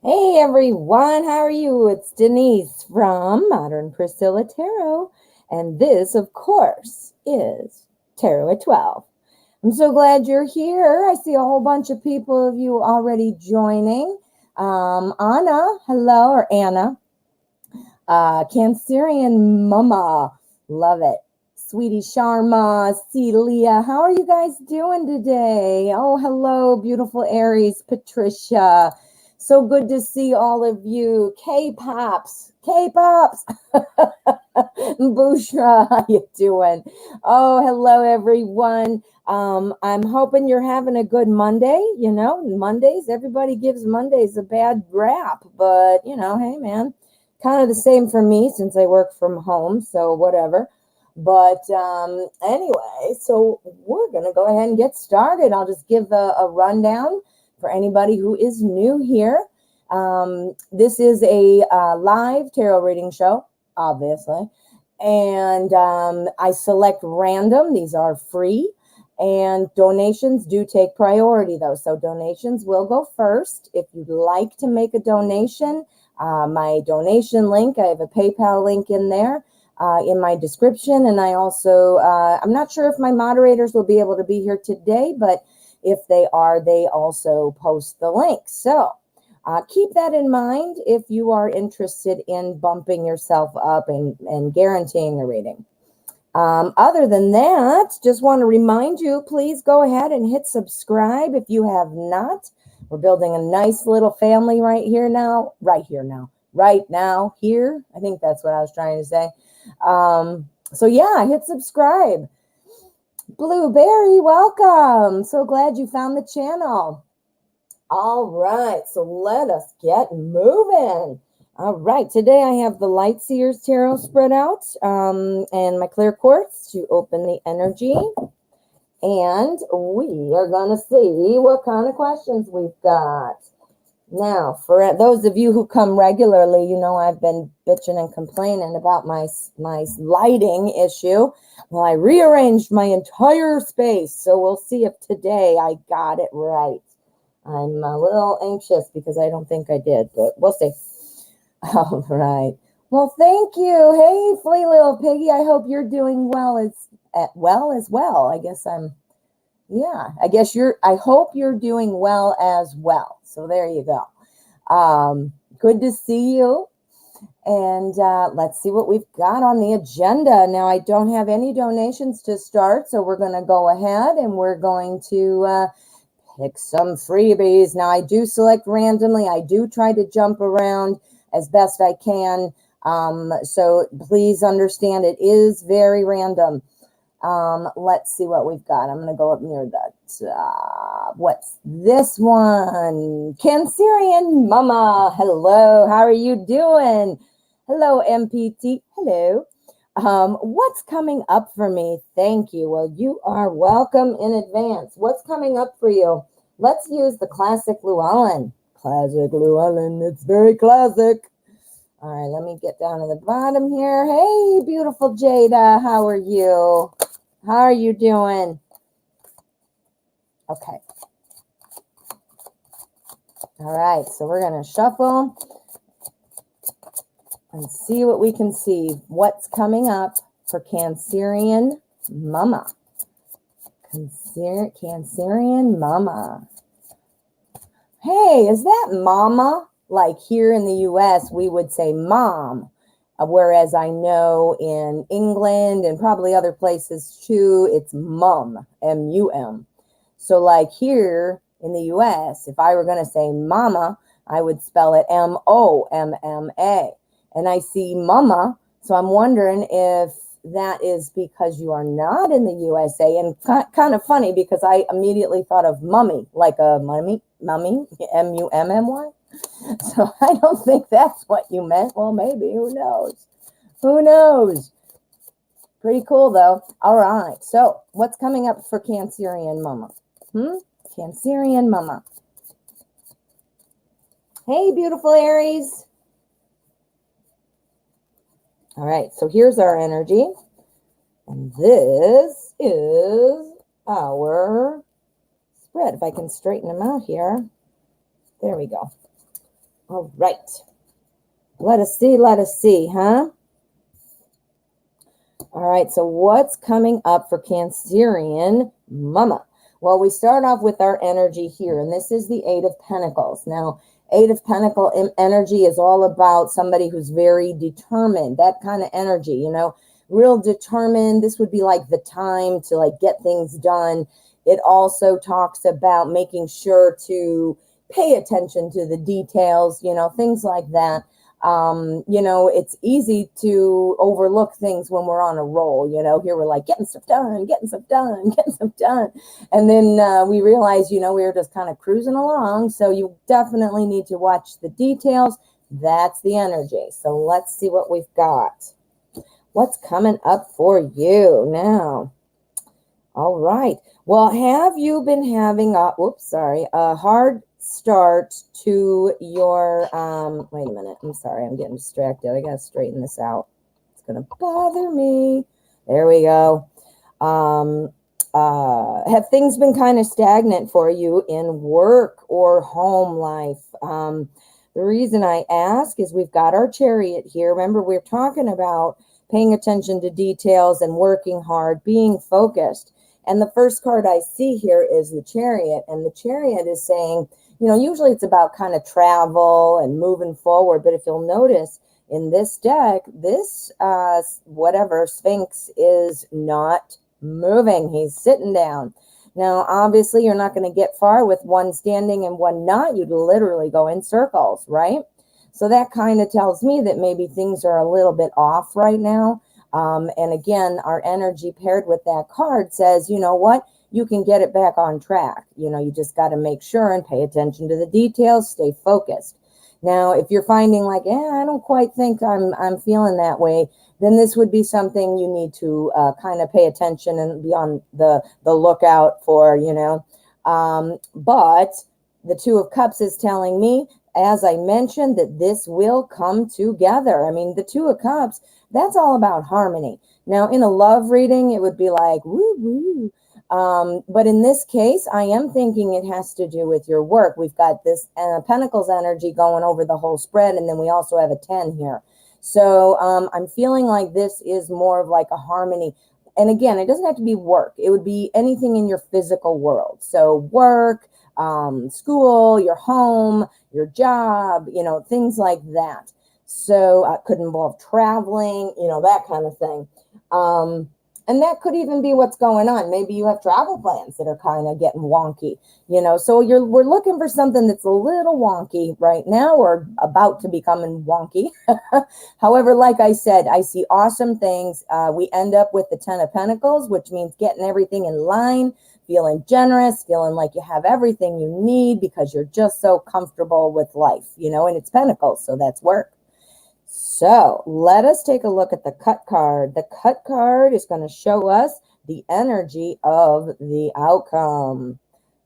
Hey everyone, how are you? It's Denise from Modern Priscilla Tarot, and this, of course, is Tarot at 12. I'm so glad you're here. I see a whole bunch of people of you already joining. Anna, hello, or Anna. Cancerian Mama, love it. Sweetie Sharma, Celia, how are you guys doing today? Oh, hello, beautiful Aries, Patricia. So good to see all of you. K-Pops, K-Pops. Bushra, how you doing? Oh, hello, everyone. I'm hoping you're having a good Monday. You know, Mondays, everybody gives Mondays a bad rap, but, hey, man, kind of the same for me since I work from home, so whatever. But anyway, so we're going to go ahead and get started. I'll just give a rundown for anybody who is new here. This is a live tarot reading show, obviously. And I select random. These are free. And donations do take priority, though. So donations will go first. If you'd like to make a donation, my donation link, I have a PayPal link in there in my description. And I also, I'm not sure if my moderators will be able to be here today, but if they are, they also post the link. So keep that in mind if you are interested in bumping yourself up and guaranteeing a reading. Other than that, just want to remind you, please go ahead and hit subscribe if you have not. We're building a nice little family right now. Here. I think that's what I was trying to say. So yeah, hit subscribe. Blueberry, welcome. So glad you found the channel. All right, so let us get moving. All right, today I have the Light Seers Tarot spread out and my clear quartz to open the energy. And we are going to see what kind of questions we've got. Now, for those of you who come regularly, you know I've been bitching and complaining about my lighting issue. Well, I rearranged my entire space, so we'll see if today I got it right. I'm a little anxious because I don't think I did, but we'll see. All right. Well, thank you. Hey, Flea Little Piggy. I hope you're doing well as well. I hope you're doing well as well. So there you go. Good to see you. And let's see what we've got on the agenda. Now, I don't have any donations to start, so we're going to go ahead and we're going to pick some freebies. Now, I do select randomly. I do try to jump around as best I can. So please understand it is very random. Let's see what we've got. I'm going to go up near the top. What's this one? Cancerian Mama. Hello. How are you doing? Hello, MPT. Hello. What's coming up for me? Thank you. Well, you are welcome in advance. What's coming up for you? Let's use the classic Llewellyn. Classic Llewellyn. It's very classic. All right, let me get down to the bottom here. Hey, beautiful Jada. How are you? How are you doing? Okay. All right, so we're going to shuffle and see what we can see. What's coming up for Cancerian Mama? Cancerian Mama. Hey, is that Mama? Like here in the U.S., we would say mom. Whereas I know in England and probably other places too, it's mum, M-U-M. So like here in the U.S., if I were going to say mama, I would spell it M-O-M-M-A. And I see mama, so I'm wondering if that is because you are not in the USA. And kind of funny because I immediately thought of mummy, like a mummy, M-U-M-M-Y. So I don't think that's what you meant. Well, maybe. Who knows? Who knows? Pretty cool, though. All right. So what's coming up for Cancerian Mama? Cancerian Mama. Hey, beautiful Aries. All right. So here's our energy. And this is our spread. If I can straighten them out here. There we go. All right. Let us see, huh? All right, so what's coming up for Cancerian Mama? Well, we start off with our energy here, and this is the Eight of Pentacles. Now, Eight of Pentacle energy is all about somebody who's very determined, that kind of energy, you know, real determined. This would be like the time to like get things done. It also talks about making sure to pay attention to the details, you know, things like that. You know, it's easy to overlook things when we're on a roll. You know, here we're like getting stuff done, getting stuff done, getting stuff done. And then we realize, you know, we're just kind of cruising along. So you definitely need to watch the details. That's the energy. So let's see what we've got. What's coming up for you now? All right. Well, have you been having a hard start to your wait a minute, I'm sorry, I'm getting distracted. I gotta straighten this out. It's gonna bother me. There we go. Have things been kind of stagnant for you in work or home life? The reason I ask is we've got our Chariot here. Remember, we're talking about paying attention to details and working hard, being focused. And the first card I see here is the Chariot, and the Chariot is saying, you know, usually it's about kind of travel and moving forward. But if you'll notice in this deck, this whatever Sphinx is not moving. He's sitting down. Now, obviously, you're not going to get far with one standing and one not. You'd literally go in circles, right? So that kind of tells me that maybe things are a little bit off right now. And again, our energy paired with that card says, you know what? You can get it back on track. You know, you just got to make sure and pay attention to the details, stay focused. Now, if you're finding like, I don't quite think I'm feeling that way, then this would be something you need to kind of pay attention and be on the lookout for, you know. But the Two of Cups is telling me, as I mentioned, that this will come together. I mean, the Two of Cups, that's all about harmony. Now, in a love reading, it would be like, woo, woo. But in this case, I am thinking it has to do with your work. We've got this Pentacles energy going over the whole spread, and then we also have a 10 here. So I'm feeling like this is more of like a harmony. And again, it doesn't have to be work. It would be anything in your physical world. So work, school, your home, your job, you know, things like that. So it could involve traveling, you know, that kind of thing. And that could even be what's going on. Maybe you have travel plans that are kind of getting wonky, you know. So we're looking for something that's a little wonky right now or about to becoming wonky. However, like I said, I see awesome things. We end up with the 10 of Pentacles, which means getting everything in line, feeling generous, feeling like you have everything you need because you're just so comfortable with life, you know, and it's Pentacles, so that's work. So let us take a look at the cut card. The cut card is going to show us the energy of the outcome.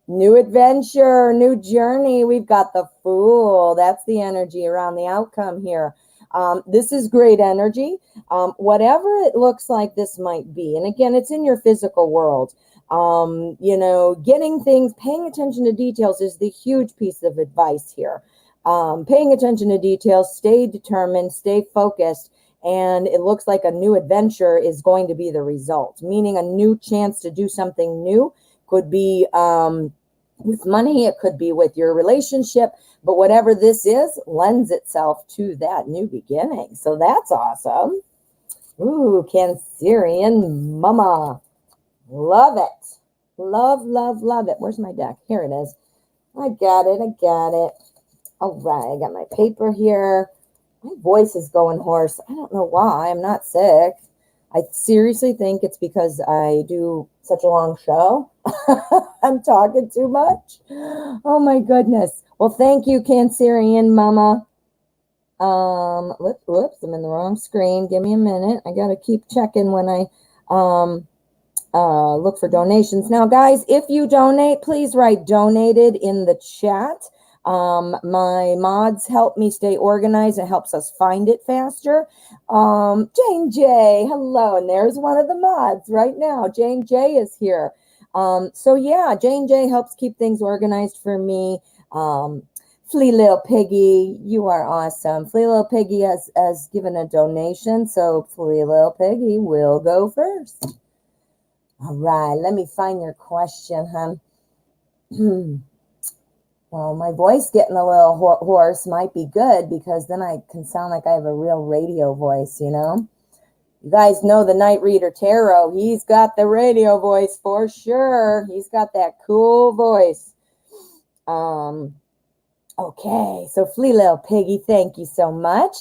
New adventure, new journey. We've got the Fool. That's the energy around the outcome here. This is great energy. Whatever it looks like this might be. And again, it's in your physical world. You know, getting things, paying attention to details is the huge piece of advice here. Paying attention to details, stay determined, stay focused, and it looks like a new adventure is going to be the result, meaning a new chance to do something new. Could be with money, it could be with your relationship, but whatever this is lends itself to that new beginning. So that's awesome. Ooh, Cancerian Mama. Love it. Love, love, love it. Where's my deck? Here it is. I got it. All right, I got my paper here. My voice is going hoarse. I don't know why. I'm not sick. I seriously think it's because I do such a long show. I'm talking too much. Oh my goodness. Well, thank you, Cancerian Mama. Whoops, I'm in the wrong screen. Give me a minute. I got to keep checking when I look for donations. Now, guys, if you donate, please write donated in the chat. My mods help me stay organized. It helps us find it faster. Jane J, hello. And there's one of the mods right now. Jane J is here. So yeah, Jane J helps keep things organized for me. Flea Little Piggy, you are awesome. Flea Little Piggy has given a donation, so Flea Little Piggy will go first. All right, let me find your question, hon. Well, my voice getting a little hoarse might be good because then I can sound like I have a real radio voice, you know? You guys know the Night Reader Tarot. He's got the radio voice for sure. He's got that cool voice. Okay, so Flea Little Piggy, thank you so much.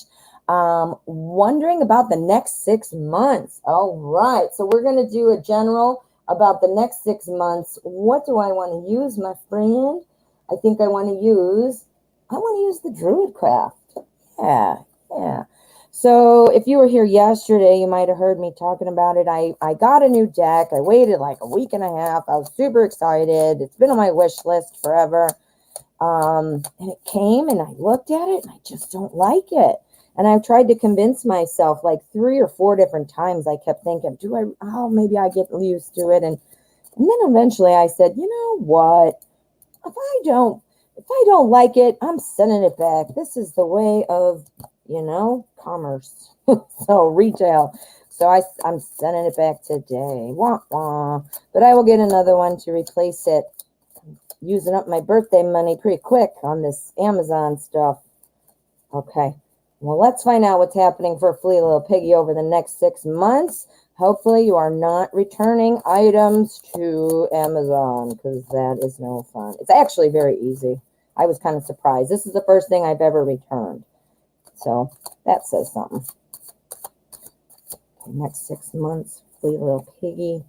Wondering about the next 6 months. All right, so we're going to do a general about the next 6 months. What do I want to use, my friend? I think I want to use the Druid Craft. Yeah. So if you were here yesterday, you might have heard me talking about it. I got a new deck. I waited like a week and a half. I was super excited. It's been on my wish list forever. And it came and I looked at it and I just don't like it. And I've tried to convince myself like 3 or 4 different times. I kept thinking, maybe I get used to it. And then eventually I said, you know what? If I don't like it, I'm sending it back. This is the way of, commerce. So retail. So I'm sending it back today. Wah, wah. But I will get another one to replace it. Using up my birthday money pretty quick on this Amazon stuff. Okay. Well, let's find out what's happening for Flea Little Piggy over the next 6 months. Hopefully you are not returning items to Amazon because that is no fun. It's actually very easy. I was kind of surprised. This is the first thing I've ever returned. So that says something. Next 6 months, Flea Little Piggy.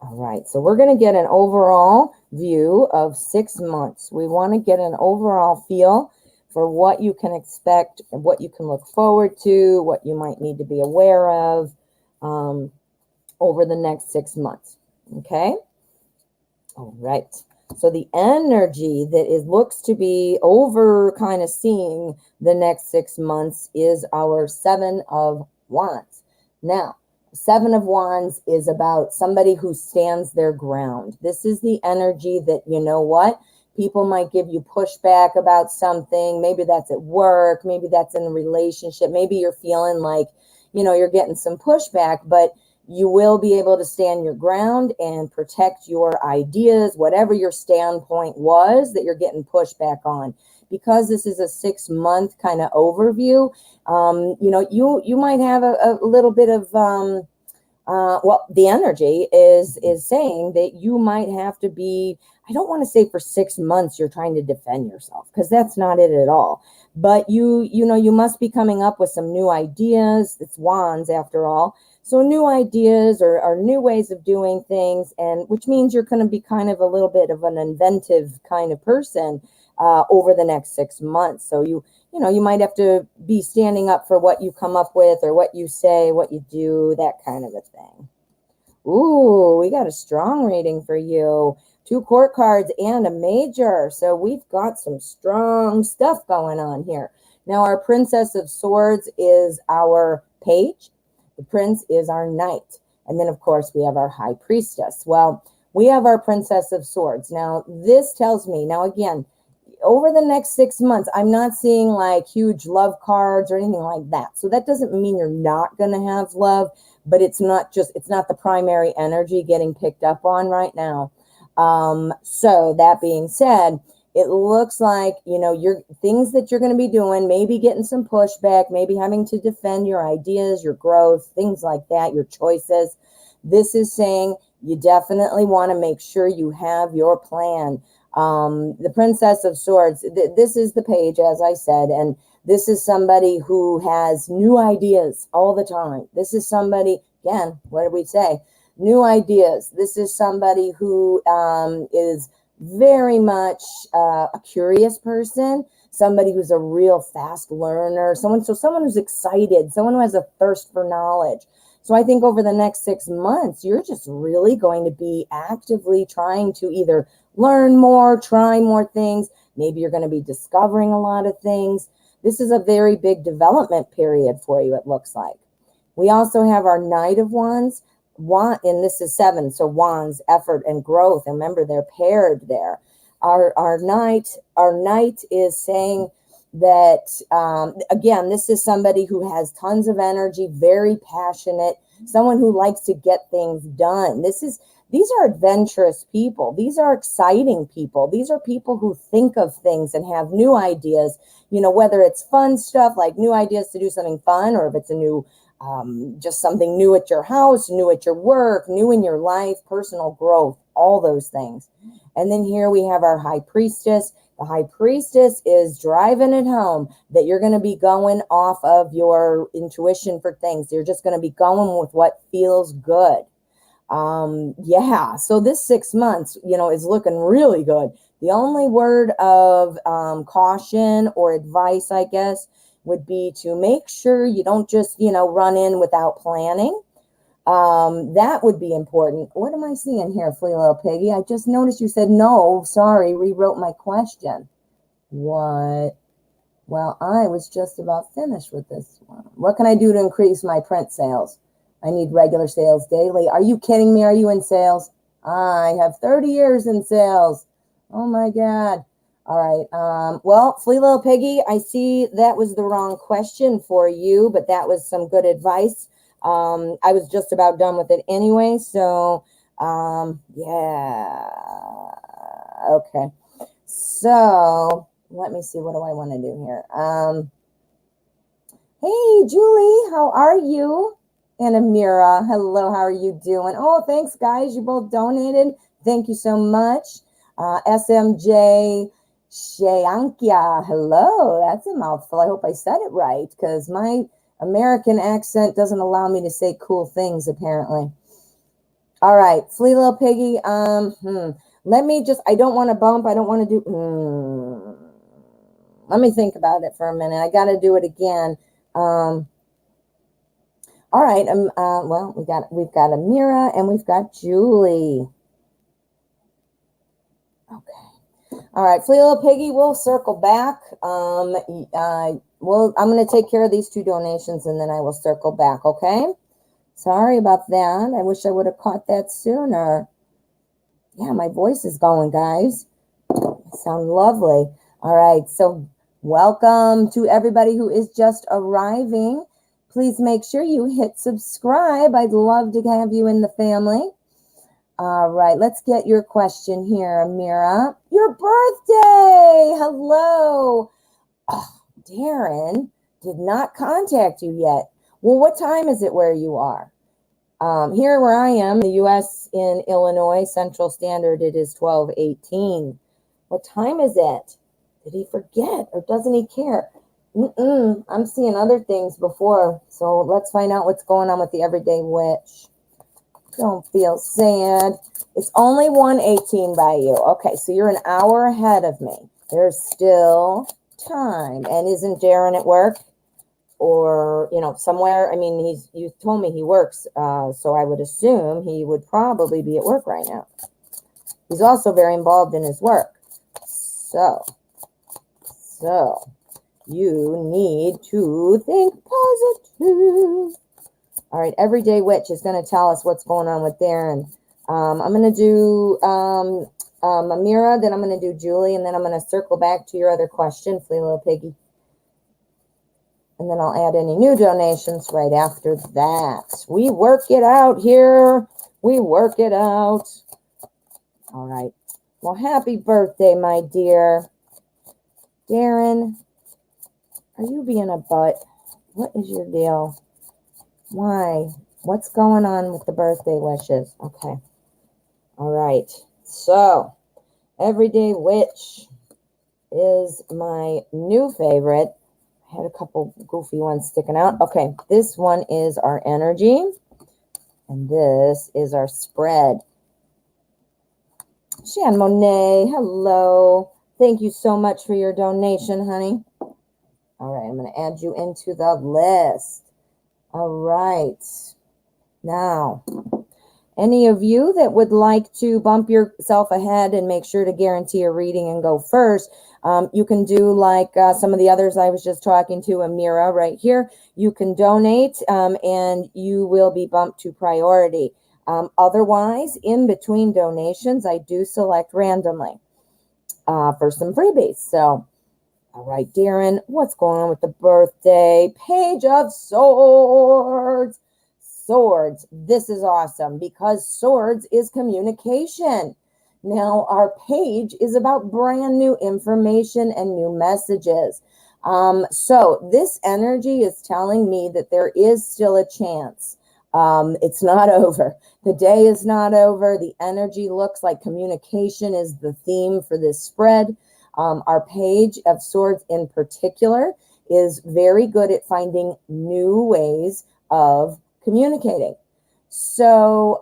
All right, so we're going to get an overall view of 6 months. We want to get an overall feel for what you can expect and what you can look forward to, what you might need to be aware of over the next 6 months. Okay? All right. So the energy that looks to be over kind of seeing the next 6 months is our 7 of Wands. Now, 7 of Wands is about somebody who stands their ground. This is the energy that, you know what, people might give you pushback about something. Maybe that's at work. Maybe that's in a relationship. Maybe you're feeling like, you're getting some pushback, but you will be able to stand your ground and protect your ideas, whatever your standpoint was that you're getting pushback on. Because this is a 6 month kind of overview, you might have a little bit of, the energy is saying that you might have to be, I don't want to say for 6 months you're trying to defend yourself because that's not it at all. But you must be coming up with some new ideas. It's Wands after all. So new ideas or new ways of doing things, and which means you're going to be kind of a little bit of an inventive kind of person over the next 6 months. So you might have to be standing up for what you come up with or what you say, what you do, that kind of a thing. Ooh, we got a strong reading for you. 2 court cards and a major. So we've got some strong stuff going on here. Now our Princess of Swords is our page. The Prince is our knight. And then, of course, we have our High Priestess. Well, we have our Princess of Swords. Now, this tells me, now again, over the next 6 months, I'm not seeing like huge love cards or anything like that. So that doesn't mean you're not going to have love, but it's not the primary energy getting picked up on right now. So that being said, it looks like, your things that you're going to be doing, maybe getting some pushback, maybe having to defend your ideas, your growth, things like that, your choices. This is saying you definitely want to make sure you have your plan. The Princess of Swords, this is the page, as I said, and this is somebody who has new ideas all the time. This is somebody, again, what did we say? New ideas. This is somebody who is very much a curious person, somebody who's a real fast learner, someone who's excited, someone who has a thirst for knowledge. So I think over the next 6 months, you're just really going to be actively trying to either learn more, try more things. Maybe you're going to be discovering a lot of things. This is a very big development period for you, it looks like. We also have our Knight of Wands. And this is 7, so Wands, effort, and growth. And remember, they're paired there. Our knight is saying that, again, this is somebody who has tons of energy, very passionate, someone who likes to get things done. These are adventurous people. These are exciting people. These are people who think of things and have new ideas, whether it's fun stuff, like new ideas to do something fun, or if it's a new, just something new at your house, new at your work, new in your life, personal growth, all those things. And then here we have our high priestess. The high priestess is driving it home that you're going to be going off of your intuition for things. You're just going to be going with what feels good. Yeah, so this 6 months, is looking really good. The only word of caution or advice, I guess, would be to make sure you don't just, run in without planning. That would be important. What am I seeing here, Flea Little Piggy? I just noticed you said no, sorry, rewrote my question. What? Well, I was just about finished with this one. What can I do to increase my print sales? I need regular sales daily. Are you kidding me? Are you in sales? I have 30 years in sales. Oh my God. All right. Well, Flea Little Piggy, I see that was the wrong question for you, but that was some good advice. I was just about done with it anyway. So, yeah. Okay. So let me see. What do I want to do here? Hey, Julie, how are you? And Amira, hello, how are you doing? Oh, thanks, guys. You both donated. Thank you so much. SMJ Shayankia, hello. That's a mouthful. I hope I said it right, because my American accent doesn't allow me to say cool things, apparently. All right, Flea Little Piggy. Let me just, I don't want to bump. I don't want to do, let me think about it for a minute. I got to do it again. All right. Well, we've got Amira and we've got Julie. Okay. All right, Flea Little Piggy, we'll circle back. I'm going to take care of these 2 donations and then I will circle back. Okay. Sorry about that. I wish I would have caught that sooner. Yeah, my voice is going, guys. Sound lovely. All right. So welcome to everybody who is just arriving. Please make sure you hit subscribe. I'd love to have you in the family. All right, let's get your question here, Amira. Your birthday! Hello. Oh, Darren did not contact you yet. Well, what time is it where you are? Here where I am, the U.S. in Illinois, Central Standard, it is 12:18. What time is it? Did he forget or doesn't he care? I'm seeing other things before. So let's find out what's going on with the Everyday Witch. Don't feel sad. It's only 1:18 by you. Okay, so you're an hour ahead of me. There's still time. And isn't Darren at work? Or, somewhere? I mean, you told me he works, so I would assume he would probably be at work right now. He's also very involved in his work. So you need to think positive. All right, Everyday Witch is going to tell us what's going on with Darren. I'm going to do Amira, then I'm going to do Julie, and then I'm going to circle back to your other question, Flea Little Piggy. And then I'll add any new donations right after that. We work it out here. We work it out. All right. Well, happy birthday, my dear. Darren, are you being a butt? What is your deal? Why? What's going on with the birthday wishes? Okay. All right. So, Everyday Witch is my new favorite. I had a couple goofy ones sticking out. Okay. This one is our energy. And this is our spread. Shan Monae, hello. Thank you so much for your donation, honey. All right. I'm going to add you into the list. All right. Now, any of you that would like to bump yourself ahead and make sure to guarantee a reading and go first, you can do like some of the others I was just talking to, Amira right here. You can donate and you will be bumped to priority. Otherwise, in between donations, I do select randomly. for some freebies. So, all right, Darren, what's going on with the birthday? Page of Swords. Swords. This is awesome because swords is communication. Now, our page is about brand new information and new messages. So this energy is telling me that there is still a chance. It's not over. The day is not over. The energy looks like communication is the theme for this spread. Our page of swords in particular is very good at finding new ways of communicating. So,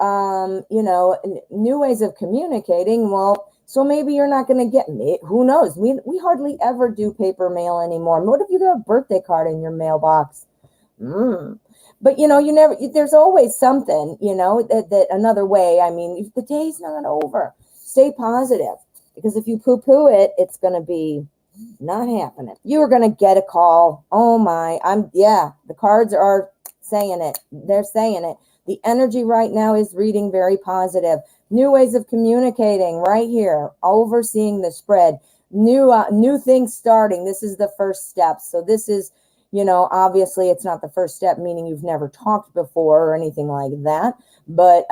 new ways of communicating. Well, so maybe you're not going to get me. Who knows? We hardly ever do paper mail anymore. What if you got a birthday card in your mailbox? But you never, there's always something, that another way. I mean, if the day's not over, stay positive, because if you poo-poo it, it's going to be not happening. You are going to get a call. Oh my, the cards are saying it. They're saying it. The energy right now is reading very positive. New ways of communicating right here, overseeing the spread, new things starting. This is the first step. So this is, obviously it's not the first step, meaning you've never talked before or anything like that. But,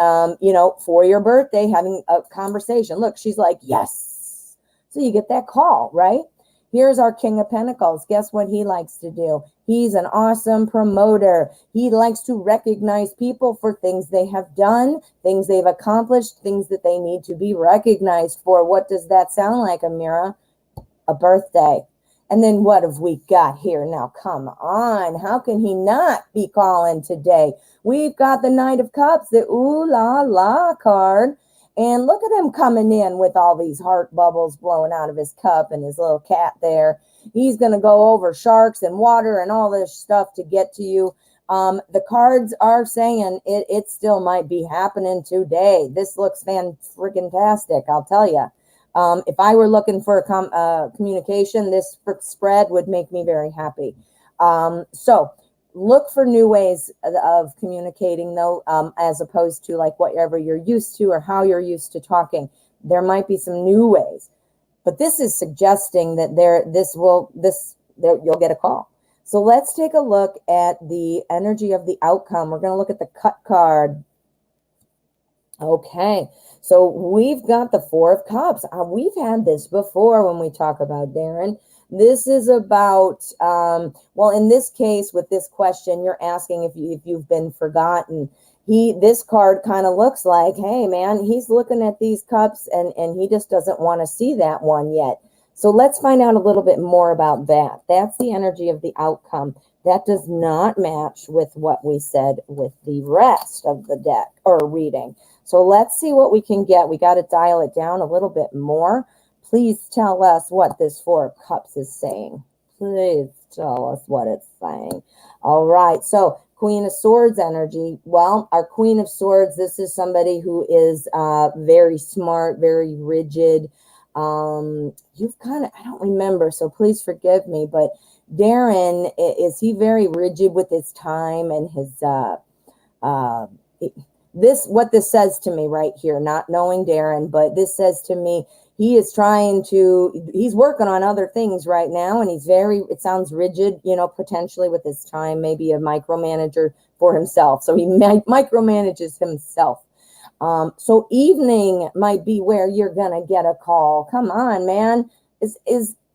for your birthday, having a conversation. Look, she's like, yes. So you get that call, right? Here's our King of Pentacles. Guess what he likes to do? He's an awesome promoter. He likes to recognize people for things they have done, things they've accomplished, things that they need to be recognized for. What does that sound like, Amira? A birthday. And then what have we got here? Now, come on. How can he not be calling today? We've got the Knight of Cups, the Ooh La La card. And look at him coming in with all these heart bubbles blowing out of his cup and his little cat there. He's going to go over sharks and water and all this stuff to get to you. The cards are saying it still might be happening today. This looks fan-freaking-tastic, I'll tell you. If I were looking for a communication, this spread would make me very happy. So look for new ways of communicating, though, as opposed to like whatever you're used to or how you're used to talking. There might be some new ways, but this is suggesting that you'll get a call. So let's take a look at the energy of the outcome. We're going to look at the cut card. Okay, so we've got the Four of Cups. We've had this before when we talk about Darren. This is about, in this case, with this question, you're asking if you've been forgotten. This card kind of looks like, hey, man, he's looking at these cups and he just doesn't want to see that one yet. So let's find out a little bit more about that. That's the energy of the outcome. That does not match with what we said with the rest of the deck or reading. So let's see what we can get. We got to dial it down a little bit more. Please tell us what this Four of Cups is saying. Please tell us what it's saying. All right. So Queen of Swords energy. Well, our Queen of Swords, this is somebody who is very smart, very rigid. I don't remember, so please forgive me, but Darren, is he very rigid with his time and his, what this says to me right here, not knowing Darren, but this says to me, he's working on other things right now, and it sounds rigid, potentially with his time, maybe a micromanager for himself. So he micromanages himself. So evening might be where you're going to get a call. Come on, man. Is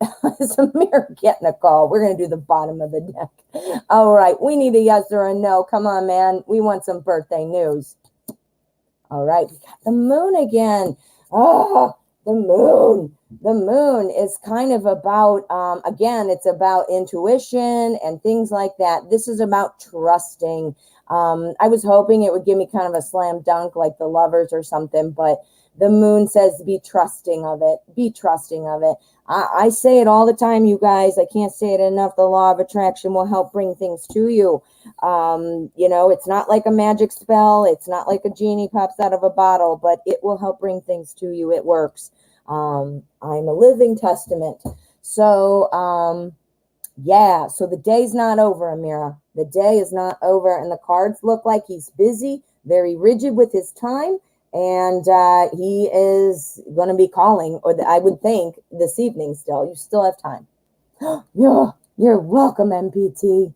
Amira getting a call? We're going to do the bottom of the deck. All right. We need a yes or a no. Come on, man. We want some birthday news. All right. We got the moon again. Oh, the moon. The moon is kind of about, again, it's about intuition and things like that. This is about trusting. I was hoping it would give me kind of a slam dunk like the Lovers or something, but the moon says be trusting of it. Be trusting of it. I say it all the time, you guys. I can't say it enough. The law of attraction will help bring things to you. It's not like a magic spell. It's not like a genie pops out of a bottle, but it will help bring things to you. It works. I'm a living testament. So, so the day's not over, Amira. The day is not over, and the cards look like he's busy, very rigid with his time, And he is going to be calling, or I would think this evening still. You still have time. You're welcome, MPT.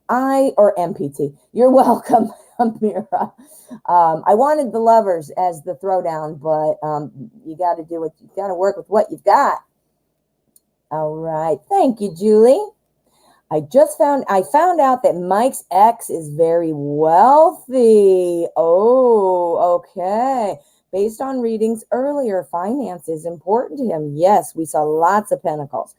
Or MPT. You're welcome, Amira. I wanted the lovers as the throwdown, but you got to do what you got to work with what you've got. All right. Thank you, Julie. I found out that Mike's ex is very wealthy. Oh, okay. Based on readings earlier, finance is important to him. Yes, we saw lots of pentacles.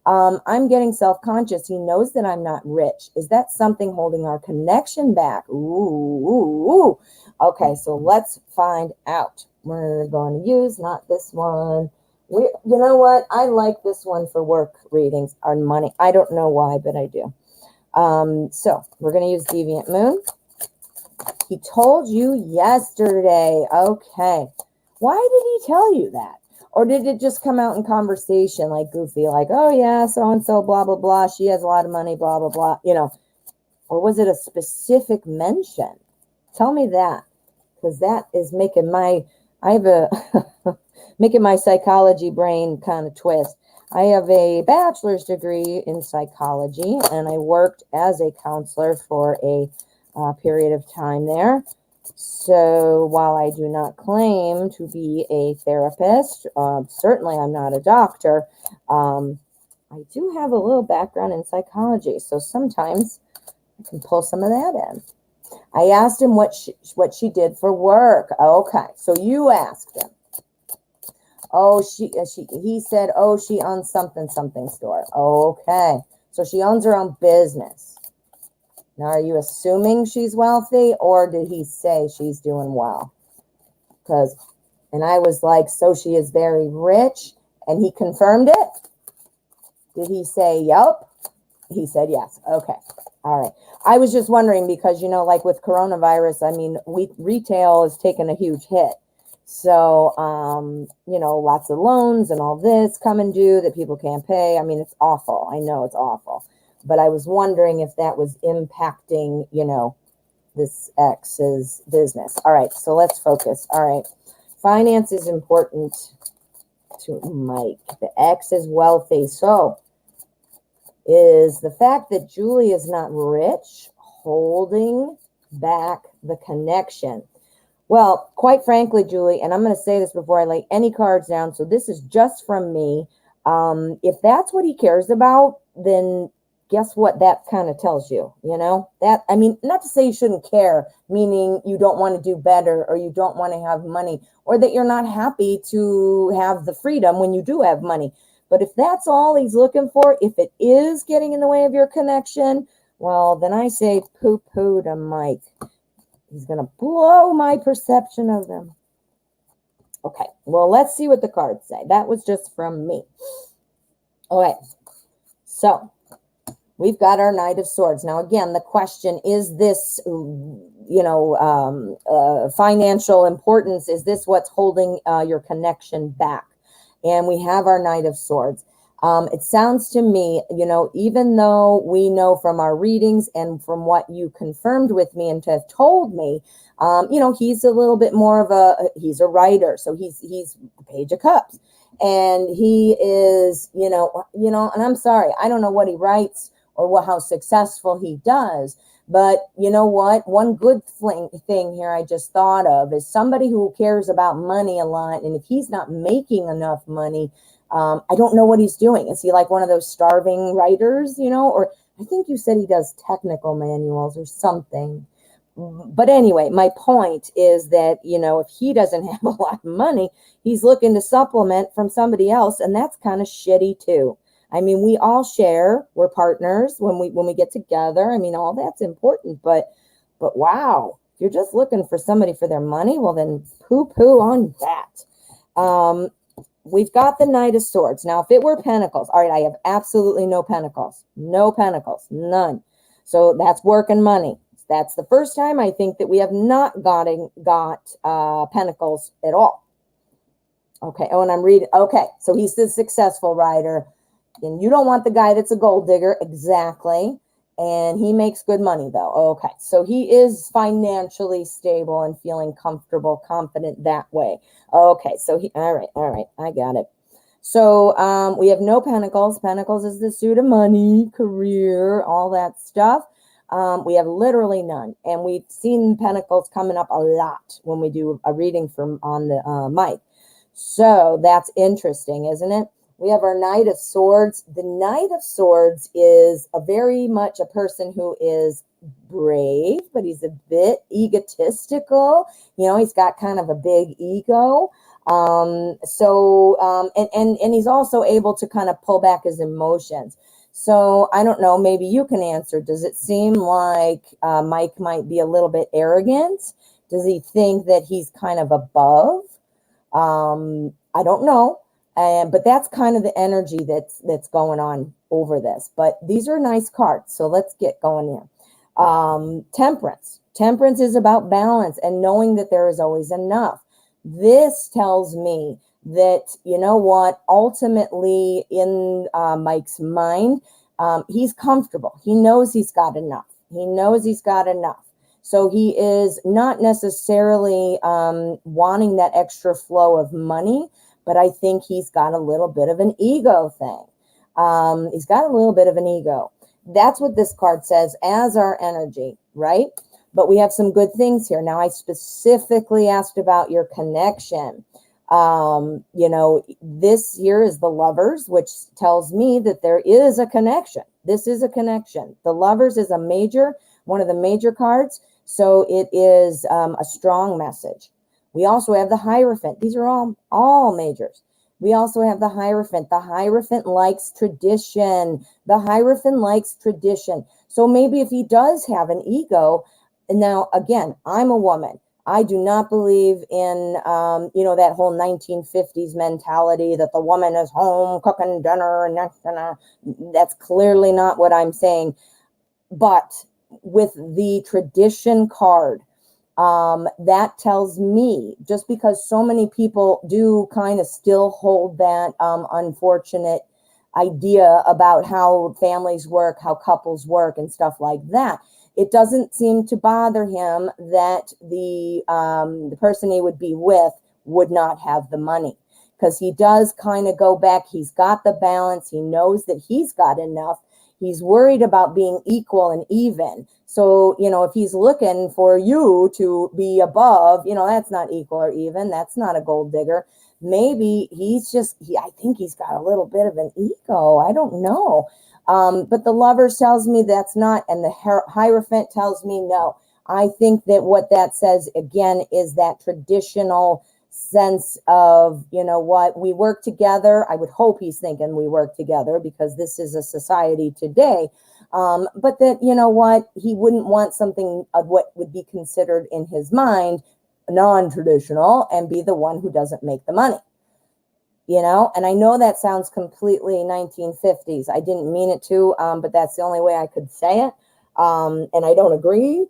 I'm getting self-conscious. He knows that I'm not rich. Is that something holding our connection back? Ooh. Okay, so let's find out. We're going to use not this one. You know what? I like this one for work readings on money. I don't know why, but I do. So we're going to use Deviant Moon. He told you yesterday. Okay. Why did he tell you that? Or did it just come out in conversation like goofy, like, oh yeah, so-and-so, blah, blah, blah. She has a lot of money, blah, blah, blah. Or was it a specific mention? Tell me that. Because that is making making my psychology brain kind of twist. I have a bachelor's degree in psychology, and I worked as a counselor for a period of time there. So while I do not claim to be a therapist, certainly I'm not a doctor, I do have a little background in psychology. So sometimes I can pull some of that in. I asked him what she did for work. Okay, so you asked him. Oh, he said, oh, she owns something store. Okay, so she owns her own business. Now, are you assuming she's wealthy, or did he say she's doing well? And I was like, so she is very rich, and he confirmed it? Did he say, yep? He said yes. Okay. All right. I was just wondering because, like with coronavirus, I mean, retail has taken a huge hit. So, lots of loans and all this coming due that people can't pay. I mean, it's awful. I know it's awful. But I was wondering if that was impacting, this ex's business. All right. So let's focus. All right. Finance is important to Mike. The ex is wealthy. So is the fact that Julie is not rich holding back the connection? Well, quite frankly, Julie, and I'm going to say this before I lay any cards down, so this is just from me. If that's what he cares about, then guess what that kind of tells you, That, I mean, not to say you shouldn't care, meaning you don't want to do better or you don't want to have money or that you're not happy to have the freedom when you do have money. But if that's all he's looking for, if it is getting in the way of your connection, well, then I say poo-poo to Mike. He's going to blow my perception of them. Okay, well, let's see what the cards say. That was just from me. Okay, so we've got our Knight of Swords. Now, again, the question, is this, financial importance? Is this what's holding your connection back? And we have our Knight of Swords. It sounds to me, even though we know from our readings and from what you confirmed with me and have told me, he's a little bit more of he's a writer. So he's Page of Cups. And he is, and I'm sorry, I don't know what he writes or how successful he does. But you know what? One good thing here I just thought of is somebody who cares about money a lot. And if he's not making enough money, I don't know what he's doing. Is he like one of those starving writers, or I think you said he does technical manuals or something. But anyway, my point is that, if he doesn't have a lot of money, he's looking to supplement from somebody else. And that's kind of shitty too. I mean, we all share, we're partners when we get together. I mean, all that's important, but wow, if you're just looking for somebody for their money, well then poo-poo on that. We've got the Knight of Swords. Now, if it were Pentacles, all right, I have absolutely no Pentacles, none. So that's work and money. That's the first time I think that we have not got Pentacles at all. Okay. Oh, and I'm reading. Okay. So he's the successful writer. And you don't want the guy that's a gold digger. Exactly. And he makes good money though. Okay. So he is financially stable and feeling comfortable, confident that way. Okay. So all right. I got it. So we have no pentacles. Pentacles is the suit of money, career, all that stuff. We have literally none. And we've seen pentacles coming up a lot when we do a reading from on the mic. So that's interesting, isn't it? We have our Knight of Swords. The Knight of Swords is very much a person who is brave, but he's a bit egotistical. He's got kind of a big ego. And he's also able to kind of pull back his emotions. So I don't know, maybe you can answer. Does it seem like Mike might be a little bit arrogant? Does he think that he's kind of above? I don't know. But that's kind of the energy that's going on over this. But these are nice cards, so let's get going here. Temperance. Temperance is about balance and knowing that there is always enough. This tells me that, you know what, ultimately in Mike's mind, he's comfortable. He knows he's got enough. He knows he's got enough. So he is not necessarily wanting that extra flow of money, but I think he's got a little bit of an ego thing. He's got a little bit of an ego. That's what this card says as our energy, right? But we have some good things here. Now, I specifically asked about your connection. This here is the Lovers, which tells me that there is a connection. This is a connection. The Lovers is one of the major cards. So it is a strong message. We also have the Hierophant. These are all majors. We also have the Hierophant. The Hierophant likes tradition. The Hierophant likes tradition. So maybe if he does have an ego, and now again, I'm a woman. I do not believe in, that whole 1950s mentality that the woman is home cooking dinner and that's clearly not what I'm saying. But with the tradition card, that tells me, just because so many people do kind of still hold that unfortunate idea about how families work, how couples work and stuff like that, it doesn't seem to bother him that the person he would be with would not have the money, because he does kind of go back. He's got the balance. He knows that he's got enough. He's worried about being equal and even. So, if he's looking for you to be above, that's not equal or even. That's not a gold digger. Maybe I think he's got a little bit of an ego. I don't know. But the Lovers tells me that's not, and the Hierophant tells me no. I think that what that says, again, is that traditional sense of, we work together. I would hope he's thinking we work together, because this is a society today. But that, he wouldn't want something of what would be considered in his mind non-traditional and be the one who doesn't make the money. And I know that sounds completely 1950s. I didn't mean it to, but that's the only way I could say it. And I don't agree,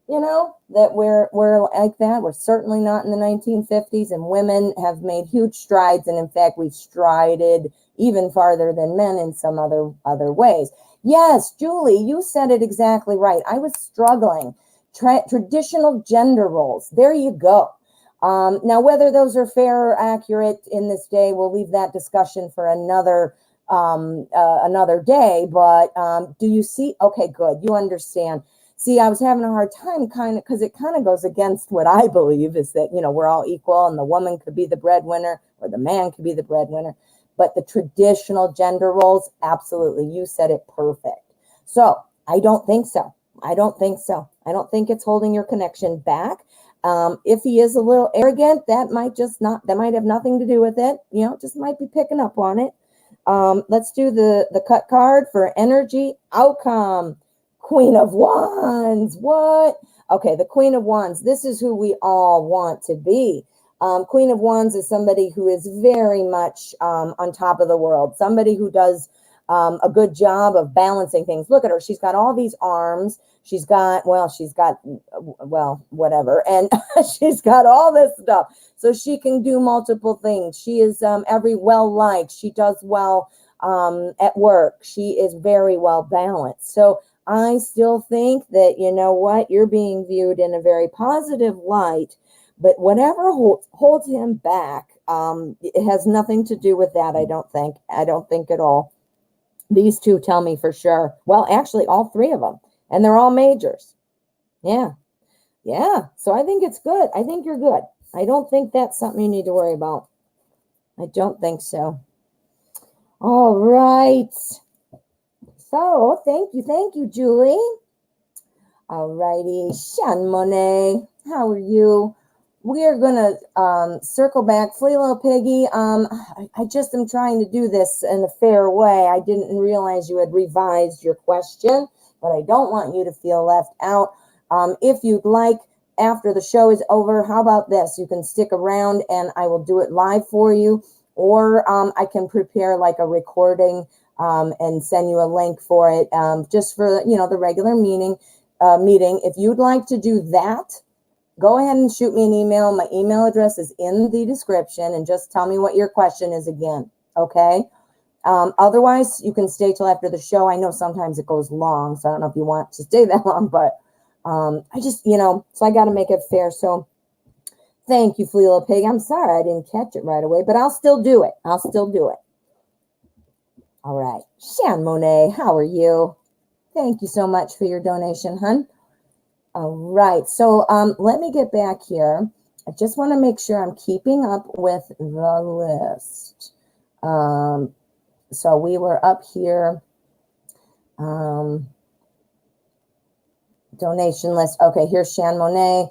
that we're like that. We're certainly not in the 1950s, and women have made huge strides. And in fact, we've strided even farther than men in some other ways. Yes, Julie, you said it exactly right. I was struggling. Traditional gender roles. There you go. Now, whether those are fair or accurate in this day, we'll leave that discussion for another day. But do you see? Okay, good. You understand. See, I was having a hard time because it kind of goes against what I believe is that, we're all equal and the woman could be the breadwinner or the man could be the breadwinner. But the traditional gender roles, absolutely. You said it perfect. So I don't think so. I don't think it's holding your connection back. If he is a little arrogant, that might have nothing to do with it. Just might be picking up on it. Let's do the cut card for energy outcome. Queen of Wands. What? Okay, the Queen of Wands. This is who we all want to be. Queen of Wands is somebody who is very much on top of the world. Somebody who does a good job of balancing things. Look at her. She's got all these arms. She's got whatever. And she's got all this stuff. So she can do multiple things. She is well-liked. She does well at work. She is very well balanced. So I still think that, you know what, you're being viewed in a very positive light, but whatever holds him back, it has nothing to do with that, I don't think at all. These two tell me for sure. Well, actually, all three of them. And they're all majors. Yeah. Yeah. So I think it's good. I think you're good. I don't think that's something you need to worry about. I don't think so. All right. So thank you, Julie. All righty. Shan, Monae, how are you? We are going to circle back. Flea Little Piggy, I just am trying to do this in a fair way. I didn't realize you had revised your question, but I don't want you to feel left out. If you'd like, after the show is over, how about this? You can stick around and I will do it live for you, or I can prepare like a recording and send you a link for it just for, you know, the regular meeting. If you'd like to do that, go ahead and shoot me an email. My email address is in the description, and just tell me what your question is again, okay? Otherwise, you can stay till after the show. I know sometimes it goes long, so I don't know if you want to stay that long, but I just, you know, so I got to make it fair. So thank you, Flea Little Pig. I'm sorry I didn't catch it right away, but I'll still do it. All right. Shan, Monae, how are you? Thank you so much for your donation, hun. All right, so let me get back here. I just want to make sure I'm keeping up with the list. So we were up here. Donation list. Okay, here's Shan Monae.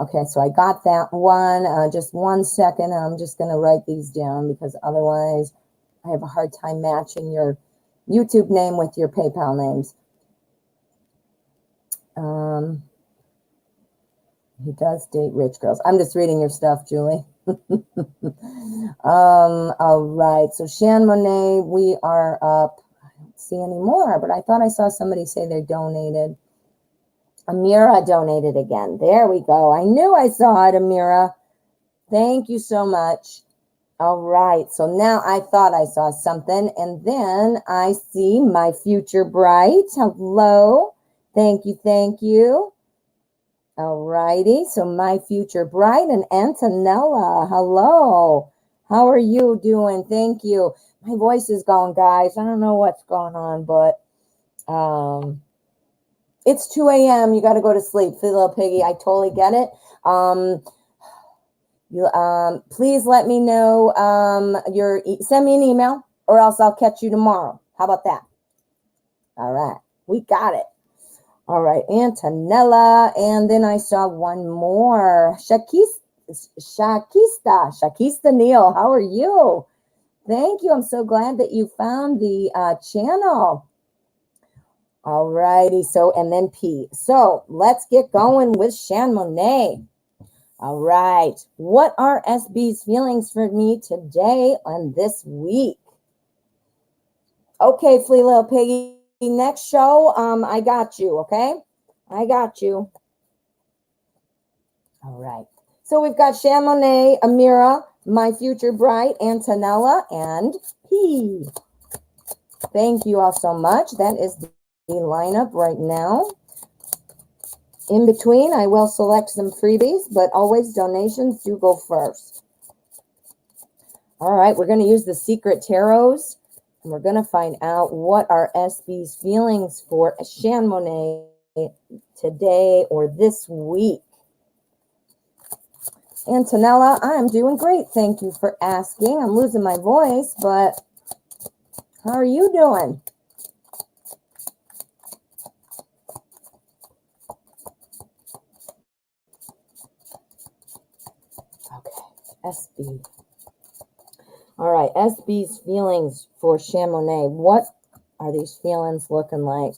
Okay, so I got that one. Just 1 second. I'm just going to write these down because otherwise I have a hard time matching your YouTube name with your PayPal names. He does date rich girls. I'm just reading your stuff, Julie. All right. So Shan Monae, we are up. I don't see any more, but I thought I saw somebody say they donated. Amira donated again. There we go. I knew I saw it, Amira. Thank you so much. All right. So now I thought I saw something, and then I see my future bride. Hello. Thank you. All righty. So my future bride and Antonella. Hello. How are you doing? Thank you. My voice is going, guys. I don't know what's going on, but it's 2 a.m. You got to go to sleep. Flea Little Piggy, I totally get it. Please let me know send me an email, or else I'll catch you tomorrow. How about that? All right. We got it. All right, Antonella, and then I saw one more. Shakista Neal, how are you? Thank you. I'm so glad that you found the channel. All righty, so, and then P. So let's get going with Shan Monae. All right, what are SB's feelings for me today and this week? Okay, Flea Little Piggy. Next show, I got you, okay? I got you. All right. So we've got Shan Monae, Amira, my future bride, Antonella, and P. Thank you all so much. That is the lineup right now. In between, I will select some freebies, but always donations do go first. All right, we're going to use the secret tarots. And we're going to find out what are SB's feelings for Shan Monae today or this week. Antonella, I'm doing great. Thank you for asking. I'm losing my voice, but how are you doing? Okay, SB. All right, SB's feelings for Shan Monae. What are these feelings looking like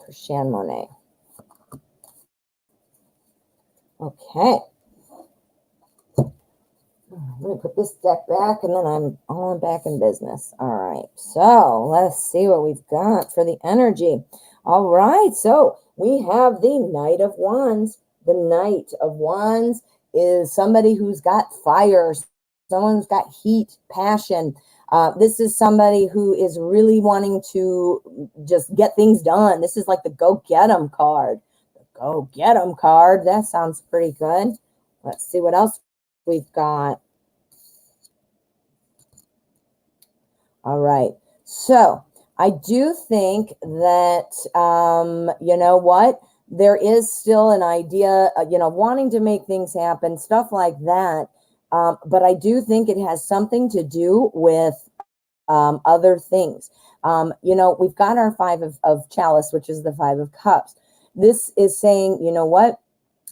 for Shan Monae? Okay. I'm going to put this deck back, and then I'm all back in business. All right, so let's see what we've got for the energy. All right, so we have the Knight of Wands. The Knight of Wands is somebody who's got fire, someone who's got heat, passion. This is somebody who is really wanting to just get things done. This is like the go get 'em card. The go get 'em card. That sounds pretty good. Let's see what else we've got. All right. So I do think that, you know what? There is still an idea, wanting to make things happen, stuff like that. But I do think it has something to do with other things. We've got our five of chalice, which is the 5 of cups. This is saying, you know what?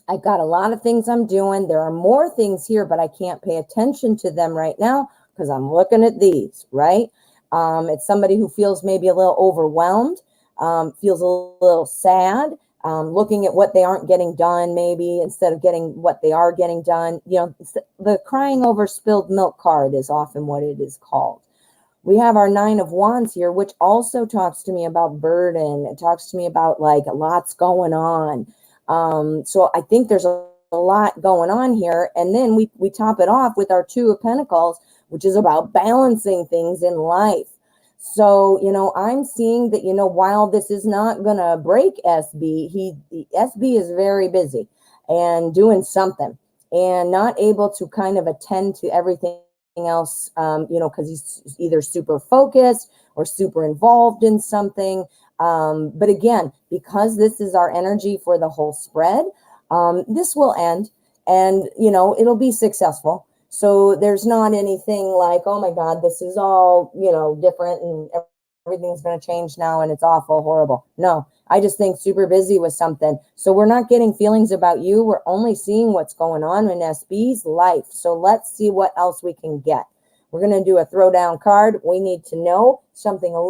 I've got a lot of things I'm doing. There are more things here, but I can't pay attention to them right now because I'm looking at these, right? It's somebody who feels maybe a little overwhelmed, feels a little sad, looking at what they aren't getting done, maybe instead of getting what they are getting done. The crying over spilled milk card is often what it is called. We have our 9 of Wands here, which also talks to me about burden. It talks to me about like lots going on. So I think there's a lot going on here. And then we top it off with our 2 of Pentacles, which is about balancing things in life. So, I'm seeing that, while this is not going to break SB, SB is very busy and doing something and not able to kind of attend to everything else, because he's either super focused or super involved in something. But again, because this is our energy for the whole spread, this will end and, it'll be successful. So there's not anything like, oh my God, this is all, different and everything's going to change now and it's awful, horrible. No, I just think super busy with something. So we're not getting feelings about you. We're only seeing what's going on in SB's life. So let's see what else we can get. We're going to do a throwdown card. We need to know something a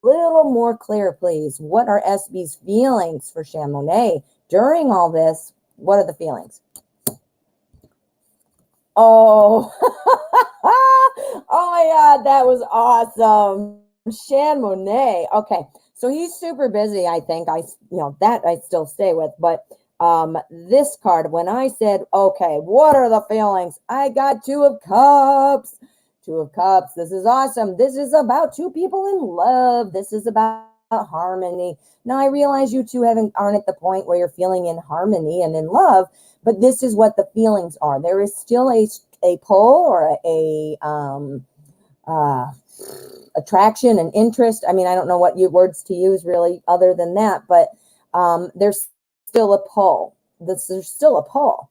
little more clear, please. What are SB's feelings for Shan Monae during all this? What are the feelings? Oh, oh my God, that was awesome. Shan Monae. Okay, so he's super busy, I think. That I still stay with. But this card, when I said, okay, what are the feelings? I got 2 of Cups. 2 of Cups. This is awesome. This is about 2 people in love. This is about harmony. Now, I realize you two aren't at the point where you're feeling in harmony and in love, but this is what the feelings are. There is still a pull or a attraction and interest. I mean, I don't know what words to use really other than that, but there's still a pull. There's still a pull,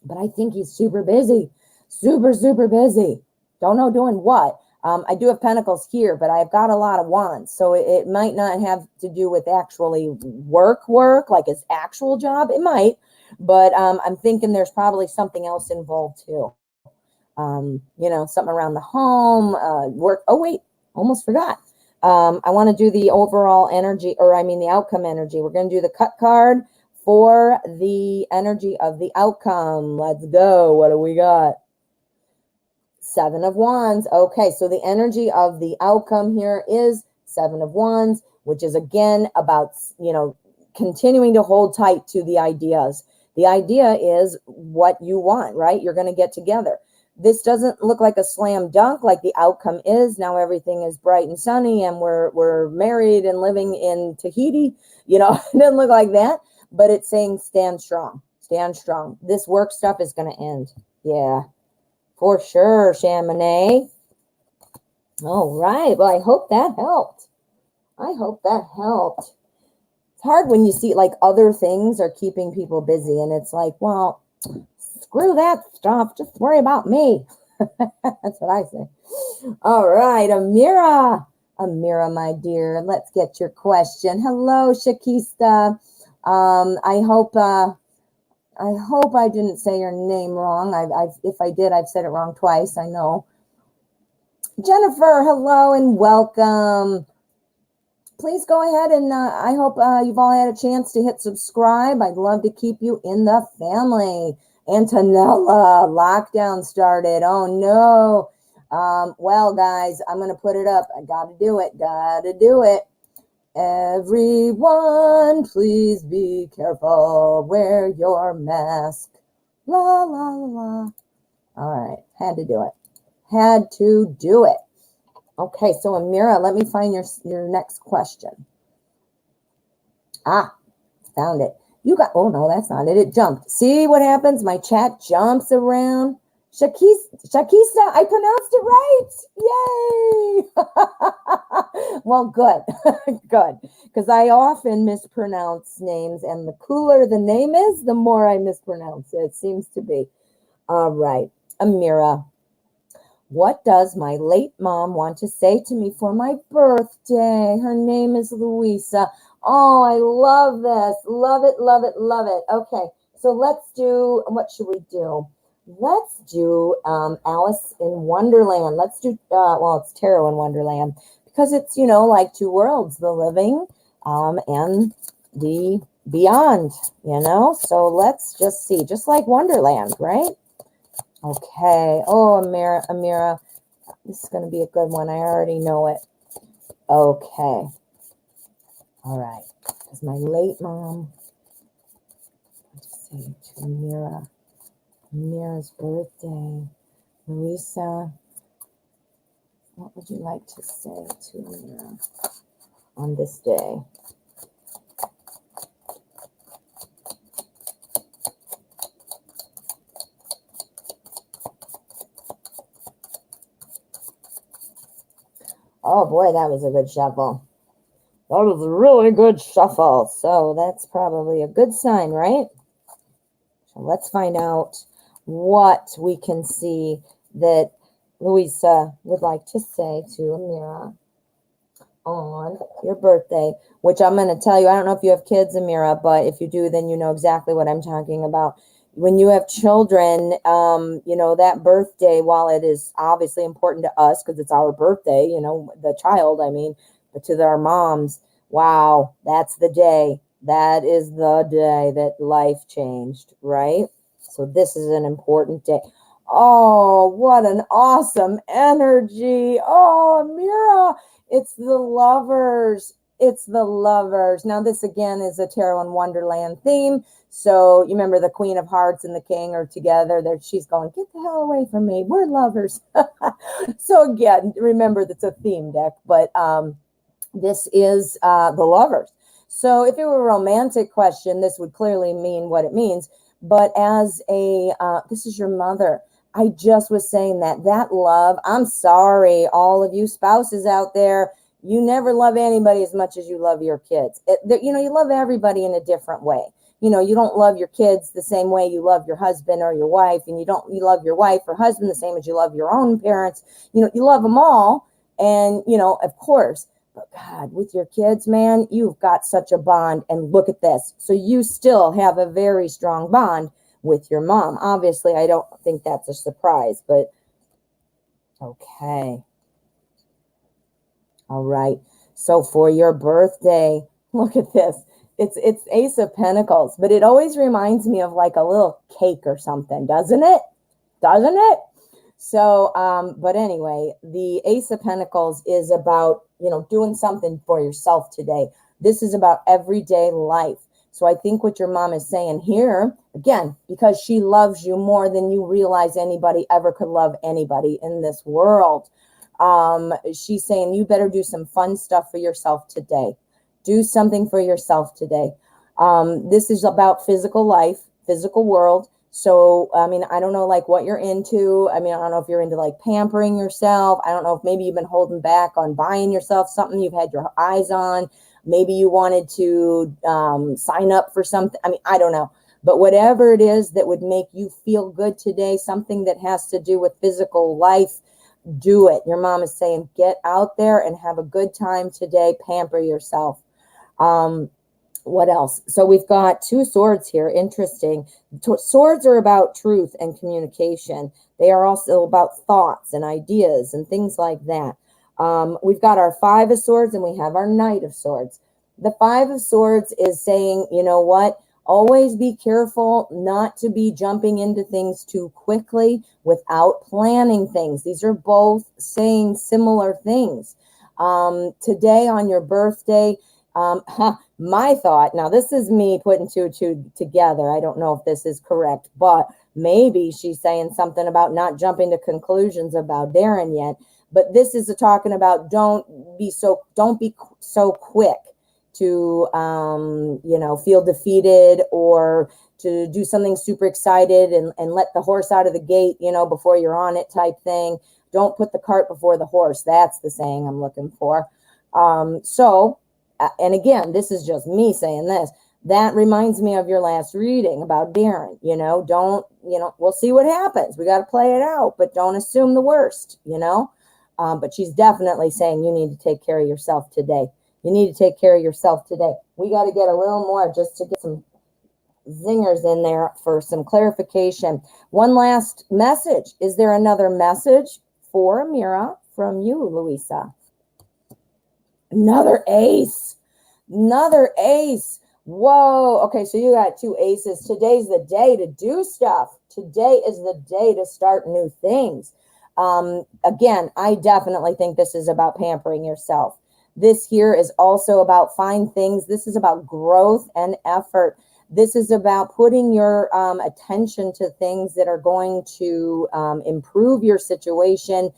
but I think he's super busy, super, super busy. Don't know doing what. I do have Pentacles here, but I've got a lot of Wands. So it might not have to do with actually work, like his actual job. It might, but I'm thinking there's probably something else involved too. Something around the home, work. Oh, wait, almost forgot. I want to do the overall energy, the outcome energy. We're going to do the cut card for the energy of the outcome. Let's go. What do we got? 7 of Wands. Okay, so the energy of the outcome here is 7 of Wands, which is again about, continuing to hold tight to the ideas. The idea is what you want, right? You're going to get together. This doesn't look like a slam dunk like the outcome is. Now everything is bright and sunny and we're married and living in Tahiti. It doesn't look like that, but it's saying stand strong. Stand strong. This work stuff is going to end. Yeah. For sure, Shan Monae. All right. Well, I hope that helped. It's hard when you see like other things are keeping people busy and it's like, well, screw that stuff. Just worry about me. That's what I say. All right, Amira. Amira, my dear, let's get your question. Hello, Shakista. I hope I didn't say your name wrong. If I did, I've said it wrong twice. I know. Jennifer, hello and welcome. Please go ahead and I hope you've all had a chance to hit subscribe. I'd love to keep you in the family. Antonella, lockdown started. Oh no. Well, guys, I'm going to put it up. I got to do it. Everyone, please be careful. Wear your mask. La, la, la. All right. Had to do it. Okay, so Amira, let me find your next question. Ah, found it. You got, oh no, that's not it. It jumped. See what happens? My chat jumps around. Shakista, I pronounced it right. Yay! Well, good. Good. Because I often mispronounce names, and the cooler the name is, the more I mispronounce it. It seems to be. All right. Amira, what does my late mom want to say to me for my birthday? Her name is Louisa. Oh, I love this. Love it, love it, love it. Okay, so let's do, what should we do? Let's do Alice in Wonderland. Let's do, well, it's Tarot in Wonderland because it's, you know, like two worlds, the living and the beyond, you know? So let's just see, just like Wonderland, right? Okay. Oh, Amira, this is going to be a good one. I already know it. Okay. All right. Because my late mom, let's say to Amira's birthday. Louisa, what would you like to say to Amira on this day? Oh boy, that was a good shuffle. That was a really good shuffle. So that's probably a good sign, right? So let's find out what we can see that Louisa would like to say to Amira on your birthday, which I'm going to tell you, I don't know if you have kids, Amira, but if you do, then you know exactly what I'm talking about. When you have children, you know, that birthday, while it is obviously important to us because it's our birthday, you know, the child, I mean, but to our moms, wow, that's the day. That is the day that life changed, right? So this is an important day. Oh, what an awesome energy. Oh, Amira, it's the lovers. It's the lovers. Now, this again is a Tarot in Wonderland theme. So you remember the Queen of Hearts and the King are together. There, she's going, get the hell away from me. We're lovers. So again, remember that's a theme deck, but this is the lovers. So if it were a romantic question, this would clearly mean what it means. But as a, this is your mother. I just was saying that love, I'm sorry, all of you spouses out there, you never love anybody as much as you love your kids. You know, you love everybody in a different way. You know, you don't love your kids the same way you love your husband or your wife, and you love your wife or husband the same as you love your own parents. You know, you love them all. And, you know, of course, but God, with your kids, man, you've got such a bond. And look at this. So you still have a very strong bond with your mom. Obviously, I don't think that's a surprise, but okay. All right. So for your birthday, look at this. It's Ace of Pentacles, but it always reminds me of like a little cake or something, doesn't it? Doesn't it? So, but anyway, the Ace of Pentacles is about, you know, doing something for yourself today. This is about everyday life. So I think what your mom is saying here, again, because she loves you more than you realize anybody ever could love anybody in this world. She's saying you better do some fun stuff for yourself today. Do something for yourself today. This is about physical life, physical world. So, I mean, I don't know like what you're into. I mean, I don't know if you're into like pampering yourself. I don't know if maybe you've been holding back on buying yourself something you've had your eyes on. Maybe you wanted to sign up for something. I mean, I don't know. But whatever it is that would make you feel good today, something that has to do with physical life, do it. Your mom is saying, get out there and have a good time today. Pamper yourself. What else? So we've got two swords here. Interesting. Swords are about truth and communication. They are also about thoughts and ideas and things like that. We've got our Five of Swords and we have our Knight of Swords. The Five of Swords is saying, you know what? Always be careful not to be jumping into things too quickly without planning things. These are both saying similar things. Today on your birthday, my thought, now this is me putting two and two together. I don't know if this is correct, but maybe she's saying something about not jumping to conclusions about Darren yet. But this is talking about don't be so quick to, feel defeated or to do something super excited and let the horse out of the gate, before you're on it type thing. Don't put the cart before the horse. That's the saying I'm looking for. And again, this is just me saying this. That reminds me of your last reading about Darren. We'll see what happens. We got to play it out, but don't assume the worst, But she's definitely saying you need to take care of yourself today. You need to take care of yourself today. We got to get a little more just to get some zingers in there for some clarification. One last message. Is there another message for Amira from you, Louisa? Another ace. Another ace. Whoa. Okay, so you got 2 aces. Today's the day to do stuff. Today is the day to start new things. Again, I definitely think this is about pampering yourself. This here is also about fine things. This is about growth and effort. This is about putting your attention to things that are going to improve your situation.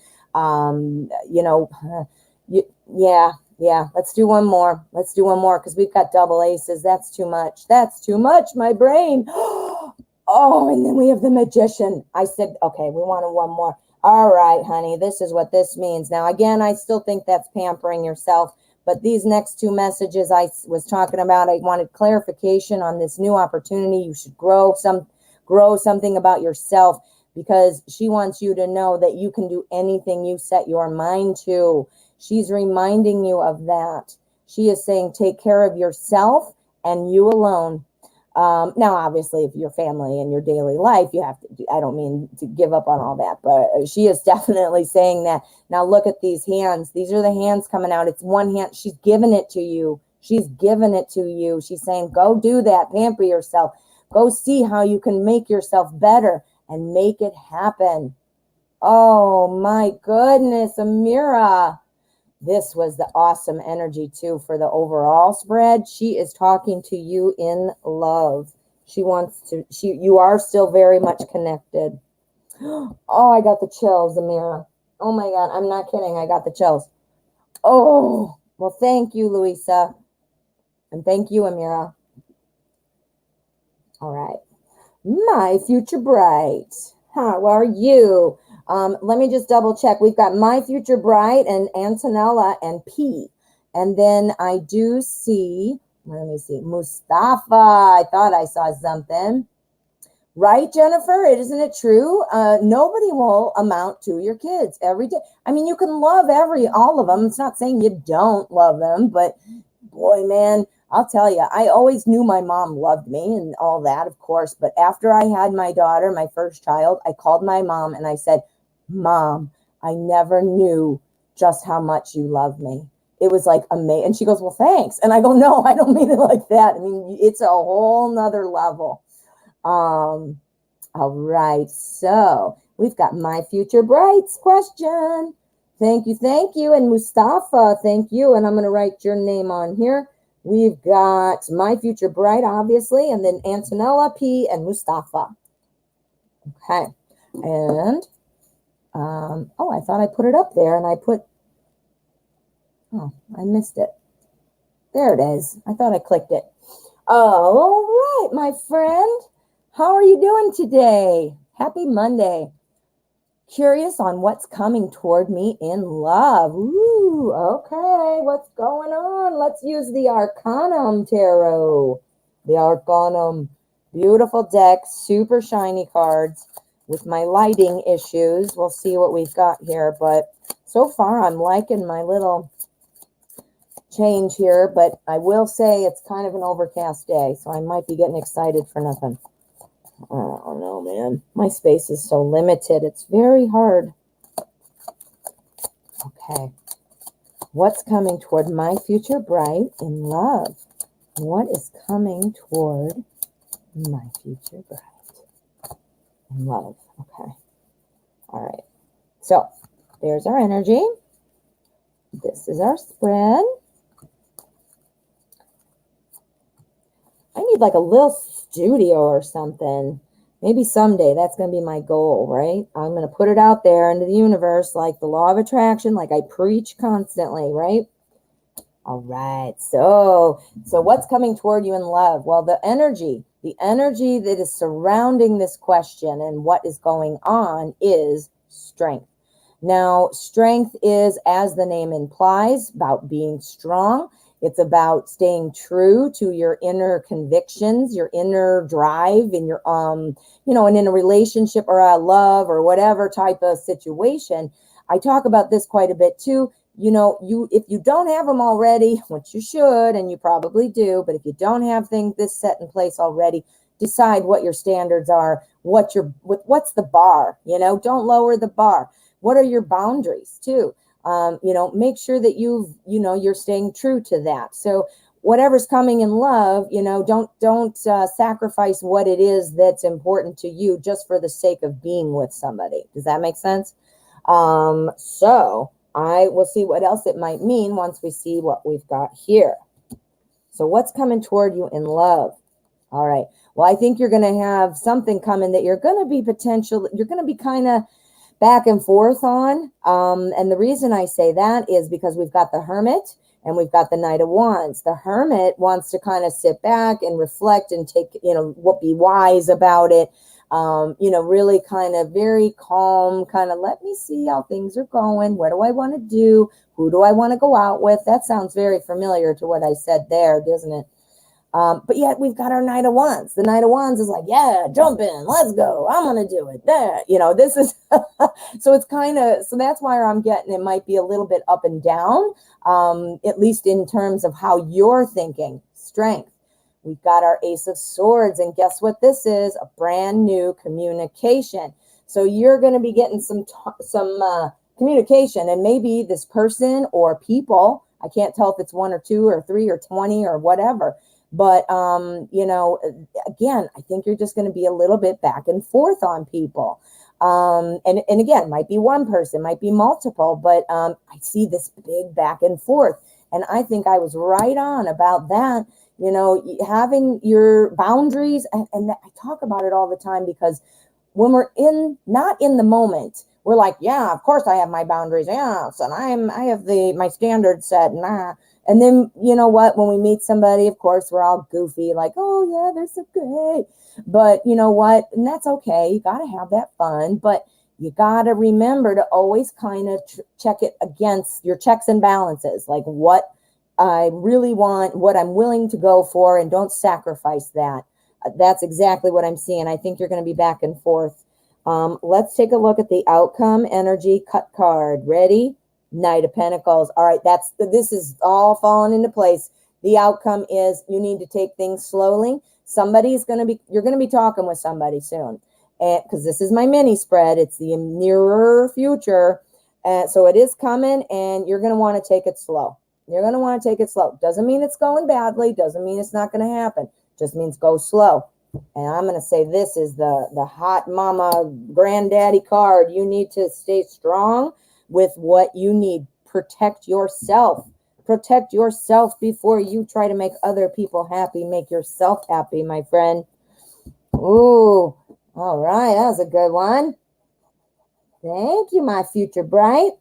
Yeah, let's do one more. Let's do one more because we've got double aces. That's too much. That's too much, my brain. Oh, and then we have the magician. I said, okay, we wanted one more. All right, honey, this is what this means. Now, again, I still think that's pampering yourself. But these next 2 messages I was talking about, I wanted clarification on this new opportunity. You should grow something about yourself because she wants you to know that you can do anything you set your mind to. She's reminding you of that. She is saying, take care of yourself and you alone. Now, obviously, if your family and your daily life, you have to, I don't mean to give up on all that, but she is definitely saying that. Now, look at these hands. These are the hands coming out. It's one hand. She's giving it to you. She's giving it to you. She's saying, go do that. Pamper yourself. Go see how you can make yourself better and make it happen. Oh, my goodness, Amira. This was the awesome energy, too, for the overall spread. She is talking to you in love. You are still very much connected. Oh, I got the chills, Amira. Oh, my God. I'm not kidding. I got the chills. Oh, well, thank you, Louisa. And thank you, Amira. All right. My future bride. How are you? Let me just double check. We've got my future bride and Antonella and P. And then I do see, let me see, Mustafa. I thought I saw something. Right, Jennifer? Isn't it true? Nobody will amount to your kids every day. I mean, you can love all of them. It's not saying you don't love them, but boy, man, I'll tell you, I always knew my mom loved me and all that, of course. But after I had my daughter, my first child, I called my mom and I said, Mom, I never knew just how much you love me. It was like amazing. And she goes, well, thanks. And I go, no, I don't mean it like that. I mean, it's a whole nother level. All right. So we've got my future bride's question. Thank you. And Mustafa, thank you. And I'm going to write your name on here. We've got my future bride, obviously, and then Antonella, P, and Mustafa. Okay. And, I thought I put it up there, and I missed it. There it is. I thought I clicked it. All right, my friend. How are you doing today? Happy Monday. Curious on what's coming toward me in love. Ooh, okay. What's going on? Let's use the Arcanum Tarot. The Arcanum. Beautiful deck. Super shiny cards. With my lighting issues, we'll see what we've got here. But so far, I'm liking my little change here. But I will say it's kind of an overcast day, so I might be getting excited for nothing. I don't know, man. My space is so limited. It's very hard. Okay. What's coming toward my future bride in love? What is coming toward my future bride in love? Okay. All right. So, there's our energy. This is our spread. I need like a little studio or something. Maybe someday that's going to be my goal, right? I'm going to put it out there into the universe like the law of attraction, like I preach constantly, right? All right. So what's coming toward you in love? Well, the energy that is surrounding this question and what is going on is strength. Now, strength is, as the name implies, about being strong. It's about staying true to your inner convictions, your inner drive, and your, and in a relationship or a love or whatever type of situation. I talk about this quite a bit too. If you don't have them already, which you should, and you probably do, but if you don't have this set in place already, decide what your standards are, what's the bar, don't lower the bar. What are your boundaries too? Make sure that you're staying true to that. So whatever's coming in love, don't sacrifice what it is that's important to you just for the sake of being with somebody. Does that make sense? So I will see what else it might mean once we see what we've got here. So what's coming toward you in love? All right. Well, I think you're going to have something coming that you're going to be kind of back and forth on. And the reason I say that is because we've got the Hermit and we've got the Knight of Wands. The Hermit wants to kind of sit back and reflect and be wise about it. Really kind of very calm, kind of let me see how things are going. What do I want to do? Who do I want to go out with? That sounds very familiar to what I said there, doesn't it? But yet we've got our Knight of Wands. The Knight of Wands is like, yeah, jump in, let's go. I'm going to do it there. This is, so it's so that's why I'm getting, it might be a little bit up and down, at least in terms of how you're thinking. Strength. We've got our Ace of Swords, and guess what this is? A brand new communication. So you're going to be getting some communication, and maybe this person or people, I can't tell if it's 1 or 2 or 3 or 20 or whatever, but, again, I think you're just going to be a little bit back and forth on people. And again, might be one person, might be multiple, but I see this big back and forth. And I think I was right on about that. Having your boundaries, and I talk about it all the time, because when we're not in the moment, we're like, yeah, of course I have my boundaries. Yeah, so I have my standards set. And then, you know what, when we meet somebody, of course, we're all goofy, like, oh yeah, they're so great. But you know what, and that's okay. You got to have that fun, but you got to remember to always kind of check it against your checks and balances, like what I really want, what I'm willing to go for, and don't sacrifice that. That's exactly what I'm seeing. I think you're going to be back and forth. Let's take a look at the outcome energy cut card. Ready? Knight of Pentacles. All right, this is all falling into place. The outcome is you need to take things slowly. You're going to be talking with somebody soon. And because this is my mini spread, it's the nearer future. So it is coming, and you're going to want to take it slow. You're going to want to take it slow. Doesn't mean it's going badly. Doesn't mean it's not going to happen. Just means go slow. And I'm going to say this is the hot mama granddaddy card. You need to stay strong with what you need. Protect yourself. Protect yourself before you try to make other people happy. Make yourself happy, my friend. Ooh, all right. That was a good one. Thank you, my future bright.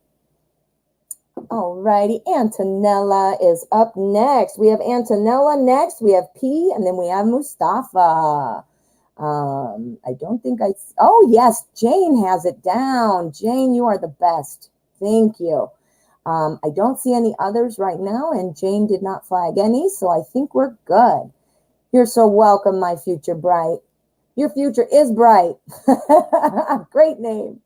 Alrighty, Antonella is up next. We have Antonella next. We have P, and then we have Mustafa. I don't think oh yes, Jane has it down. Jane, you are the best. Thank you. I don't see any others right now, and Jane did not flag any, so I think we're good. You're so welcome, my future bright. Your future is bright. Great name.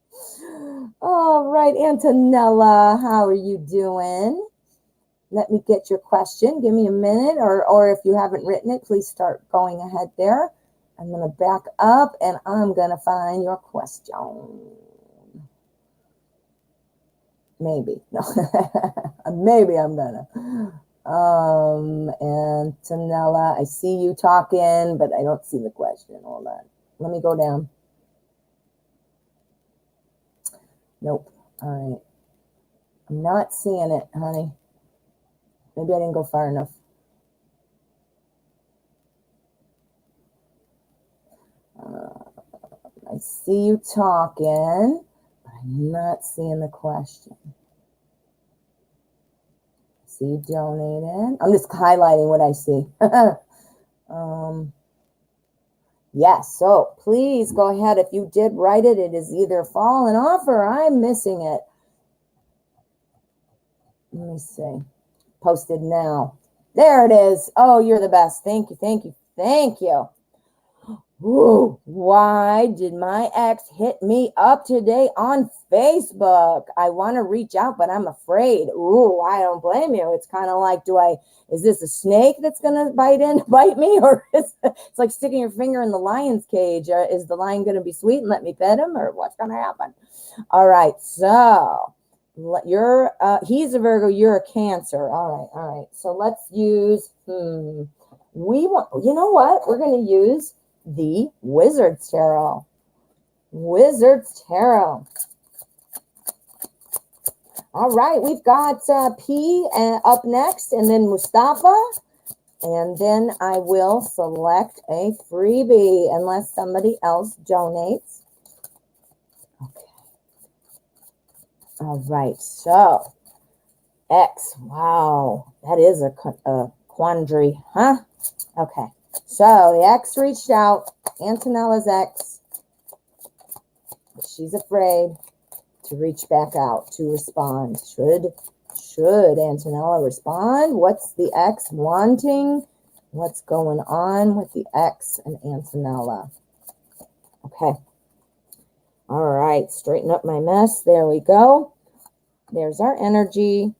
All right, Antonella, how are you doing? Let me get your question. Give me a minute, or if you haven't written it, please start going ahead there. I'm going to back up, and I'm going to find your question. Maybe. No. Maybe I'm going to. Antonella, I see you talking, but I don't see the question. Hold on. Let me go down. Nope. All right. I'm not seeing it, honey. Maybe I didn't go far enough. I see you talking, but I'm not seeing the question. I see you donating. I'm just highlighting what I see. Yes, so please go ahead. If you did write it, it is either fallen off or I'm missing it. Let me see. Posted now. There it is. Oh, you're the best. Thank you, thank you, thank you. Ooh, why did my ex hit me up today on Facebook? I want to reach out, but I'm afraid. Ooh, I don't blame you. It's kind of like, is this a snake that's going to bite me? Or it's like sticking your finger in the lion's cage. Is the lion going to be sweet and let me pet him, or what's going to happen? All right, so he's a Virgo, you're a Cancer. All right. So let's use, you know what? We're going to use the Wizard's Tarot. Wizard's Tarot. All right, we've got P up next, and then Mustafa, and then I will select a freebie unless somebody else donates. Okay. All right, so X. Wow, that is a quandary, huh? Okay. So the X reached out, Antonella's ex. She's afraid to reach back out, to respond. Should Antonella respond? What's the ex wanting? What's going on with the ex and Antonella? Okay. All right, straighten up my mess. There we go. There's our energy.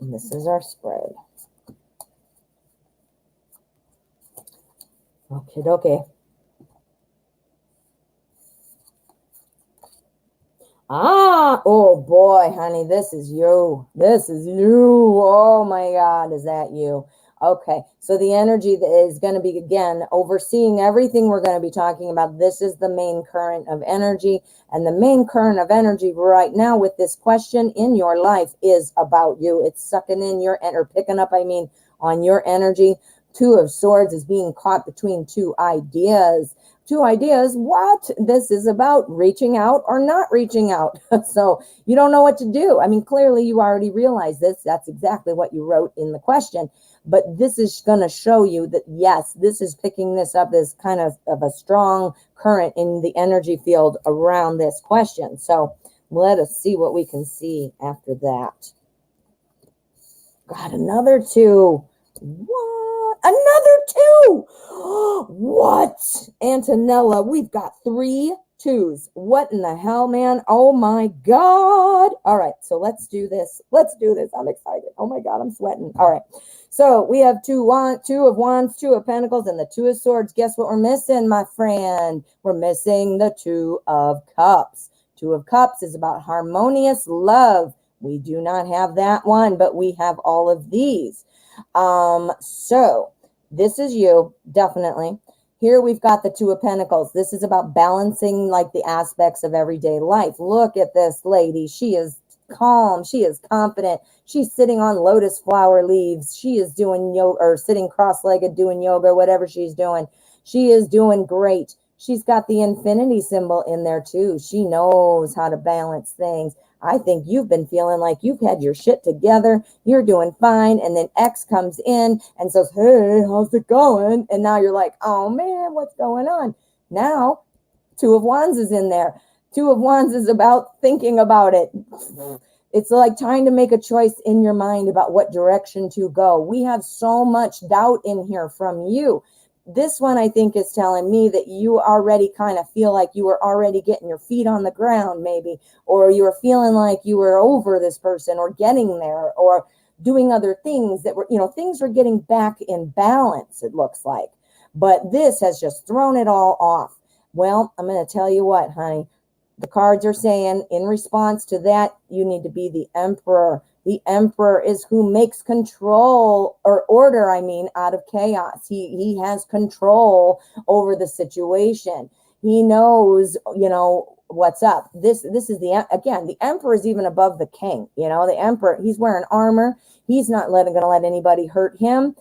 And this is our spread. Okay. Oh boy, honey, this is you. Oh my God, is that you? Okay, so the energy that is going to be, again, overseeing everything we're going to be talking about. This is the main current of energy, and the main current of energy right now with this question in your life is about you. It's sucking in or picking up, on your energy. Two of Swords is being caught between two ideas. What? This is about reaching out or not reaching out. So you don't know what to do. Clearly you already realized this. That's exactly what you wrote in the question. But this is going to show you that, yes, this is picking this up as kind of a strong current in the energy field around this question. So let us see what we can see after that. Got another 2. What? Another 2. What? Antonella, we've got 3 2s. What in the hell, man? Oh my God. All right, so let's do this. I'm excited. Oh my God, I'm sweating. All right. So we have 2 of Wands, 2 of Pentacles, and the 2 of Swords. Guess what we're missing, my friend? We're missing the 2 of Cups. 2 of Cups is about harmonious love. We do not have that one, but we have all of these. So this is you, definitely. Here we've got the 2 of Pentacles. This is about balancing the aspects of everyday life. Look at this lady. She is calm. She is confident. She's sitting on lotus flower leaves. She is doing yoga, or sitting cross-legged doing yoga, whatever she's doing. She is doing great. She's got the infinity symbol in there too. She knows how to balance things. I think you've been feeling like you've had your shit together. You're doing fine. And then X comes in and says, hey, how's it going? And now you're like, oh man, what's going on? Now, 2 of Wands is in there. 2 of Wands is about thinking about it. It's like trying to make a choice in your mind about what direction to go. We have so much doubt in here from you. This one, I think, is telling me that you already kind of feel like you were already getting your feet on the ground, maybe, or you were feeling like you were over this person or getting there or doing other things that were, things were getting back in balance, it looks like. But this has just thrown it all off. Well, I'm going to tell you what, honey. The cards are saying in response to that, you need to be the Emperor. The Emperor is who makes control or order, out of chaos. He has control over the situation. He knows, what's up. This is the Emperor is even above the King. The Emperor, he's wearing armor. He's not going to let anybody hurt him.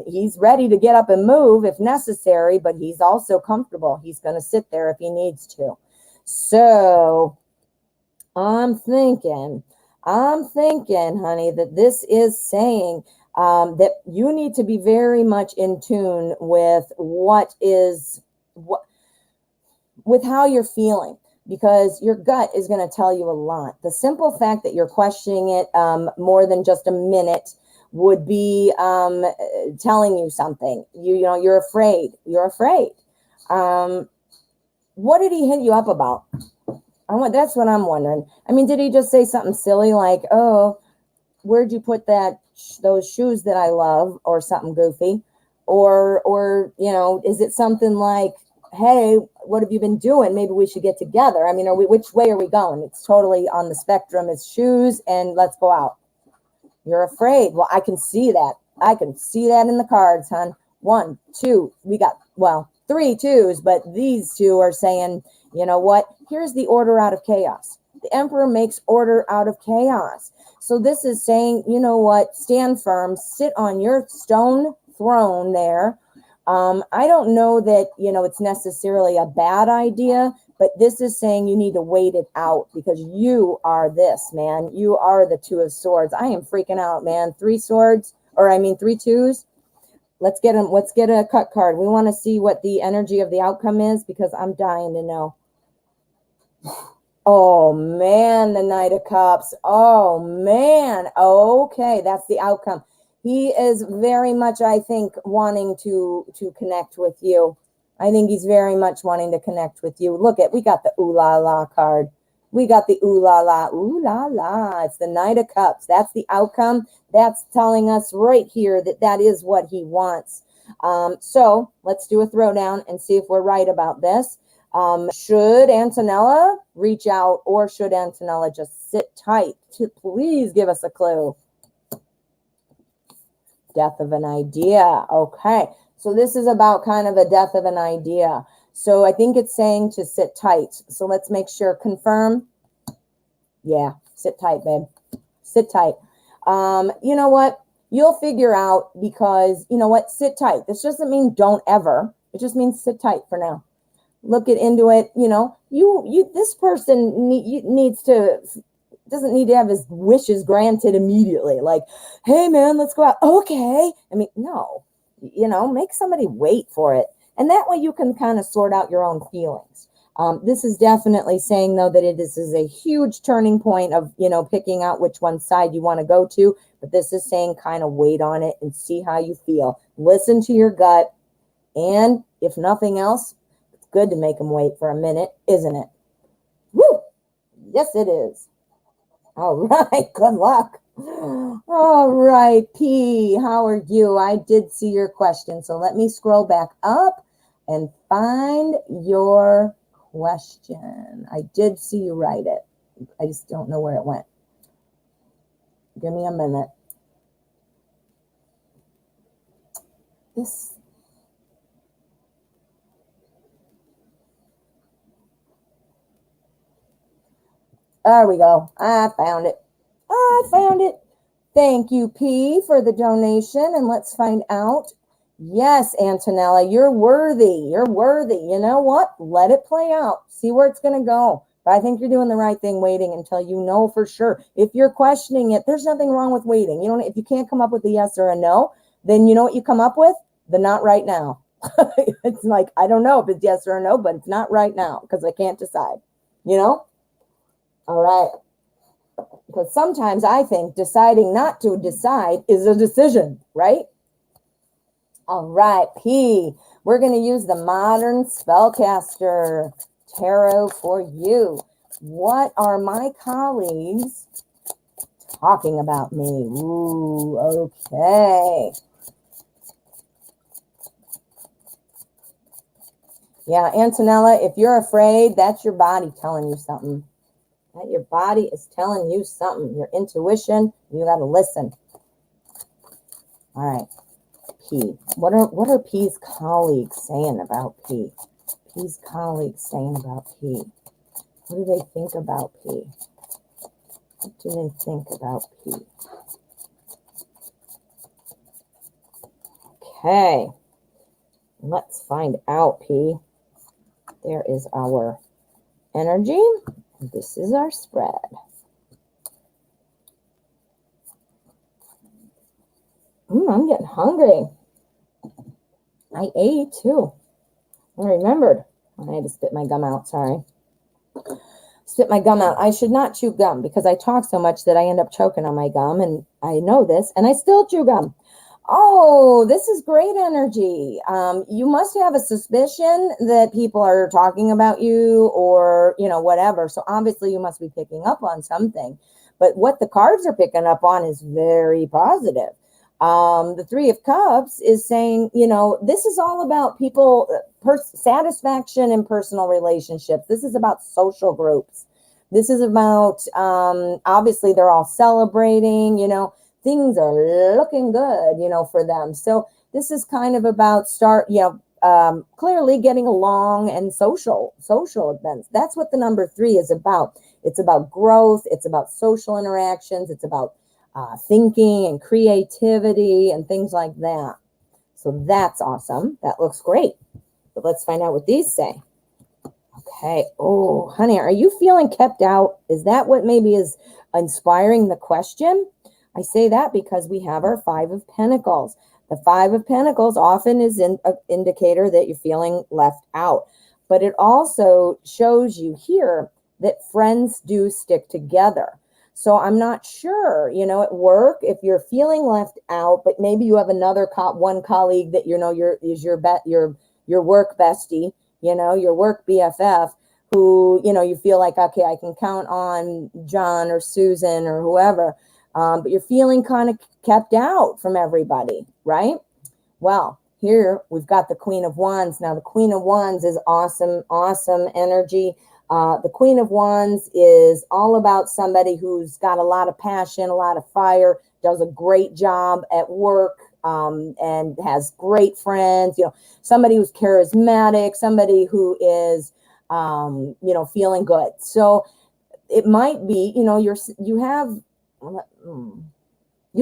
He's ready to get up and move if necessary, but he's also comfortable. He's going to sit there if he needs to. So I'm thinking, honey, that this is saying that you need to be very much in tune with with how you're feeling, because your gut is going to tell you a lot. The simple fact that you're questioning it more than just a minute would be telling you something. You know, you're afraid. What did he hit you up about? That's what I'm wondering. I mean, did he just say something silly like, oh, where'd you put those shoes that I love, or something goofy? Or, you know, is it something like, hey, what have you been doing? Maybe we should get together. I mean, which way are we going? It's totally on the spectrum. It's shoes and let's go out. You're afraid. Well, I can see that. I can see that in the cards, hon. 1, 2, we got, 3 twos, but these two are saying, you know what? Here's the order out of chaos. The Emperor makes order out of chaos. So this is saying, you know what? Stand firm, sit on your stone throne there. I don't know that, you know, it's necessarily a bad idea, but this is saying you need to wait it out, because you are this, man. You are the 2 of swords. I am freaking out, man. 3 twos. Let's get them. Let's get a cut card. We want to see what the energy of the outcome is, because I'm dying to know. Oh, man, the Knight of Cups. Oh, man. Okay, that's the outcome. He is very much, I think, wanting to connect with you. I think he's very much wanting to connect with you. Look we got the ooh la la card. We got the ooh la la, ooh la la. It's the Knight of Cups. That's the outcome. That's telling us right here that is what he wants. So let's do a throwdown and see if we're right about this. Should Antonella reach out, or should Antonella just sit tight? Please give us a clue. Death of an idea. Okay. So this is about kind of a death of an idea. So I think it's saying to sit tight. So let's make sure. Confirm. Yeah. Sit tight, babe. Sit tight. You know what? You'll figure out, because, you know what? Sit tight. This doesn't mean don't ever. It just means sit tight for now. Look into it. You know, this person doesn't need to have his wishes granted immediately. Like, hey man, let's go out. Okay. I mean, no, you know, make somebody wait for it. And that way you can kind of sort out your own feelings. This is definitely saying, though, that this is a huge turning point of, you know, picking out which one side you want to go to. But this is saying kind of wait on it and see how you feel. Listen to your gut. And if nothing else, it's good to make them wait for a minute, isn't it? Woo! Yes, it is. All right, good luck. All right, P, how are you? I did see your question, so let me scroll back up and find your question. I did see you write it. I just don't know where it went. Give me a minute. There we go. I found it. Thank you, P, for the donation. And let's find out. Yes, Antonella, you're worthy. You know what? Let it play out. See where it's going to go. But I think you're doing the right thing waiting until you know for sure. If you're questioning it, there's nothing wrong with waiting. You know, if you can't come up with a yes or a no, then you know what you come up with? The not right now. It's like, I don't know if it's yes or a no, but it's not right now because I can't decide. You know? All right. Because sometimes I think deciding not to decide is a decision, right? All right, P. We're going to use the Modern Spellcaster Tarot for you. What are my colleagues talking about me? Ooh, okay. Yeah, Antonella, if you're afraid, that's your body telling you something. That your body is telling you something. Your intuition, you got to listen. All right, P. What are P's colleagues saying about P? P's colleagues saying about P. What do they think about P? What do they think about P? Okay. Let's find out, P. There is our energy. This is our spread. I'm getting hungry. I ate too. I remembered. I had to spit my gum out. Sorry. Spit my gum out. I should not chew gum because I talk so much that I end up choking on my gum, and I know this, and I still chew gum. Oh, this is great energy. You must have a suspicion that people are talking about you or, whatever. So obviously you must be picking up on something. But what the cards are picking up on is very positive. The Three of Cups is saying, this is all about people, satisfaction in personal relationships. This is about social groups. This is about, obviously they're all celebrating, things are looking good, for them. So this is kind of about clearly getting along and social events. That's what the number 3 is about. It's about growth. It's about social interactions. It's about thinking and creativity and things like that. So that's awesome. That looks great. But let's find out what these say. Okay. Oh, honey, are you feeling kept out? Is that what maybe is inspiring the question? I say that because we have our 5 of Pentacles. The 5 of Pentacles often is an indicator that you're feeling left out. But it also shows you here that friends do stick together. So I'm not sure, at work, if you're feeling left out, but maybe you have another one colleague that is your work bestie, your work BFF, who you feel like, okay, I can count on John or Susan or whoever, but you're feeling kind of kept out from everybody, right? Well, here we've got the Queen of Wands. Now the Queen of Wands is awesome energy. The Queen of Wands is all about somebody who's got a lot of passion, a lot of fire, does a great job at work, and has great friends, somebody who's charismatic, somebody who is, feeling good. So it might be, you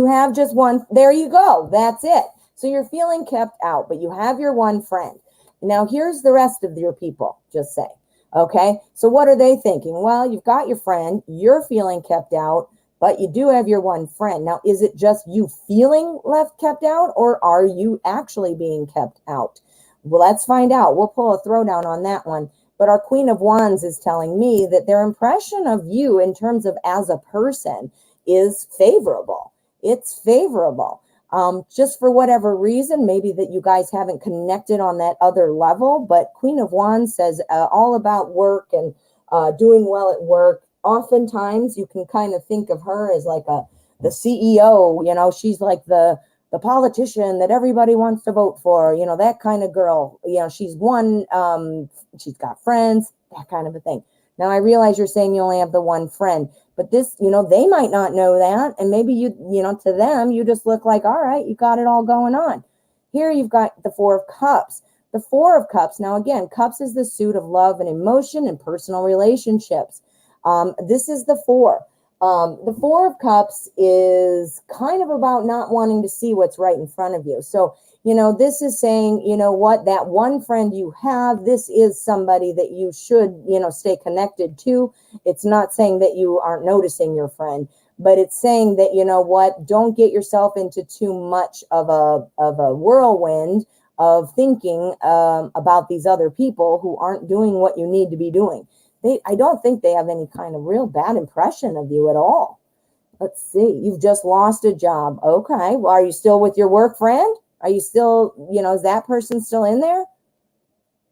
have just one. There you go. That's it. So you're feeling kept out, but you have your one friend. Now here's the rest of your people, just say. Okay, so what are they thinking? Well, you've got your friend, you're feeling kept out, but you do have your one friend. Now, is it just you feeling kept out, or are you actually being kept out? Well, let's find out. We'll pull a throwdown on that one. But our Queen of Wands is telling me that their impression of you in terms of as a person is favorable. It's favorable. Just for whatever reason, maybe that you guys haven't connected on that other level, but Queen of Wands says all about work and doing well at work. Oftentimes you can kind of think of her as like the CEO, she's like the politician that everybody wants to vote for, that kind of girl. She's she's got friends, that kind of a thing. Now I realize you're saying you only have the one friend, but this, they might not know that. And maybe to them, you just look like, all right, you got it all going on. Here you've got the 4 of Cups. The 4 of Cups. Now, again, Cups is the suit of love and emotion and personal relationships. This is the 4. The 4 of Cups is kind of about not wanting to see what's right in front of you. So, this is saying, that one friend you have, this is somebody that you should, stay connected to. It's not saying that you aren't noticing your friend, but it's saying that, don't get yourself into too much of a whirlwind of thinking about these other people who aren't doing what you need to be doing. I don't think they have any kind of real bad impression of you at all. Let's see. You've just lost a job. Okay. Well, are you still with your work friend? Are you still, is that person still in there?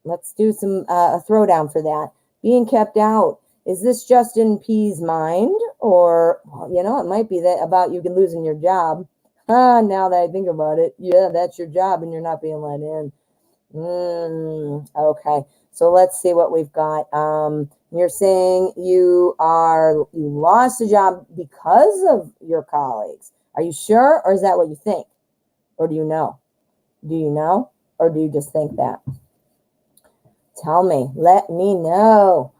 Let's do some a throwdown for that. Being kept out. Is this just in P's mind? Or, it might be that about you losing your job. Now that I think about it, yeah, that's your job and you're not being let in. Okay. So let's see what we've got. You're saying you lost a job because of your colleagues. Are you sure? Or is that what you think? Or do you know? Do you know? Or do you just think that? Tell me. Let me know.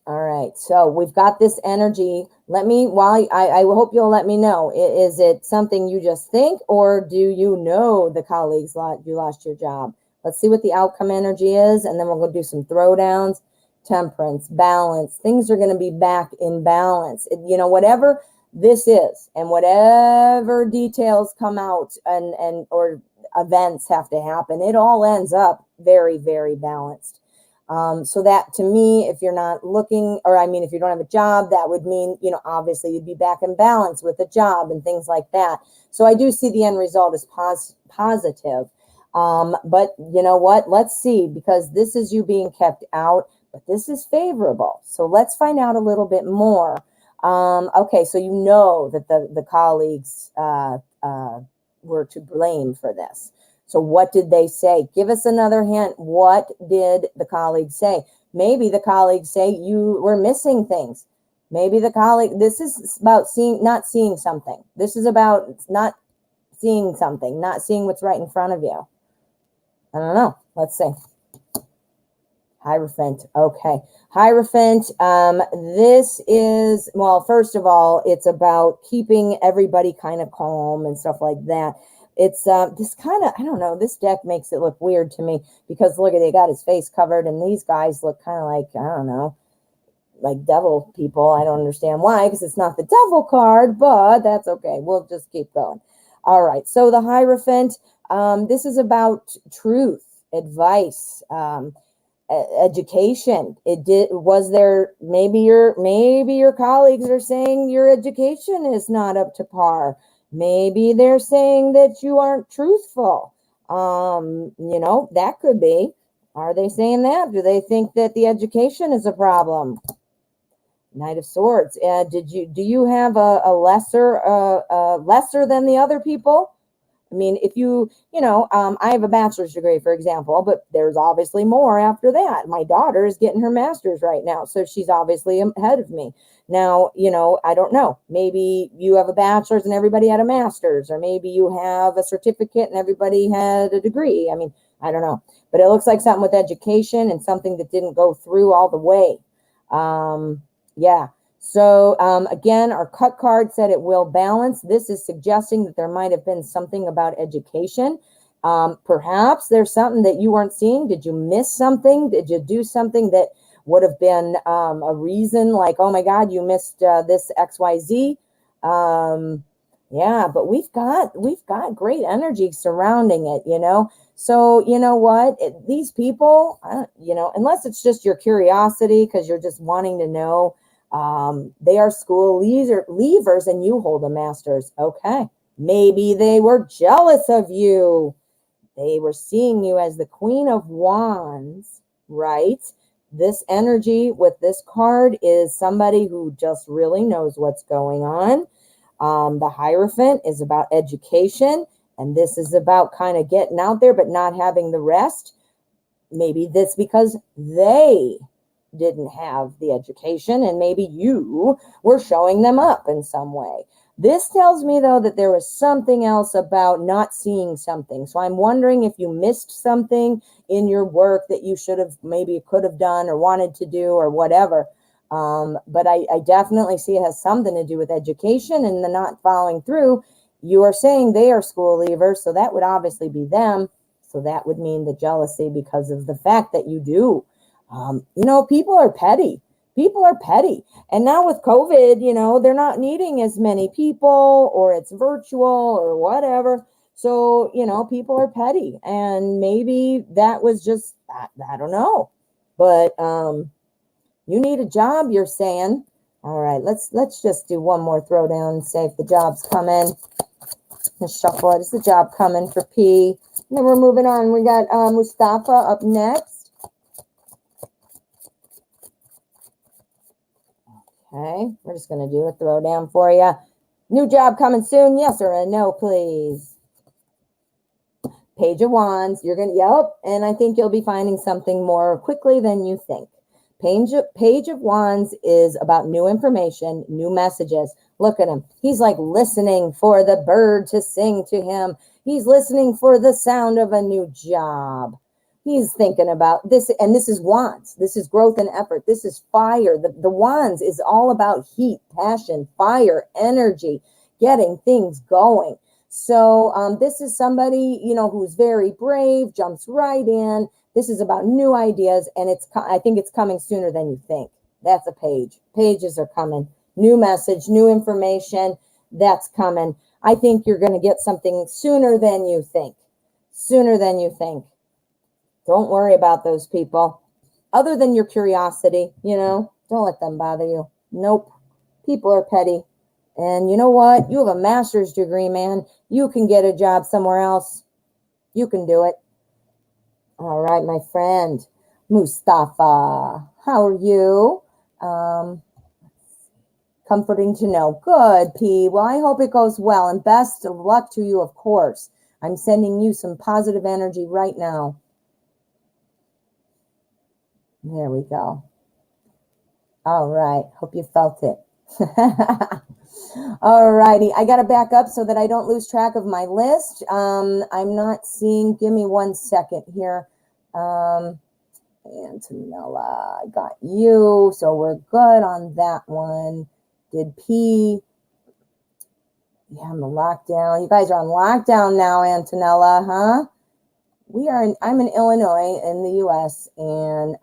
All right. right, so we've got this energy. Let me, I hope you'll let me know. Is it something you just think, or do you know the colleagues you lost your job? Let's see what the outcome energy is, and then we're going to do some throwdowns. Temperance, balance. Things are going to be back in balance. Whatever this is, and whatever details come out and or events have to happen, it all ends up very, very balanced. So that, to me, if you're not looking, or if you don't have a job, that would mean, obviously you'd be back in balance with a job and things like that. So I do see the end result as positive. But you know what? Let's see, because this is you being kept out, but this is favorable. So let's find out a little bit more. Okay, so you know that the colleagues were to blame for this. So what did they say? Give us another hint. What did the colleagues say? Maybe the colleagues say you were missing things. Maybe this is about not seeing something. This is about not seeing something, not seeing what's right in front of you. I don't know. Let's see. Hierophant. Okay. Hierophant. This is, well, first of all, it's about keeping everybody kind of calm and stuff like that. It's this kind of, I don't know, this deck makes it look weird to me because look at, they got his face covered, and these guys look kind of like, I don't know, like devil people. I don't understand why, because it's not the devil card, but that's okay. We'll just keep going. All right. So the Hierophant, this is about truth, advice, education. Maybe your colleagues are saying your education is not up to par. Maybe they're saying that you aren't truthful. That could be. Are they saying that? Do they think that the education is a problem? Knight of Swords. Do you have a lesser than the other people? If I have a bachelor's degree, for example, but there's obviously more after that. My daughter is getting her master's right now, so she's obviously ahead of me. Now, I don't know. Maybe you have a bachelor's and everybody had a master's, or maybe you have a certificate and everybody had a degree. I don't know. But it looks like something with education and something that didn't go through all the way. Yeah. So again, our cut card said it will balance. This is suggesting that there might have been something about education. Perhaps there's something that you weren't seeing. Did you miss something? Did you do something that would have been a reason, like, oh my God, you missed this XYZ? Yeah, but we've got great energy surrounding it, So you know what? These people, unless it's just your curiosity because you're just wanting to know. They are school leavers and you hold a master's. Okay. Maybe they were jealous of you. They were seeing you as the Queen of Wands, right? This energy with this card is somebody who just really knows what's going on. The Hierophant is about education, and this is about kind of getting out there but not having the rest. Maybe this because they didn't have the education and maybe you were showing them up in some way. This tells me, though, that there was something else about not seeing something. So I'm wondering if you missed something in your work that you could have done or wanted to do or whatever. But I definitely see it has something to do with education and the not following through. You are saying they are school leavers, so that would obviously be them. So that would mean the jealousy because of the fact that you do. People are petty. People are petty. And now with COVID, they're not needing as many people, or it's virtual or whatever. So, people are petty. And maybe that was just, I don't know. But you need a job, you're saying. All right, let's just do one more throwdown and say if the job's coming. Let's shuffle it. Is the job coming for P? And then we're moving on. We got Mustafa up next. Okay, we're just going to do a throwdown for you. New job coming soon, yes or a no, please? Page of Wands, yep, and I think you'll be finding something more quickly than you think. Page of Wands is about new information, new messages. Look at him. He's like listening for the bird to sing to him. He's listening for the sound of a new job. He's thinking about this, and this is wands. This is growth and effort. This is fire. The wands is all about heat, passion, fire, energy, getting things going. So this is somebody, you know, who's very brave, jumps right in. This is about new ideas, and I think it's coming sooner than you think. That's a page. Pages are coming. New message, new information, that's coming. I think you're going to get something sooner than you think. Sooner than you think. Don't worry about those people. Other than your curiosity, you know, don't let them bother you. Nope. People are petty. And you know what? You have a master's degree, man. You can get a job somewhere else. You can do it. All right, my friend. Mustafa, how are you? Comforting to know. Good, P. Well, I hope it goes well. And best of luck to you, of course. I'm sending you some positive energy right now. There we go. All right. Hope you felt it. All righty. I got to back up so that I don't lose track of my list. I'm not seeing. Give me 1 second here. Antonella, I got you. So we're good on that one. Did P. Yeah, I'm on lockdown. You guys are on lockdown now, Antonella, huh? I'm in Illinois in the US, and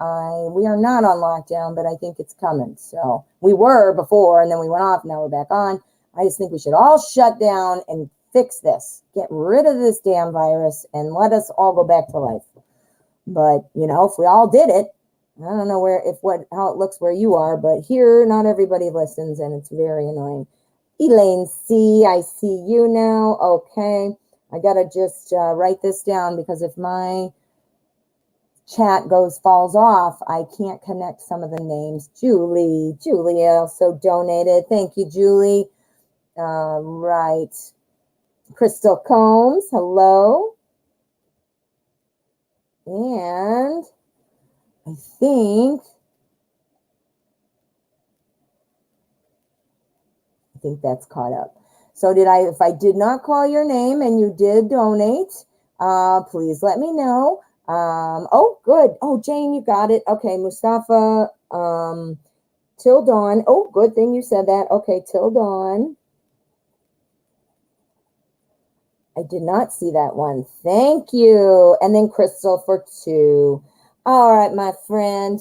we are not on lockdown, but I think it's coming. So we were before, and then we went off, now we're back on. I just think we should all shut down and fix this. Get rid of this damn virus and let us all go back to life. But, you know, if we all did it, I don't know how it looks where you are, but here not everybody listens, and it's very annoying. Elaine C, I see you now. Okay. I got to just write this down, because if my chat falls off, I can't connect some of the names. Julie also donated. Thank you, Julie. Right. Crystal Combs, hello. And I think that's caught up. So if I did not call your name and you did donate, please let me know. Oh, good. Oh, Jane, you got it. Okay, Mustafa, till dawn. Oh, good thing you said that. Okay, till dawn. I did not see that one. Thank you. And then Crystal for 2. All right, my friend.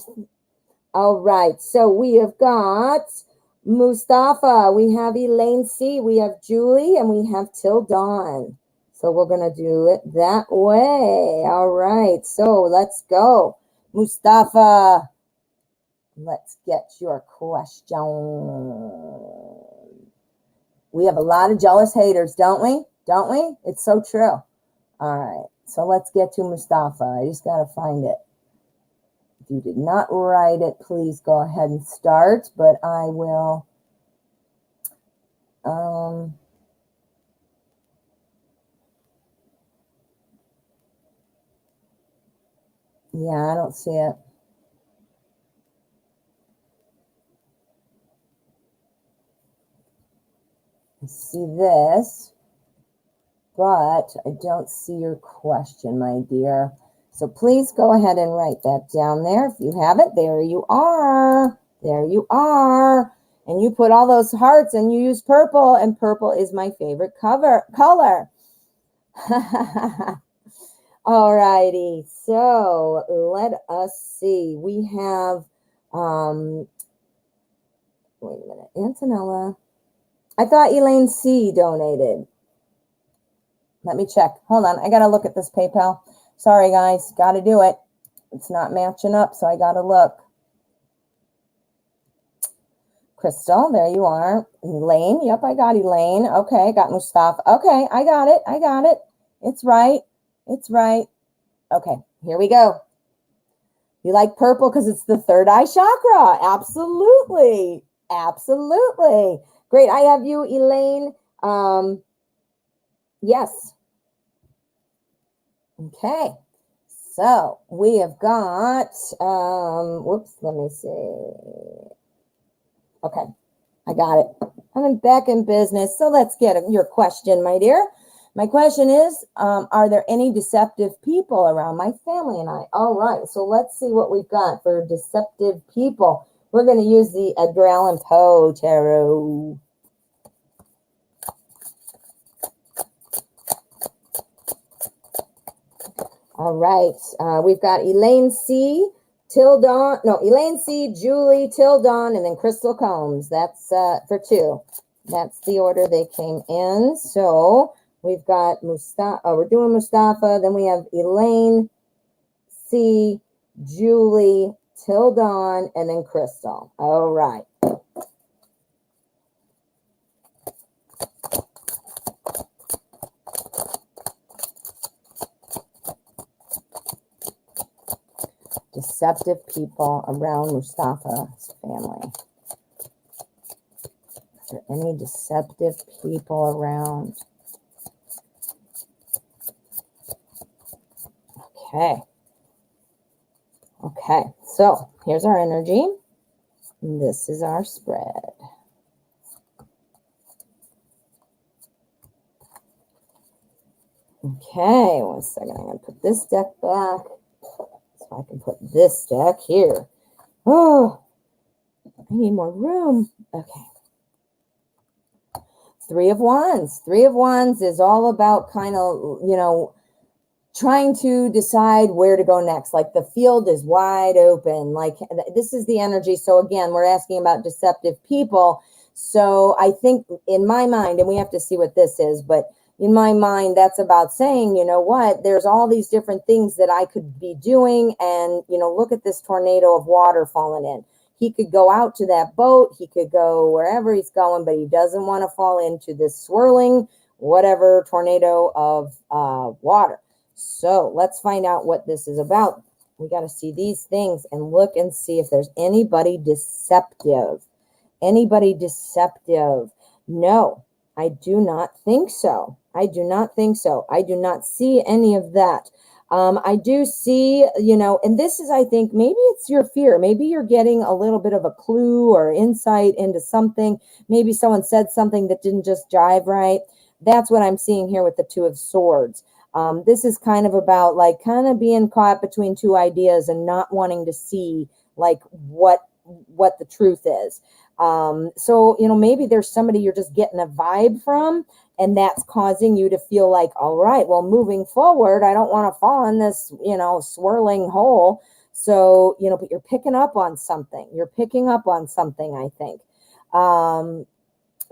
All right, so we have got Mustafa, we have Elaine C, we have Julie, and we have Till Dawn. So we're going to do it that way. All right, so let's go. Mustafa, let's get your question. We have a lot of jealous haters, don't we? Don't we? It's so true. All right, so let's get to Mustafa. I just got to find it. If you did not write it, please go ahead and start, but I will. Yeah, I don't see it. I see this, but I don't see your question, my dear. So please go ahead and write that down there. If you have it, there you are. There you are. And you put all those hearts and you use purple, and purple is my favorite color. All righty. So let us see. We have, wait a minute, Antonella. I thought Elaine C donated. Let me check. Hold on. I got to look at this PayPal. Sorry, guys. Got to do it. It's not matching up, so I got to look. Crystal, there you are. Elaine. Yep, I got Elaine. Okay, got Mustafa. Okay, I got it. I got it. It's right. It's right. Okay, here we go. You like purple because it's the third eye chakra. Absolutely. Absolutely. Great. I have you, Elaine. Yes. Okay. So we have got, whoops, let me see. Okay. I got it. I'm back in business. So let's get your question, my dear. My question is, are there any deceptive people around my family and I? All right, so let's see what we've got for deceptive people. We're going to use the Edgar Allan Poe Tarot. All right, we've got Elaine C, Elaine C, Julie, till dawn, and then Crystal Combs. That's for 2. That's the order they came in. So we've got Mustafa. We're doing Mustafa. Then we have Elaine C, Julie, till dawn, and then Crystal. All right. Deceptive people around Mustafa's family. Is there any deceptive people around? Okay. Okay, so here's our energy. This is our spread. Okay, 1 second. I'm going to put this deck back so I can put this deck here. Oh, I need more room. Okay. 3 of Wands. 3 of Wands is all about kind of, trying to decide where to go next. Like the field is wide open. Like this is the energy. So again, we're asking about deceptive people. So I think in my mind, and we have to see what this is, but in my mind, that's about saying, you know what, there's all these different things that I could be doing. And, look at this tornado of water falling in. He could go out to that boat. He could go wherever he's going, but he doesn't want to fall into this swirling, whatever tornado of water. So let's find out what this is about. We got to see these things and look and see if there's anybody deceptive. Anybody deceptive? No, I do not think so. I do not think so. I do not see any of that. I do see, and this is, I think, maybe it's your fear. Maybe you're getting a little bit of a clue or insight into something. Maybe someone said something that didn't just jive right. That's what I'm seeing here with the 2 of Swords. This is kind of about like kind of being caught between 2 ideas and not wanting to see like what the truth is. So, maybe there's somebody you're just getting a vibe from, and that's causing you to feel like, all right, well, moving forward, I don't want to fall in this, swirling hole. So, but you're picking up on something. You're picking up on something, I think.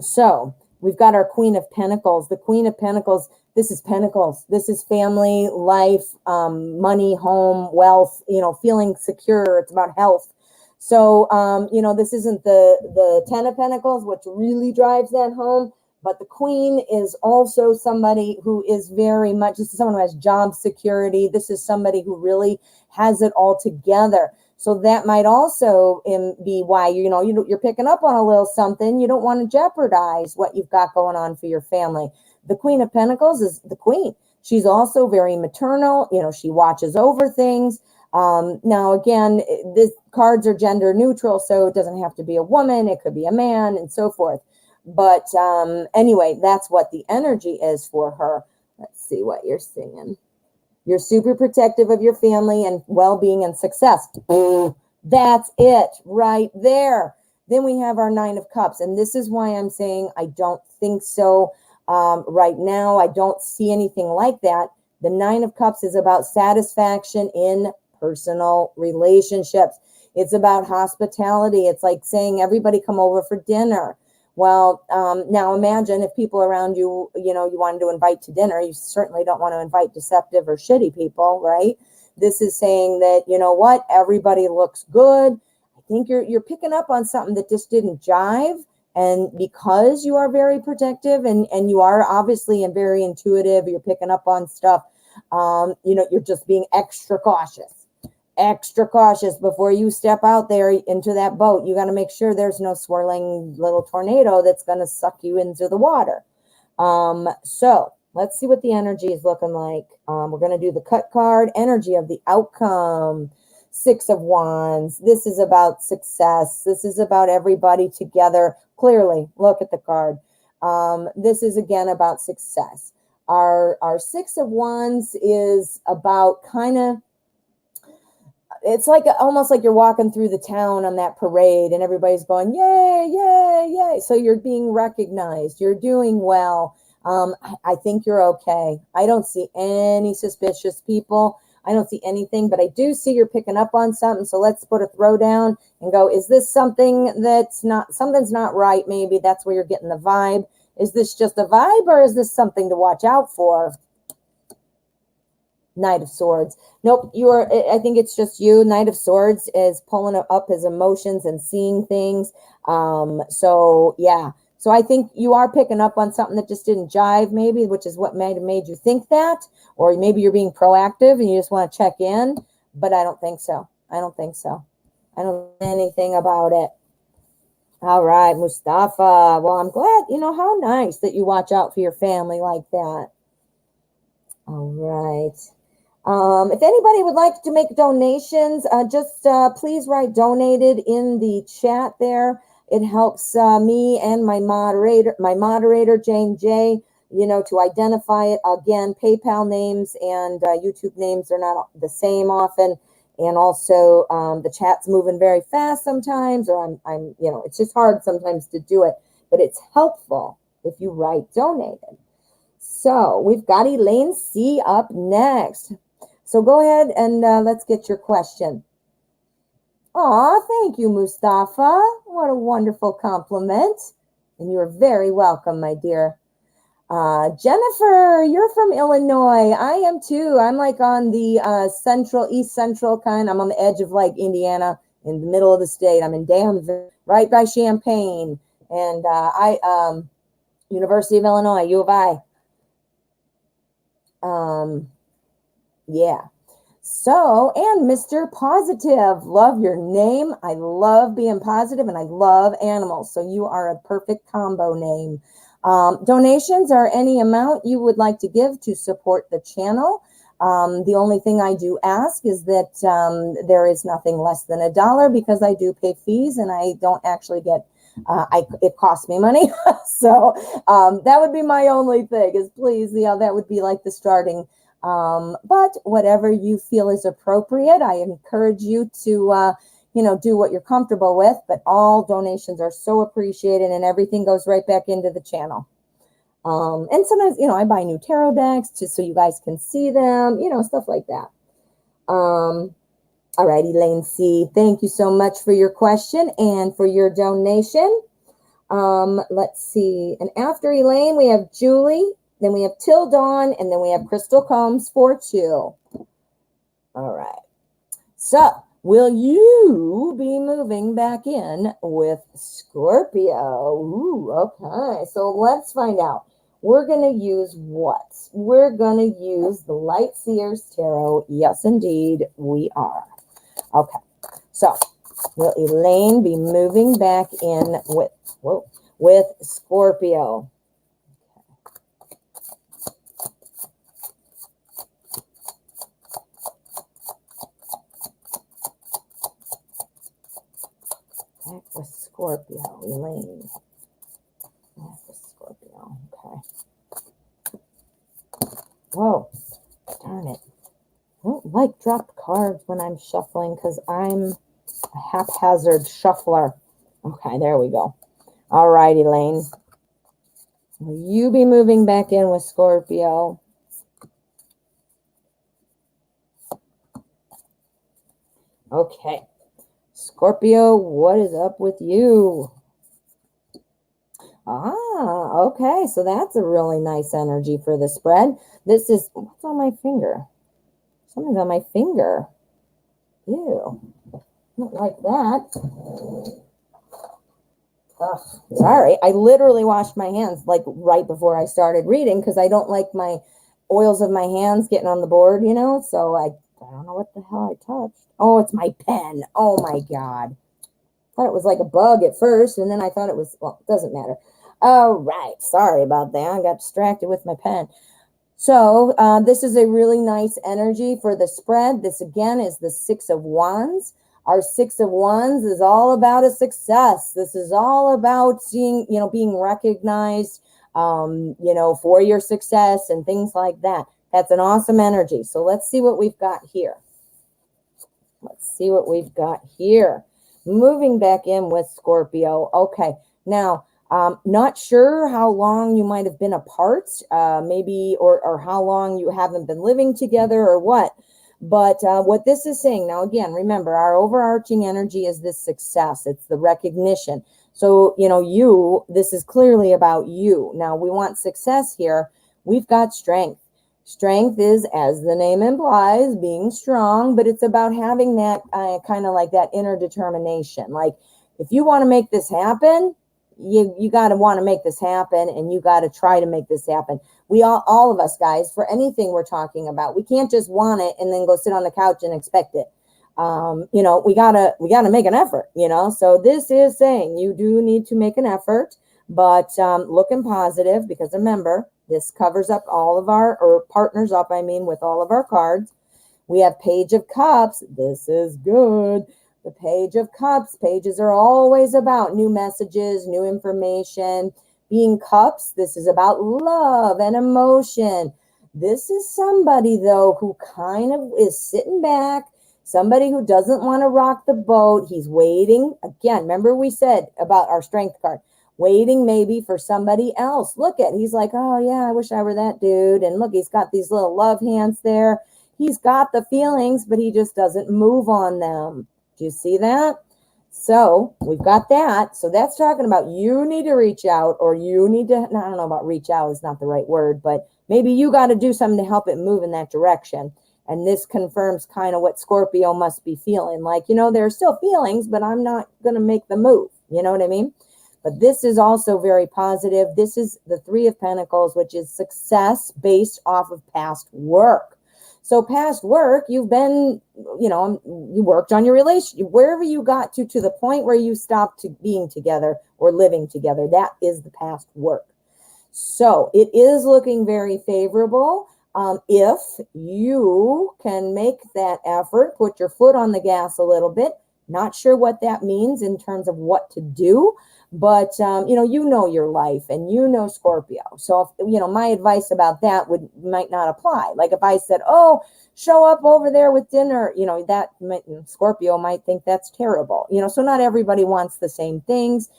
So we've got our Queen of Pentacles. The Queen of Pentacles, this is Pentacles. This is family, life, money, home, wealth, feeling secure. It's about health. So, this isn't the 10 of Pentacles, which really drives that home. But the Queen is also somebody who is very much, this is someone who has job security. This is somebody who really has it all together. So that might also be why, you're picking up on a little something. You don't want to jeopardize what you've got going on for your family. The Queen of Pentacles is the queen. She's also very maternal. She watches over things. Now, again, these cards are gender neutral, so it doesn't have to be a woman. It could be a man and so forth. But anyway, that's what the energy is for her. Let's see what you're seeing. You're super protective of your family and well-being and success. That's it right there. Then we have our 9 of Cups. And this is why I'm saying I don't think so. Right now, I don't see anything like that. The 9 of Cups is about satisfaction in personal relationships. It's about hospitality. It's like saying, everybody come over for dinner. Well, now imagine if people around you, you wanted to invite to dinner, you certainly don't want to invite deceptive or shitty people, right? This is saying that, what, everybody looks good. I think you're picking up on something that just didn't jive. And because you are very protective and you are obviously and very intuitive, you're picking up on stuff, you're just being extra cautious before you step out there into that boat. You got to make sure there's no swirling little tornado that's going to suck you into the water. So let's see what the energy is looking like. We're going to do the cut card, energy of the outcome. 6 of Wands. This is about success. This is about everybody together. Clearly, look at the card. This is again about success. Our Six of Wands is about kind of, it's like almost like you're walking through the town on that parade and everybody's going, yay, yay, yay. So you're being recognized. You're doing well. I think you're okay. I don't see any suspicious people. I don't see anything, but I do see you're picking up on something. So let's put a throw down and go, is this something that's not, something's not right? Maybe that's where you're getting the vibe. Is this just a vibe or is this something to watch out for? Knight of Swords. Nope, you are, I think it's just you. Knight of Swords is pulling up his emotions and seeing things. So yeah. So I think you are picking up on something that just didn't jive maybe, which is what might have made you think that. Or maybe you're being proactive and you just want to check in. But I don't think so. I don't think so. I don't know anything about it. All right, Mustafa. Well, I'm glad, you know, how nice that you watch out for your family like that. All right. If anybody would like to make donations, just please write donated in the chat there. It helps me and my moderator, Jane J, you know, to identify it. Again, PayPal names and YouTube names are not the same often. And also the chat's moving very fast sometimes, or I'm, you know, it's just hard sometimes to do it, but it's helpful if you write donated. So we've got Elaine C up next. So go ahead and let's get your question. Aw, thank you, Mustafa. What a wonderful compliment. And you're very welcome, my dear. Jennifer, you're from Illinois. I am too. I'm like on the east central kind. I'm on the edge of like Indiana, in the middle of the state. I'm in Danville, right by Champaign. And University of Illinois, U of I. Yeah. So, and Mr. Positive, love your name. I love being positive and I love animals. So you are a perfect combo name. Donations are any amount you would like to give to support the channel. The only thing I do ask is that there is nothing less than $1 because I do pay fees and I don't actually get, it costs me money. So that would be my only thing is please, yeah, that would be like the starting. But whatever you feel is appropriate, I encourage you to, you know, do what you're comfortable with, but all donations are so appreciated and everything goes right back into the channel. And sometimes, you know, I buy new tarot decks just so you guys can see them, you know, stuff like that. All right, Elaine C, thank you so much for your question and for your donation. Let's see. And after Elaine, we have Julie, then we have Till Dawn, and then we have Crystal Combs 42. All right. So, will you be moving back in with Scorpio? Ooh, okay. So let's find out. We're going to use what? We're going to use the Light Seers Tarot. Yes, indeed, we are. Okay. So, will Elaine be moving back in with Scorpio? Back with Scorpio, Elaine. Back with Scorpio, okay. Whoa, darn it. I don't like dropped cards when I'm shuffling because I'm a haphazard shuffler. Okay, there we go. All right, Elaine. Will you be moving back in with Scorpio? Okay. Scorpio, what is up with you? Ah, okay. So that's a really nice energy for the spread. This is, what's on my finger? Something's on my finger. Ew. Don't like that. Ugh, sorry. I literally washed my hands like right before I started reading because I don't like my oils of my hands getting on the board, you know? So I don't know what the hell I touched. Oh, it's my pen. Oh my God. Thought it was like a bug at first, and then I thought it was, well, it doesn't matter. All right. Sorry about that. I got distracted with my pen. So this is a really nice energy for the spread. This, again, is the Six of Wands. Our Six of Wands is all about a success. This is all about seeing, you know, being recognized. for your success and things like that. That's an awesome energy. So let's see what we've got here. Let's see what we've got here. Moving back in with Scorpio. Okay, now, not sure how long you might have been apart, maybe, or how long you haven't been living together or what. But what this is saying, now again, remember, our overarching energy is this success. It's the recognition. So, this is clearly about you. Now, we want success here. We've got strength. Strength is, as the name implies, being strong, but it's about having that kind of like that inner determination. Like, if you want to make this happen, you got to want to make this happen, and you got to try to make this happen. We all of us guys, for anything we're talking about, we can't just want it and then go sit on the couch and expect it. We gotta make an effort, so this is saying you do need to make an effort, but looking positive, because remember, this covers up all of or partners up, with all of our cards. We have Page of Cups. This is good. The Page of Cups. Pages are always about new messages, new information. Being cups, this is about love and emotion. This is somebody, though, who kind of is sitting back, somebody who doesn't want to rock the boat. He's waiting. Again, remember we said about our strength card, waiting maybe for somebody else. Look he's like, oh yeah, I wish I were that dude. And look, he's got these little love hands there. He's got the feelings, but he just doesn't move on them. Do you see that? So we've got that. So that's talking about you need to reach out, or you need to, I don't know about reach out is not the right word, but maybe you got to do something to help it move in that direction. And this confirms kind of what Scorpio must be feeling. Like, there are still feelings, but I'm not going to make the move. You know what I mean? But this is also very positive. This is the Three of Pentacles, which is success based off of past work. So past work, you've been, you worked on your relationship, wherever you got to the point where you stopped being together or living together. That is the past work. So it is looking very favorable. If you can make that effort, put your foot on the gas a little bit. Not sure what that means in terms of what to do, but you know your life and Scorpio. So if, my advice about that might not apply. Like if I said, oh, show up over there with dinner, Scorpio might think that's terrible. So not everybody wants the same things.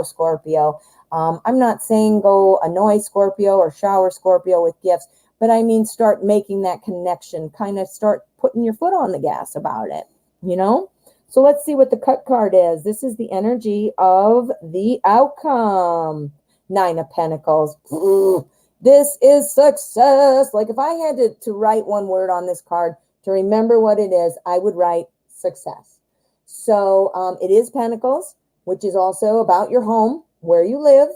Scorpio. I'm not saying go annoy Scorpio or shower Scorpio with gifts, but start making that connection, kind of start putting your foot on the gas about it, So let's see what the cut card is. This is the energy of the outcome. Nine of Pentacles. This is success. Like if I had to write one word on this card to remember what it is, I would write success. So it is Pentacles, which is also about your home, where you live,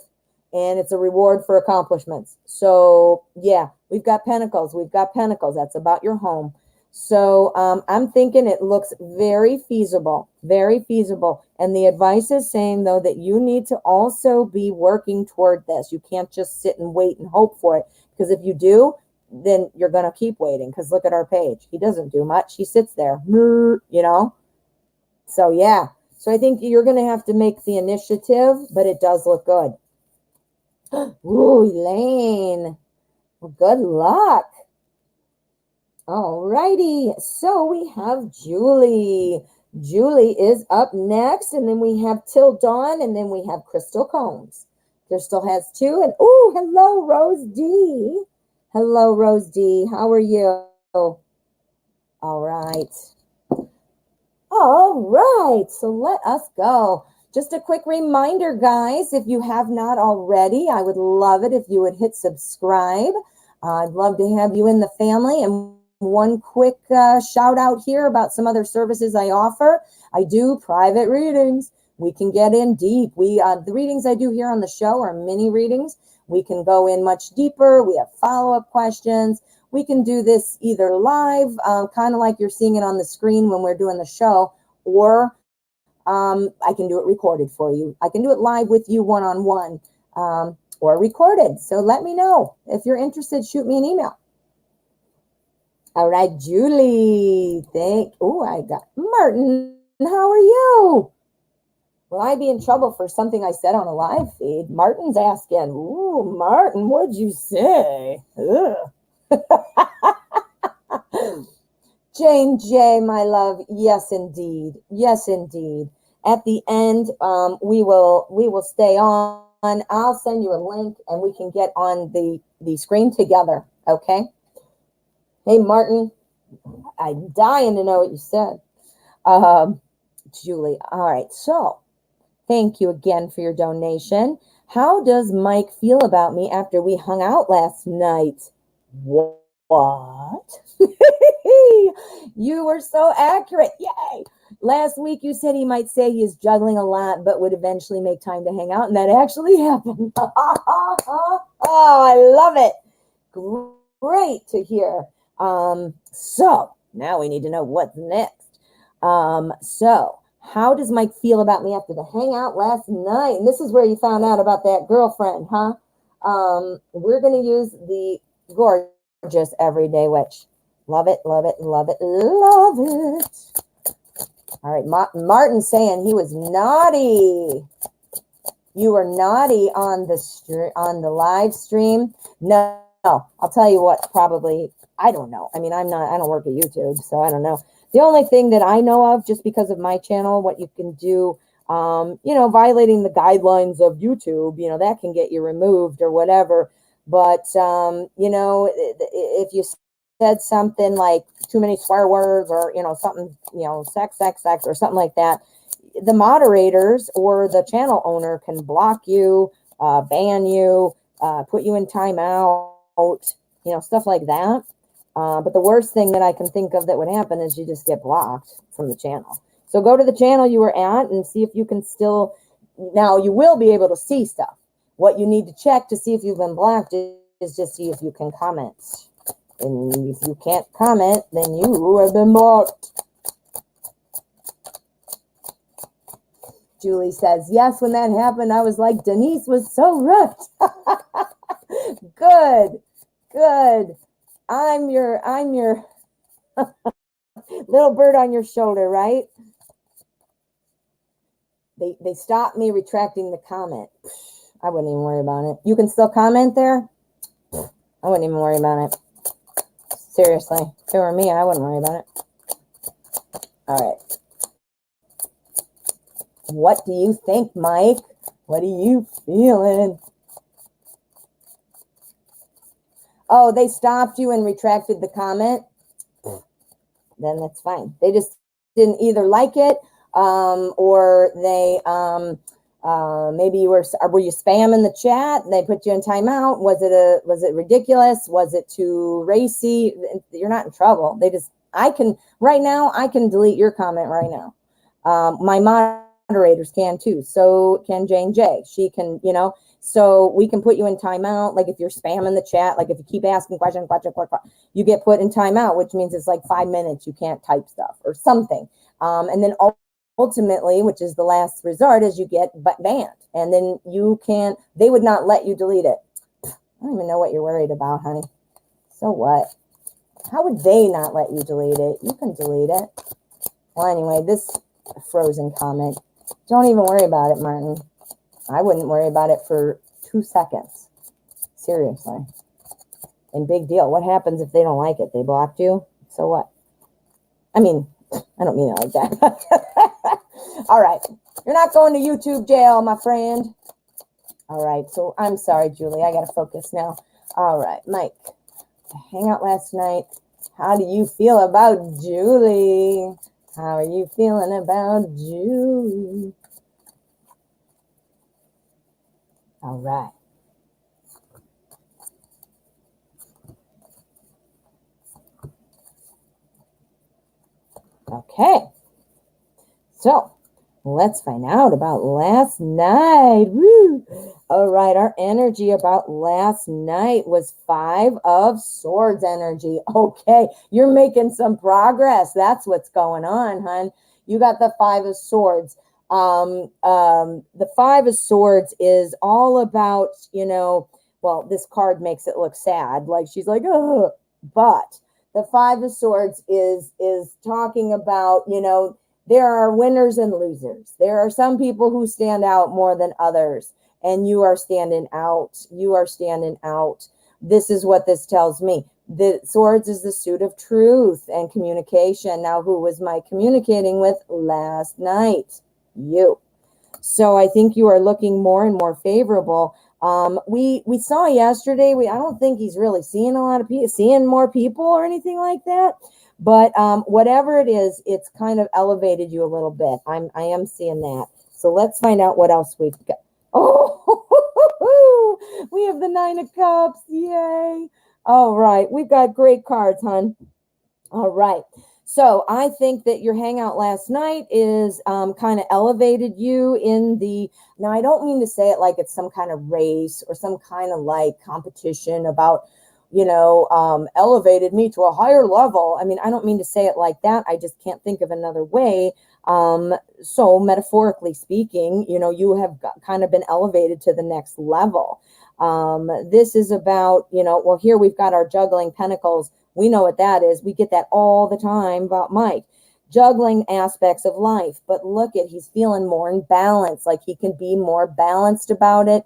and it's a reward for accomplishments. So yeah, we've got Pentacles. That's about your home. So I'm thinking it looks very feasible, very feasible. And the advice is saying, though, that you need to also be working toward this. You can't just sit and wait and hope for it. Because if you do, then you're going to keep waiting. Because look at our page. He doesn't do much. He sits there, So yeah. So I think you're going to have to make the initiative, but it does look good. Ooh, Elaine. Well, good luck. All righty. So we have Julie. Julie is up next, and then we have Till Dawn, and then we have Crystal Combs. Crystal has two, and oh, hello, Rose D. Hello, Rose D. How are you? All right. All right. So let us go. Just a quick reminder, guys, if you have not already, I would love it if you would hit subscribe. I'd love to have you in the family. And one quick shout out here about some other services I offer. I do private readings. We can get in deep. The readings I do here on the show are mini readings. We can go in much deeper. We have follow-up questions. We can do this either live, kind of like you're seeing it on the screen when we're doing the show, or I can do it recorded for you. I can do it live with you one-on-one, or recorded. So let me know. If you're interested, shoot me an email. All right, Julie. I got Martin. How are you? Will I be in trouble for something I said on a live feed? Martin's asking. Ooh, Martin, what'd you say? Jane J, my love. Yes, indeed. Yes, indeed. At the end, we will stay on. I'll send you a link, and we can get on the screen together. Okay. Hey, Martin, I'm dying to know what you said. Julie. All right. So, thank you again for your donation. How does Mike feel about me after we hung out last night? What? You were so accurate. Yay. Last week you said he might say he is juggling a lot, but would eventually make time to hang out, and that actually happened. Oh, I love it. Great to hear. So now we need to know what's next. So how does Mike feel about me after the hangout last night? And this is where you found out about that girlfriend, huh? We're going to use the gorgeous everyday witch. Love it, love it, love it, love it. All right, Martin's saying he was naughty. You were naughty on the live stream. No, I'll tell you what. Probably, I don't know. I mean, I don't work at YouTube, so I don't know. The only thing that I know of, just because of my channel, what you can do, violating the guidelines of YouTube, that can get you removed or whatever. But, if you said something like too many swear words or, something, sex, or something like that, the moderators or the channel owner can block you, ban you, put you in timeout, stuff like that. But the worst thing that I can think of that would happen is you just get blocked from the channel. So go to the channel you were at and see if you can still, now you will be able to see stuff. What you need to check to see if you've been blocked is just see if you can comment. And if you can't comment, then you have been blocked. Julie says, yes, when that happened, I was like, Denise was so right. Good. I'm your little bird on your shoulder, right? They stopped me retracting the comment. I wouldn't even worry about it. You can still comment there? I wouldn't even worry about it. Seriously. If it were me, I wouldn't worry about it. All right. What do you think, Mike? What are you feeling? Oh, they stopped you and retracted the comment? Then that's fine. They just didn't either like it, or they maybe were you spamming the chat and they put you in timeout? Was it ridiculous? Was it too racy? You're not in trouble. I can delete your comment right now. My moderators can too. So can Jane J. She can, so we can put you in timeout. Like if you're spamming the chat, like if you keep asking questions, you get put in timeout, which means it's like 5 minutes. You can't type stuff or something. And then ultimately, which is the last resort, is you get banned. And then they would not let you delete it. I don't even know what you're worried about, honey. So what? How would they not let you delete it? You can delete it. Well, anyway, this frozen comment. Don't even worry about it, Martin. I wouldn't worry about it for 2 seconds. Seriously. And big deal. What happens if they don't like it? They blocked you? So what? I mean, I don't mean it like that. All right. You're not going to YouTube jail, my friend. All right. So I'm sorry, Julie. I got to focus now. All right. Mike, hang out last night. How do you feel about Julie? How are you feeling about Julie? All right. Okay. So let's find out about last night. Woo! All right. Our energy about last night was 5 of Swords energy. Okay. You're making some progress. That's what's going on, hon. You got the 5 of Swords. The 5 of Swords is all about, well, this card makes it look sad. Like she's like, oh, but the 5 of Swords is talking about, There are winners and losers. There are some people who stand out more than others, and you are standing out. You are standing out. This is what this tells me. The swords is the suit of truth and communication. Now, who was my communicating with last night? You. So I think you are looking more and more favorable. We saw yesterday. I don't think he's really seeing a lot of people, seeing more people or anything like that. But whatever it is, it's kind of elevated you a little bit. I am seeing that. So let's find out what else we've got. Oh, we have the 9 of Cups. Yay. All right. We've got great cards, hon. All right. So I think that your hangout last night is kind of elevated you in the, now I don't mean to say it like it's some kind of race or some kind of like competition about, elevated me to a higher level. I mean, I don't mean to say it like that. I just can't think of another way. So metaphorically speaking, you have kind of been elevated to the next level. This is about, well, here we've got our juggling pentacles. We know what that is. We get that all the time about Mike. Juggling aspects of life. But look at, he's feeling more in balance, like he can be more balanced about it.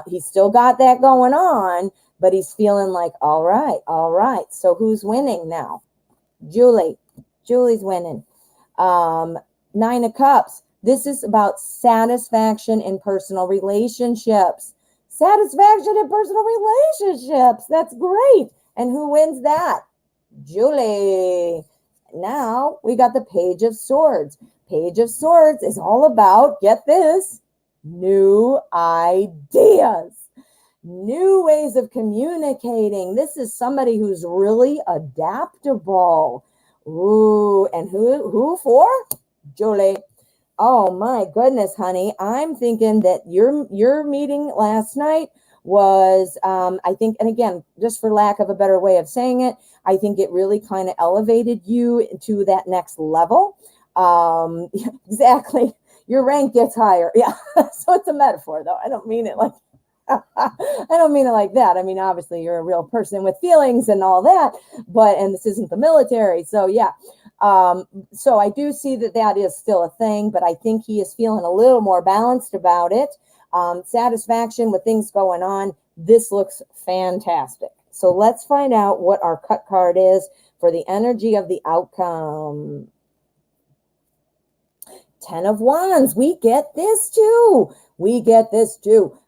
He's still got that going on, but he's feeling like, all right. So who's winning now? Julie. Julie's winning. 9 of Cups. This is about satisfaction in personal relationships. Satisfaction in personal relationships. That's great. And who wins that? Julie. Now we got the Page of Swords. Page of Swords is all about, get this, new ideas, new ways of communicating. This is somebody who's really adaptable. Ooh, and who for? Julie. Oh my goodness, honey. I'm thinking that your meeting last night was, I think, and again, just for lack of a better way of saying it, I think it really kind of elevated you to that next level. Exactly. Your rank gets higher. Yeah. So it's a metaphor though. I don't mean it like, I don't mean it like that. I mean, obviously you're a real person with feelings and all that, and this isn't the military. So yeah. So I do see that is still a thing, but I think he is feeling a little more balanced about it. Satisfaction with things going on. This looks fantastic. So let's find out what our cut card is for the energy of the outcome. 10 of Wands. We get this too.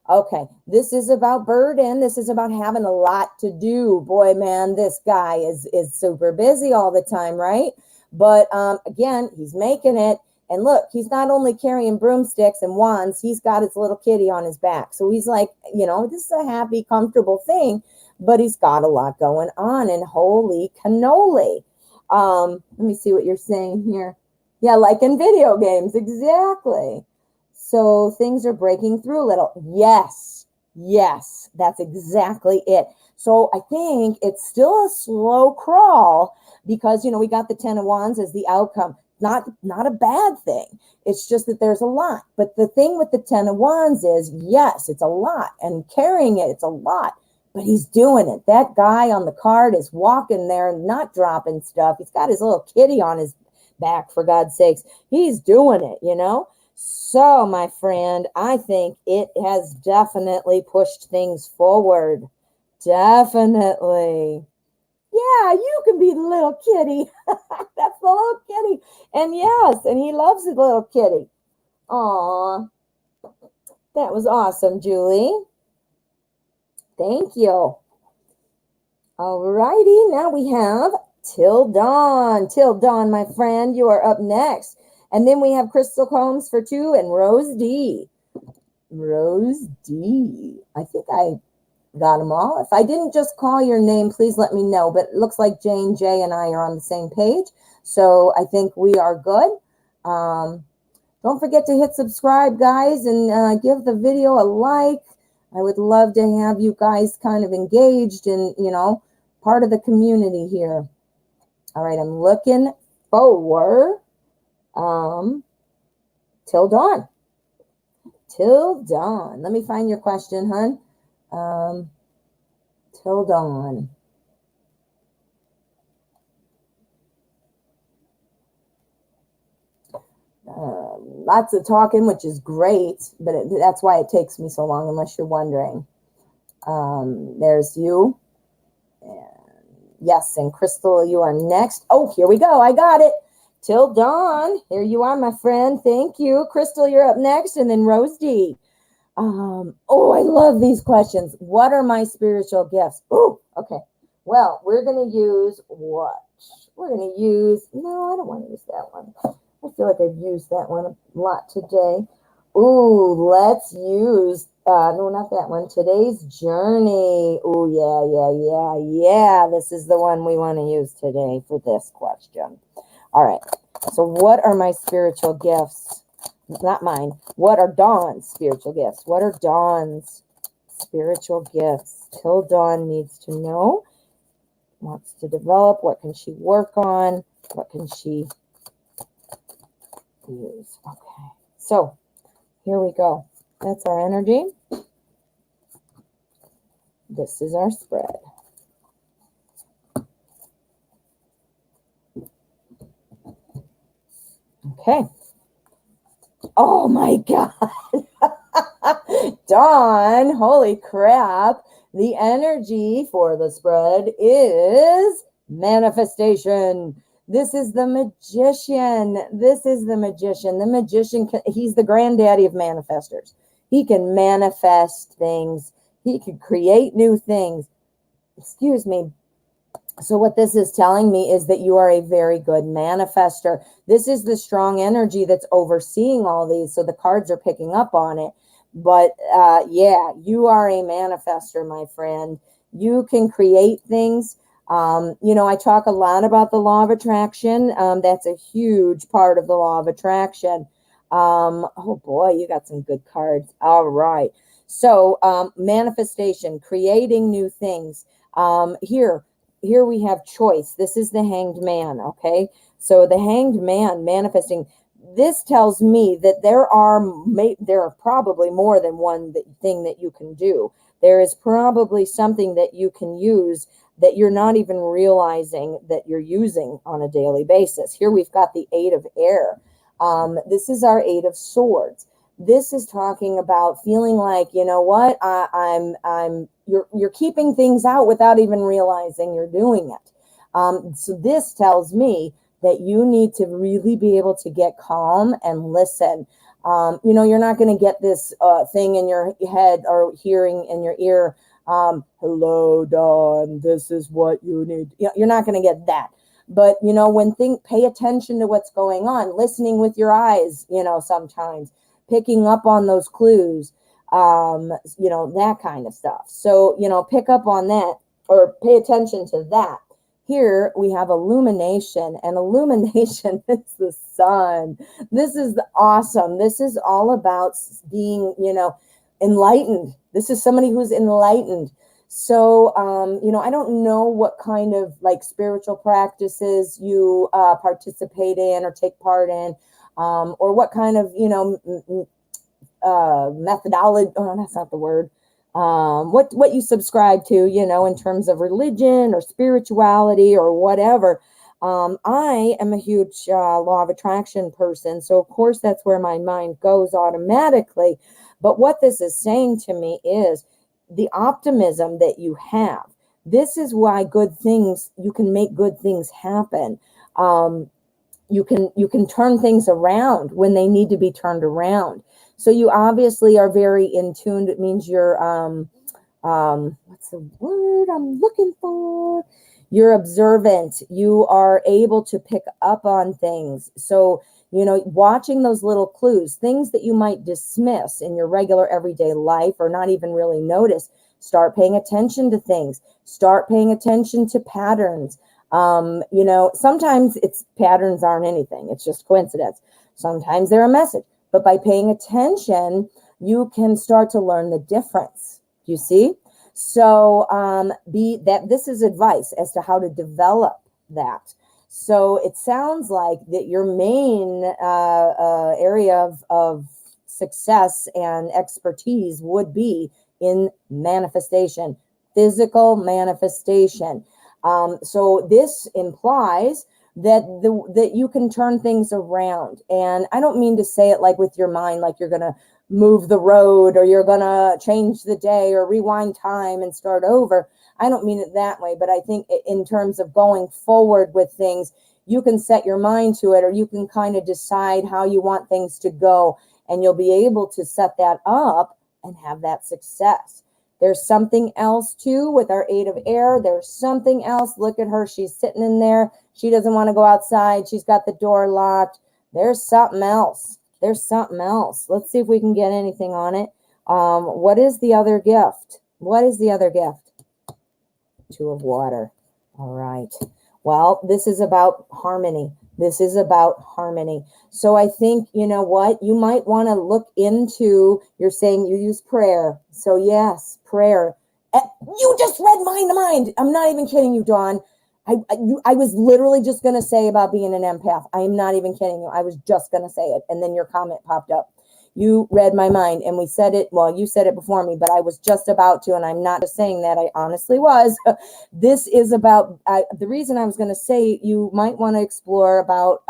Okay, this is about burden. This is about having a lot to do. Boy, man, this guy is super busy all the time, right? But again, he's making it. And look, he's not only carrying broomsticks and wands, he's got his little kitty on his back. So he's like, this is a happy, comfortable thing, but he's got a lot going on. And holy cannoli. Let me see what you're saying here. Yeah, like in video games, exactly. So things are breaking through a little. Yes, that's exactly it. So I think it's still a slow crawl because, we got the 10 of Wands as the outcome. Not a bad thing. It's just that there's a lot. But the thing with the 10 of Wands is, yes, it's a lot. And carrying it, it's a lot. But he's doing it. That guy on the card is walking there and not dropping stuff. He's got his little kitty on his back, for God's sakes. He's doing it, So, my friend, I think it has definitely pushed things forward. Definitely. Yeah, you can be the little kitty. That's the little kitty. And yes, and he loves the little kitty. Aw, that was awesome, Julie. Thank you. All righty, now we have Till Dawn. Till Dawn, my friend, you are up next. And then we have Crystal Combs for 2 and Rose D. Rose D. I think I got them all. If I didn't just call your name, please let me know. But it looks like Jane, Jay, and I are on the same page. So I think we are good. Don't forget to hit subscribe, guys, and give the video a like. I would love to have you guys kind of engaged and, part of the community here. All right, I'm looking forward. Till Dawn. Till Dawn. Let me find your question, hon. Till Dawn. Lots of talking, which is great, but that's why it takes me so long, unless you're wondering. There's you. Yes, and Crystal, you are next. Oh, here we go. I got it. Till dawn. Here you are, my friend. Thank you. Crystal, you're up next, and then Rose D. Oh, I love these questions. What are my spiritual gifts? Oh, okay. Well, we're going to use what? We're going to use, no, I don't want to use that one. I feel like I've used that one a lot today. Ooh, let's use, no, not that one. Today's journey. Ooh, yeah. This is the one we want to use today for this question. All right. So what are my spiritual gifts? Not mine. What are Dawn's spiritual gifts? What are Dawn's spiritual gifts? Till Dawn needs to know, wants to develop. What can she work on? What can she use? Okay. So here we go. That's our energy. This is our spread. Okay. Oh my God. Dawn, holy crap. The energy for the spread is manifestation. This is the magician. This is the magician. The magician, he's the granddaddy of manifestors. He can manifest things. He can create new things. Excuse me. So what this is telling me is that you are a very good manifester. This is the strong energy that's overseeing all these. So the cards are picking up on it. But yeah, you are a manifester, my friend. You can create things. You know, I talk a lot about the law of attraction. That's a huge part of the law of attraction. Oh boy, you got some good cards. All right. So manifestation, creating new things. Here we have choice. This is the Hanged Man, okay? So the Hanged Man manifesting. This tells me that there are probably more than one thing that you can do. There is probably something that you can use that you're not even realizing that you're using on a daily basis. Here we've got the Eight of Air. This is our Eight of Swords. This is talking about feeling like, you know what, you're keeping things out without even realizing you're doing it. So this tells me that you need to really be able to get calm and listen. You know, you're not going to get this thing in your head or hearing in your ear. Hello, Dawn, this is what you need. You're not going to get that. But, you know, pay attention to what's going on, listening with your eyes, you know, sometimes picking up on those clues, you know, that kind of stuff. So, you know, pick up on that or pay attention to that. Here we have illumination, and illumination is the sun. This is awesome. This is all about being, you know, enlightened. This is somebody who's enlightened. So, you know, I don't know what kind of like spiritual practices you participate in or take part in, or what kind of, you know, methodology. Oh, that's not the word. What you subscribe to, you know, in terms of religion or spirituality or whatever. I am a huge law of attraction person. So, of course, that's where my mind goes automatically. But what this is saying to me is the optimism that you have. This is why you can make good things happen. You can turn things around when they need to be turned around. So you obviously are very in tune. It means you're, what's the word I'm looking for? You're observant. You are able to pick up on things. So, you know, watching those little clues, things that you might dismiss in your regular everyday life or not even really notice, start paying attention to things. Start paying attention to patterns. You know, sometimes patterns aren't anything. It's just coincidence. Sometimes they're a message. But by paying attention, you can start to learn the difference. You see? So this is advice as to how to develop that. So it sounds like that your main area of success and expertise would be in manifestation, physical manifestation. So this implies that you can turn things around. And I don't mean to say it like with your mind, like you're going to move the road or you're going to change the day or rewind time and start over. I don't mean it that way, but I think in terms of going forward with things, you can set your mind to it, or you can kind of decide how you want things to go, and you'll be able to set that up and have that success. There's something else too with our 8 of air. There's something else. Look at her. She's sitting in there. She doesn't want to go outside. She's got the door locked. There's something else. There's something else. Let's see if we can get anything on it. What is the other gift? What is the other gift? 2 of water. All right. Well, this is about harmony. This is about harmony. So I think, you know what, you might want to look into, you're saying you use prayer. So yes, prayer. You just read mind to mind. I'm not even kidding you, Dawn. I was literally just going to say about being an empath. I am not even kidding you. I was just going to say it. And then your comment popped up. You read my mind, and we said it. Well, you said it before me, but I was just about to, and I'm not just saying that. I honestly was. This is about, the reason I was going to say you might want to explore about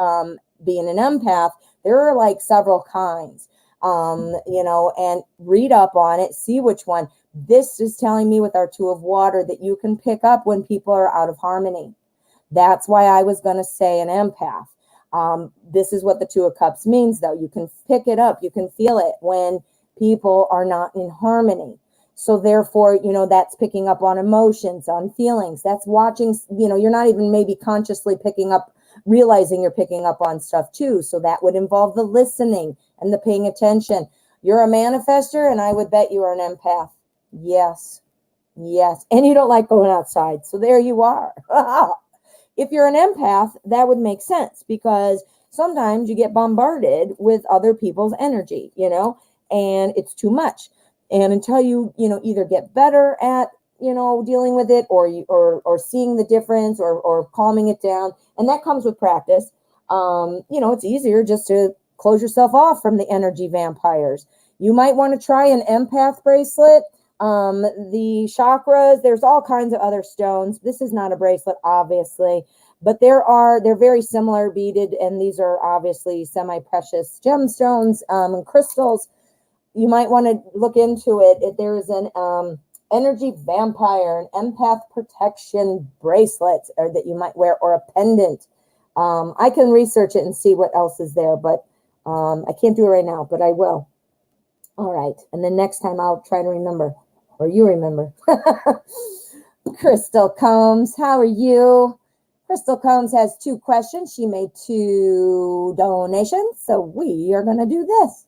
being an empath. There are like several kinds, you know, and read up on it, see which one. This is telling me with our 2 of water that you can pick up when people are out of harmony. That's why I was going to say an empath. This is what the 2 of cups means, though. You can pick it up. You can feel it when people are not in harmony. So therefore, you know, that's picking up on emotions, on feelings. That's watching, you know, you're not even maybe consciously picking up, realizing you're picking up on stuff too. So that would involve the listening and the paying attention. You're a manifester, and I would bet you are an empath. Yes. Yes. And you don't like going outside. So there you are. If you're an empath, that would make sense, because sometimes you get bombarded with other people's energy, you know, and it's too much. And until you know, either get better at, you know, dealing with it, or seeing the difference, or calming it down, and that comes with practice. You know, it's easier just to close yourself off from the energy vampires. You might want to try an empath bracelet. The chakras, there's all kinds of other stones. This is not a bracelet, obviously, but they're very similar, beaded, and these are obviously semi-precious gemstones, and crystals. You might want to look into it. There's an energy vampire, an empath protection bracelet, or that you might wear, or a pendant. I can research it and see what else is there, but I can't do it right now, but I will. All right, and then next time I'll try to remember. Or you remember. Crystal Combs, how are you? Crystal Combs has 2 questions. She made 2 donations, so we are going to do this.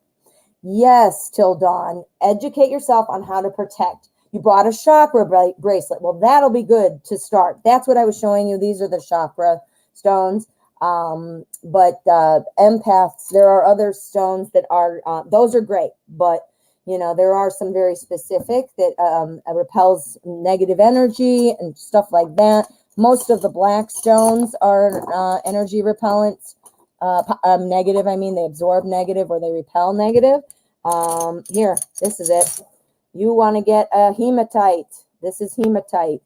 Yes, Till Dawn, educate yourself on how to protect. You bought a chakra bracelet. Well, that'll be good to start. That's what I was showing you. These are the chakra stones. But empaths, there are other stones that are, those are great, but you know, there are some very specific that repels negative energy and stuff like that. Most of the black stones are energy repellents. Negative, I mean, they absorb negative, or they repel negative. Here, this is it. You want to get a hematite. This is hematite.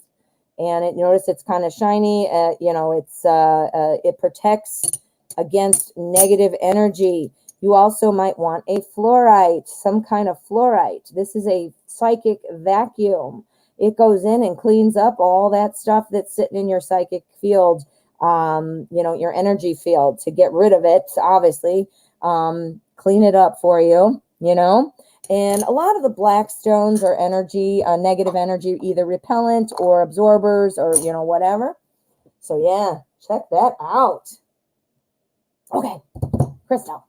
And notice it's kind of shiny. You know, it protects against negative energy. You also might want a fluorite, some kind of fluorite. This is a psychic vacuum. It goes in and cleans up all that stuff that's sitting in your psychic field, you know, your energy field, to get rid of it, obviously. Clean it up for you, you know. And a lot of the black stones are energy, negative energy, either repellent or absorbers, or, you know, whatever. So, yeah, check that out. Okay, Crystal.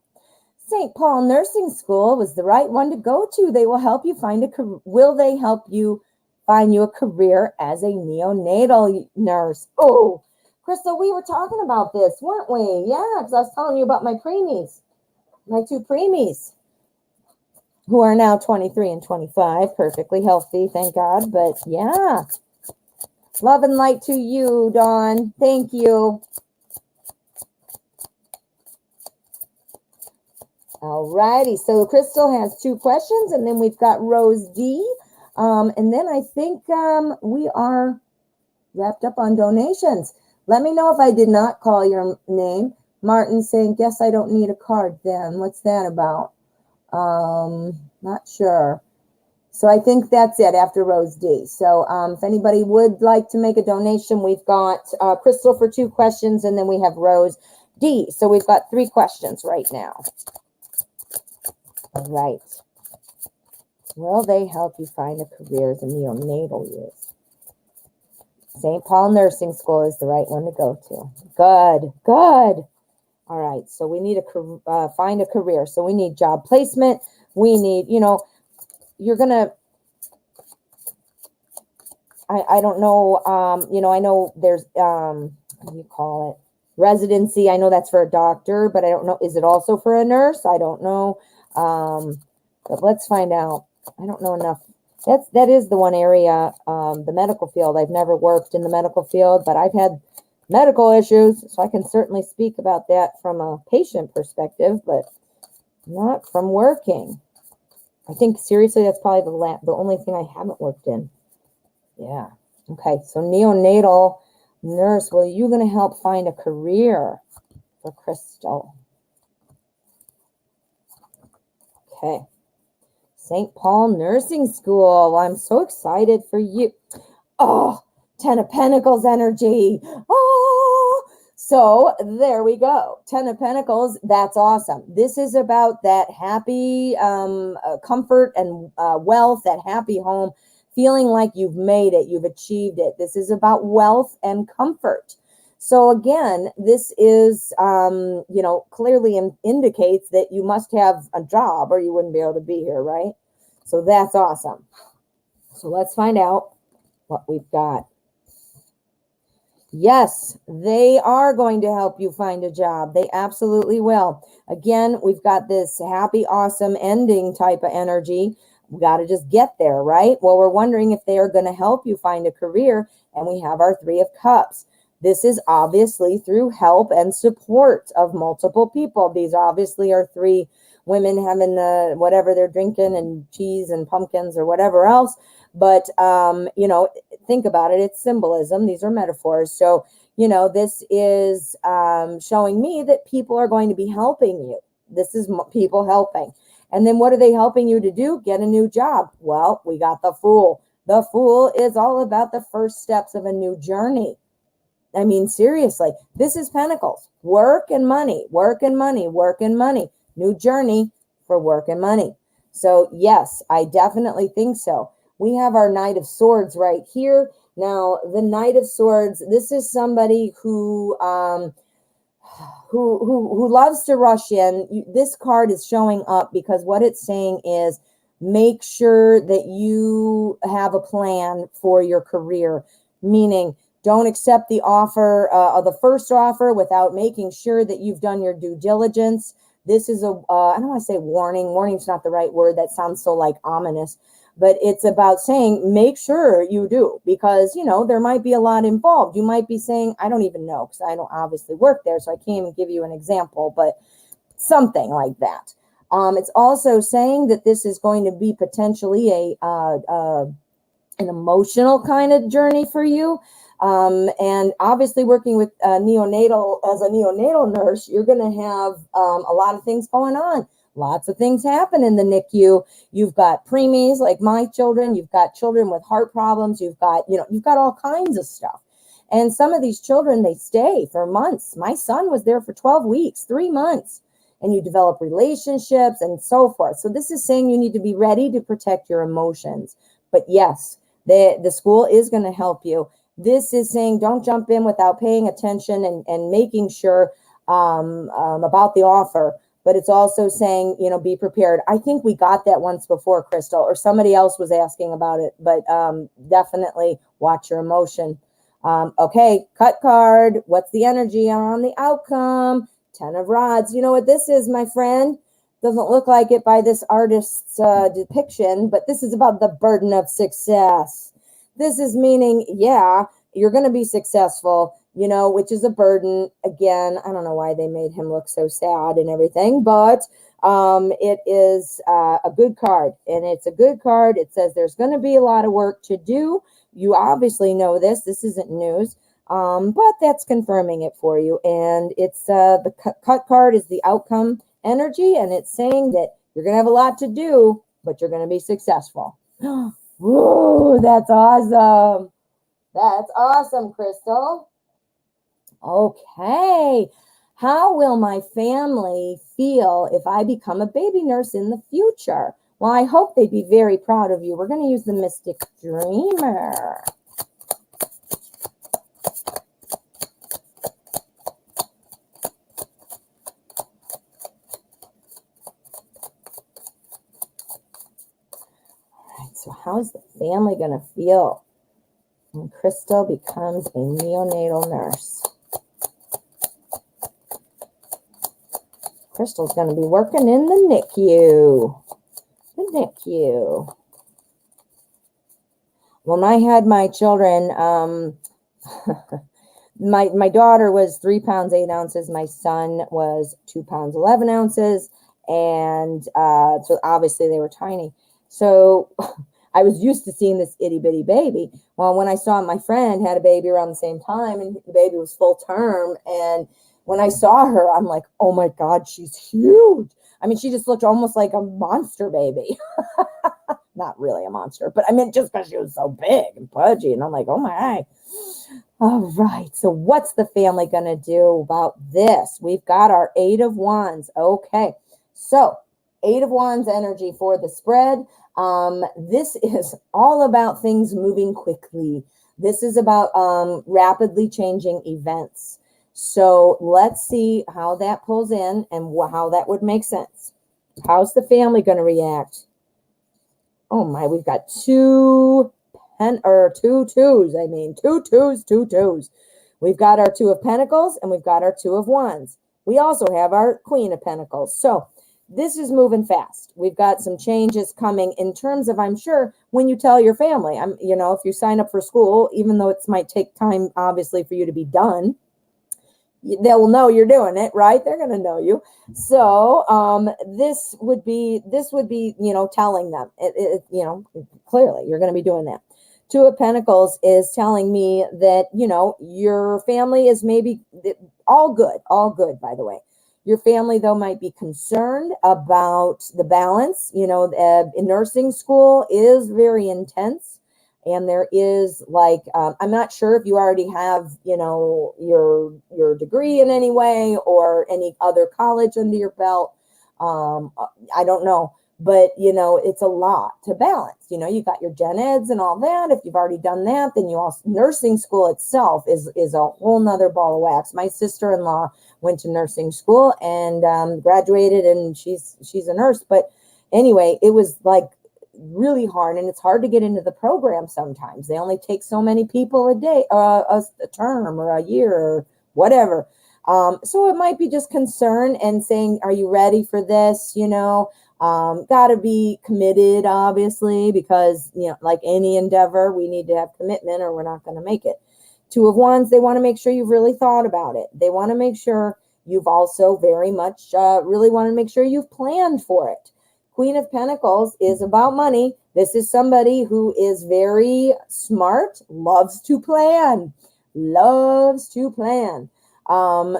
St. Paul Nursing School was the right one to go to. They will help you find will they help you find you a career as a neonatal nurse? Oh, Crystal, we were talking about this, weren't we? Yeah, because I was telling you about my preemies, my 2 preemies, who are now 23 and 25, perfectly healthy, thank God. But yeah, love and light to you, Dawn. Thank you. All righty, so Crystal has 2 questions, and then we've got Rose D. And then I think we are wrapped up on donations. Let me know if I did not call your name. Martin saying, guess I don't need a card then. What's that about? Not sure. So I think that's it after Rose D. So if anybody would like to make a donation, we've got Crystal for 2 questions, and then we have Rose D. So we've got 3 questions right now. All right. Will they help you find a career as a neonatal years? St. Paul Nursing School is the right one to go to. Good, good. All right, so we need to find a career. So we need job placement. We need, you're going to, I don't know, I know there's, what do you call it? Residency. I know that's for a doctor, but I don't know. Is it also for a nurse? I don't know. But let's find out. I don't know enough. That is the one area, the medical field. I've never worked in the medical field, but I've had medical issues, so I can certainly speak about that from a patient perspective, but not from working. I think seriously, that's probably the only thing I haven't worked in. Yeah. Okay. So neonatal nurse, well, you're going to help find a career for Crystal. Okay. St. Paul Nursing School. Well, I'm so excited for you. Oh, 10 of Pentacles energy. Oh, so there we go. 10 of Pentacles. That's awesome. This is about that happy comfort and wealth, that happy home, feeling like you've made it, you've achieved it. This is about wealth and comfort. So again, this is, clearly indicates that you must have a job or you wouldn't be able to be here, right? So that's awesome. So let's find out what we've got. Yes, they are going to help you find a job. They absolutely will. Again, we've got this happy, awesome ending type of energy. We got to just get there, right? Well, we're wondering if they are going to help you find a career, and we have our 3 of Cups. This is obviously through help and support of multiple people. These obviously are 3 women having whatever they're drinking and cheese and pumpkins or whatever else. But, think about it. It's symbolism. These are metaphors. So, this is showing me that people are going to be helping you. This is people helping. And then what are they helping you to do? Get a new job. Well, we got the Fool. The Fool is all about the first steps of a new journey. I mean, seriously, this is Pentacles. Work and money, work and money, work and money. New journey for work and money. So yes, I definitely think so. We have our Knight of Swords right here. Now, the Knight of Swords, this is somebody who loves to rush in. This card is showing up because what it's saying is make sure that you have a plan for your career, meaning don't accept the offer, the first offer, without making sure that you've done your due diligence. This is I don't want to say warning. Warning's not the right word. That sounds so like ominous. But it's about saying, make sure you do, because, there might be a lot involved. You might be saying, I don't even know, because I don't obviously work there, so I can't even give you an example, but something like that. It's also saying that this is going to be potentially an emotional kind of journey for you. And obviously working with as a neonatal nurse, you're going to have a lot of things going on. Lots of things happen in the NICU. You've got preemies like my children. You've got children with heart problems. You've got all kinds of stuff. And some of these children, they stay for months. My son was there for 12 weeks, 3 months. And you develop relationships and so forth. So this is saying you need to be ready to protect your emotions. But yes, the school is going to help you. This is saying don't jump in without paying attention and making sure about the offer. But it's also saying, be prepared. I think we got that once before, Crystal, or somebody else was asking about it. But definitely watch your emotion. Okay, cut card. What's the energy on the outcome? 10 of Rods. You know what this is, my friend? Doesn't look like it by this artist's depiction, but this is about the burden of success. This is meaning, yeah, you're going to be successful, which is a burden. Again, I don't know why they made him look so sad and everything, but it is a good card, and it's a good card. It says there's going to be a lot of work to do. You obviously know this. This isn't news. But that's confirming it for you. And it's the cut card is the outcome energy, and it's saying that you're going to have a lot to do, but you're going to be successful. Whoa, that's awesome. That's awesome, Crystal. Okay. How will my family feel if I become a baby nurse in the future? Well, I hope they'd be very proud of you. We're going to use the Mystic Dreamer. All right, so how's the family going to feel when Crystal becomes a neonatal nurse? Crystal's going to be working in the NICU. The NICU. When I had my children, my daughter was 3 pounds 8 ounces. My son was 2 pounds 11 ounces, and so obviously they were tiny. So I was used to seeing this itty bitty baby. Well, when I saw my friend had a baby around the same time, and the baby was full term, and when I saw her, I'm like, oh my God, she's huge. I mean, she just looked almost like a monster baby. Not really a monster, but I mean, just because she was so big and pudgy. And I'm like, oh my. All right. So what's the family going to do about this? We've got our 8 of Wands. Okay. So 8 of Wands energy for the spread. This is all about things moving quickly. This is about rapidly changing events. So let's see how that pulls in and how that would make sense. How's the family going to react? Oh my, we've got two twos. I mean, two twos. We've got our 2 of Pentacles and we've got our 2 of Wands. We also have our Queen of Pentacles. So this is moving fast. We've got some changes coming in terms of, I'm sure, when you tell your family, if you sign up for school, even though it might take time, obviously, for you to be done, they'll know you're doing it, right? They're going to know you. So this would be, telling them, clearly you're going to be doing that. 2 of Pentacles is telling me that, your family is maybe all good, by the way. Your family, though, might be concerned about the balance. In nursing school is very intense. And there is I'm not sure if you already have, your degree in any way or any other college under your belt. I don't know. But, it's a lot to balance. You got your gen eds and all that. If you've already done that, then you also, nursing school itself is a whole nother ball of wax. My sister-in-law went to nursing school and graduated, and she's a nurse. But anyway, it was really hard, and it's hard to get into the program sometimes. They only take so many people a day, a term or a year or whatever. So it might be just concern and saying, are you ready for this? Got to be committed, obviously, because, like any endeavor, we need to have commitment or we're not going to make it. 2 of Wands, they want to make sure you've really thought about it. They want to make sure you've also very much really want to make sure you've planned for it. Queen of Pentacles is about money. This is somebody who is very smart, loves to plan.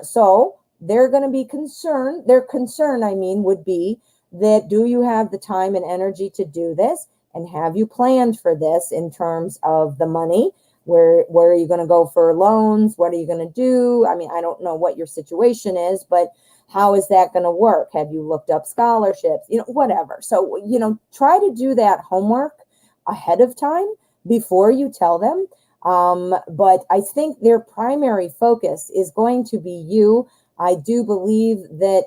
So they're going to be concerned. Their concern, would be that, do you have the time and energy to do this? And have you planned for this in terms of the money? Where are you going to go for loans? What are you going to do? I don't know what your situation is, but how is that going to work? Have you looked up scholarships? Whatever. So, try to do that homework ahead of time before you tell them. But I think their primary focus is going to be you. I do believe that,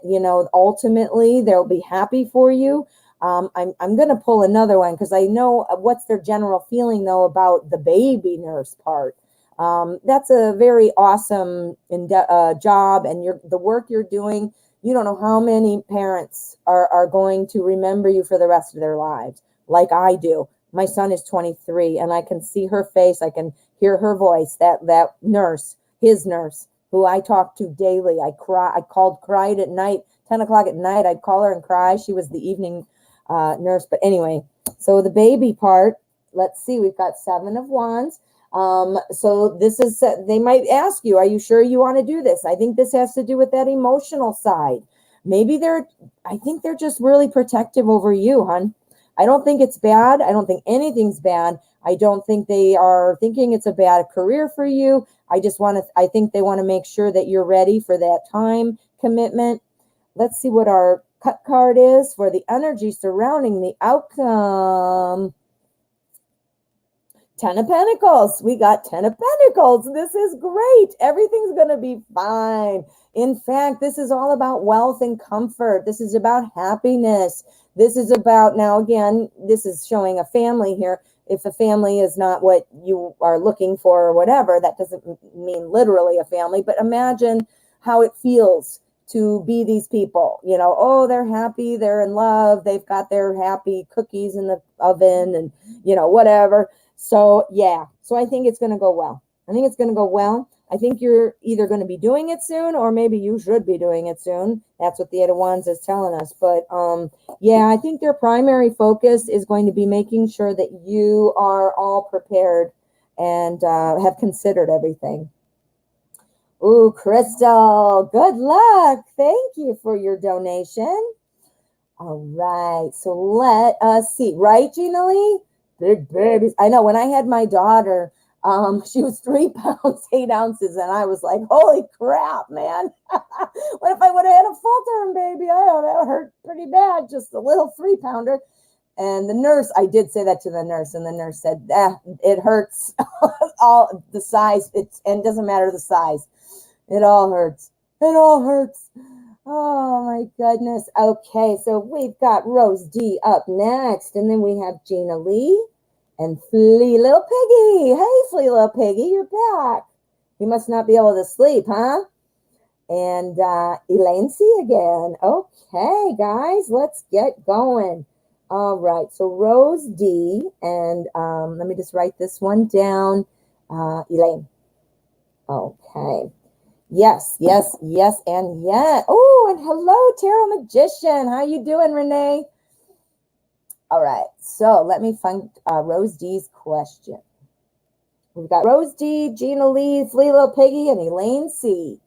ultimately they'll be happy for you. I'm going to pull another one because I know what's their general feeling, though, about the baby nurse part. That's a very awesome job, and the work you're doing, you don't know how many parents are going to remember you for the rest of their lives, like I do. My son is 23, and I can see her face. I can hear her voice, that nurse, his nurse, who I talk to daily. I cried at night, 10 o'clock at night. I'd call her and cry. She was the evening nurse. But anyway, so the baby part, let's see, we've got 7 of Wands. So this is, they might ask you, are you sure you want to do this? I think this has to do with that emotional side. Maybe I think they're just really protective over you, hon. I don't think it's bad. I don't think anything's bad. I don't think they are thinking it's a bad career for you. I think they want to make sure that you're ready for that time commitment. Let's see what our cut card is for the energy surrounding the outcome. 10 of Pentacles. We got 10 of Pentacles. This is great. Everything's going to be fine. In fact, this is all about wealth and comfort. This is about happiness. This is about, now again, this is showing a family here. If a family is not what you are looking for or whatever, that doesn't mean literally a family, but imagine how it feels to be these people. You know, oh, they're happy, they're in love, they've got their happy cookies in the oven and, you know, whatever. So, yeah. So I think it's going to go well. I think it's going to go well. I think you're either going to be doing it soon or maybe you should be doing it soon. That's what the Eight of Wands is telling us. But, yeah, I think their primary focus is going to be making sure that you are all prepared and have considered everything. Ooh, Crystal, good luck. Thank you for your donation. All right. So let us see. Right, Gina Lee? Big babies. I know when I had my daughter, she was 3 pounds, 8 ounces. And I was like, holy crap, man. What if I would have had a full-term baby? I don't know. It hurt pretty bad. Just a little 3-pounder. And the nurse, I did say that to the nurse. And the nurse said, it hurts. All the size. And it doesn't matter the size. It all hurts. It all hurts. Oh, my goodness. Okay, so we've got Rose D up next. And then we have Gina Lee and Flea Little Piggy. Hey, Flea Little Piggy, you're back. You must not be able to sleep, huh? And Elaine C again. Okay, guys, let's get going. All right, so Rose D. And let me just write this one down. Elaine. Okay. Yes, yes, yes, and yes. Oh, and hello, Tarot Magician. How you doing, Renee? All right, so let me find Rose D's question. We've got Rose D, Gina Lee, Flea Little Piggy, and Elaine C.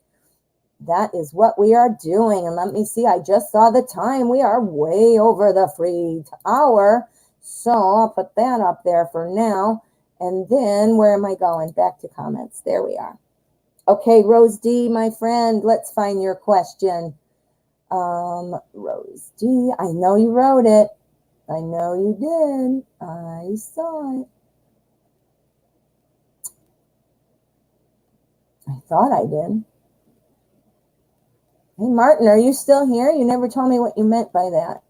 That is what we are doing. And let me see, I just saw the time. We are way over the free hour. So I'll put that up there for now. And then where am I going? Back to comments. There we are. Okay, Rose D, my friend, let's find your question. Rose D, I know you wrote it. I know you did. I saw it. I thought I did. Hey, Martin, are you still here? You never told me what you meant by that.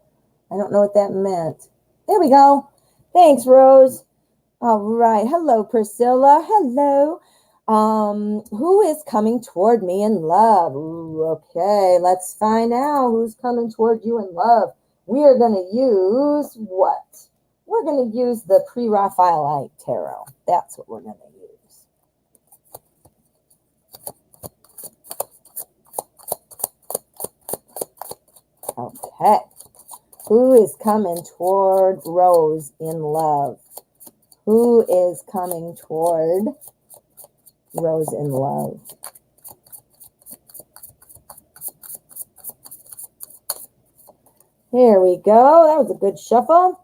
I don't know what that meant. There we go. Thanks, Rose. All right. Hello, Priscilla. Hello. Who is coming toward me in love? Ooh, okay, let's find out who's coming toward you in love. We are going to use what? We're going to use the Pre-Raphaelite Tarot. That's what we're going to use. Okay. Who is coming toward Rose in love? Who is coming toward Rose in love? Here we go. That was a good shuffle.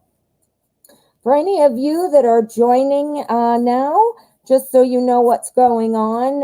For any of you that are joining now, just so you know what's going on,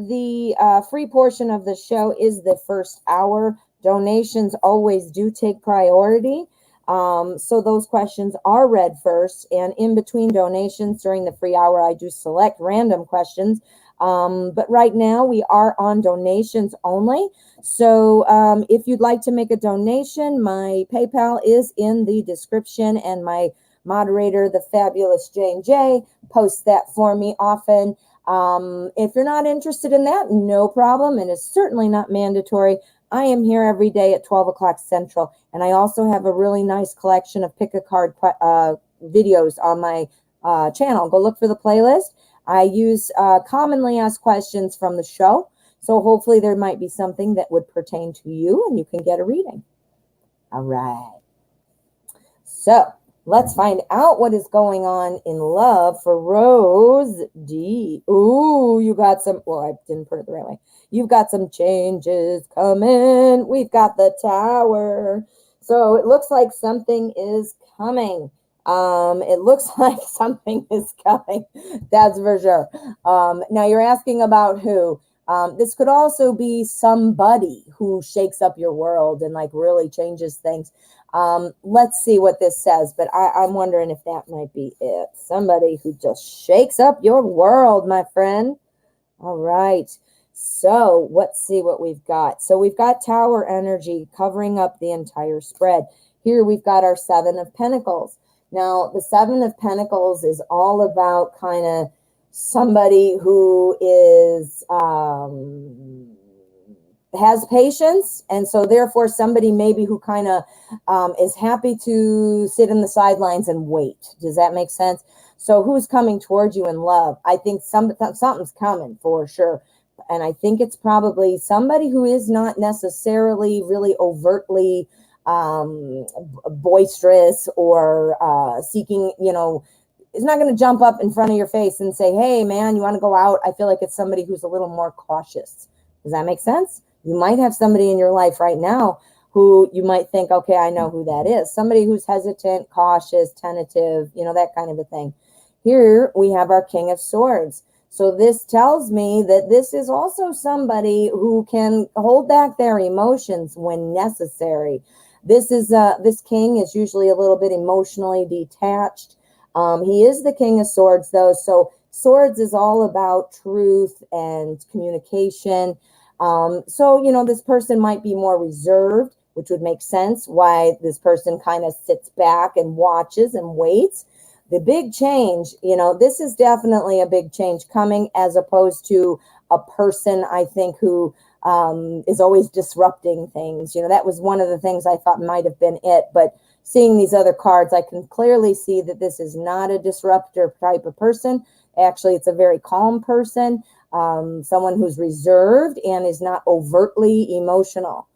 the free portion of the show is the first hour. Donations always do take priority. So those questions are read first, and in between donations during the free hour, I do select random questions. But right now we are on donations only. So if you'd like to make a donation, my PayPal is in the description, and my moderator, the fabulous Jane J, posts that for me often. If you're not interested in that, no problem, and it's certainly not mandatory. I am here every day at 12 o'clock Central, and I also have a really nice collection of pick a card videos on my channel. Go look for the playlist. I use commonly asked questions from the show, so hopefully there might be something that would pertain to you, and you can get a reading. All right. So Let's find out what is going on in love for Rose D. Ooh, you got some, well, I didn't put it the right way. You've got some changes coming. We've got the Tower. So it looks like something is coming. It looks like something is coming. That's for sure. Now you're asking about who? This could also be somebody who shakes up your world and like really changes things. Let's see what this says, but I'm wondering if that might be it. Somebody who just shakes up your world, my friend. All right. So let's see what we've got. So we've got Tower energy covering up the entire spread. Here we've got our Seven of Pentacles. Now, the Seven of Pentacles is all about kind of somebody who is has patience, and so therefore somebody maybe who kind of is happy to sit in the sidelines and wait. Does that make sense? So who's coming towards you in love? I think something's coming for sure. And I think it's probably somebody who is not necessarily really overtly boisterous or seeking, is not going to jump up in front of your face and say, hey, man, you want to go out? I feel like it's somebody who's a little more cautious. Does that make sense? You might have somebody in your life right now who you might think, okay, I know who that is. Somebody who's hesitant, cautious, tentative, that kind of a thing. Here we have our King of Swords. So this tells me that this is also somebody who can hold back their emotions when necessary. This king is usually a little bit emotionally detached. He is the King of Swords, though. So swords is all about truth and communication. So this person might be more reserved, which would make sense why this person kind of sits back and watches and waits. The big change, this is definitely a big change coming, as opposed to a person, I think, who is always disrupting things. That was one of the things I thought might have been it. But seeing these other cards, I can clearly see that this is not a disruptor type of person. Actually, it's a very calm person, someone who's reserved and is not overtly emotional.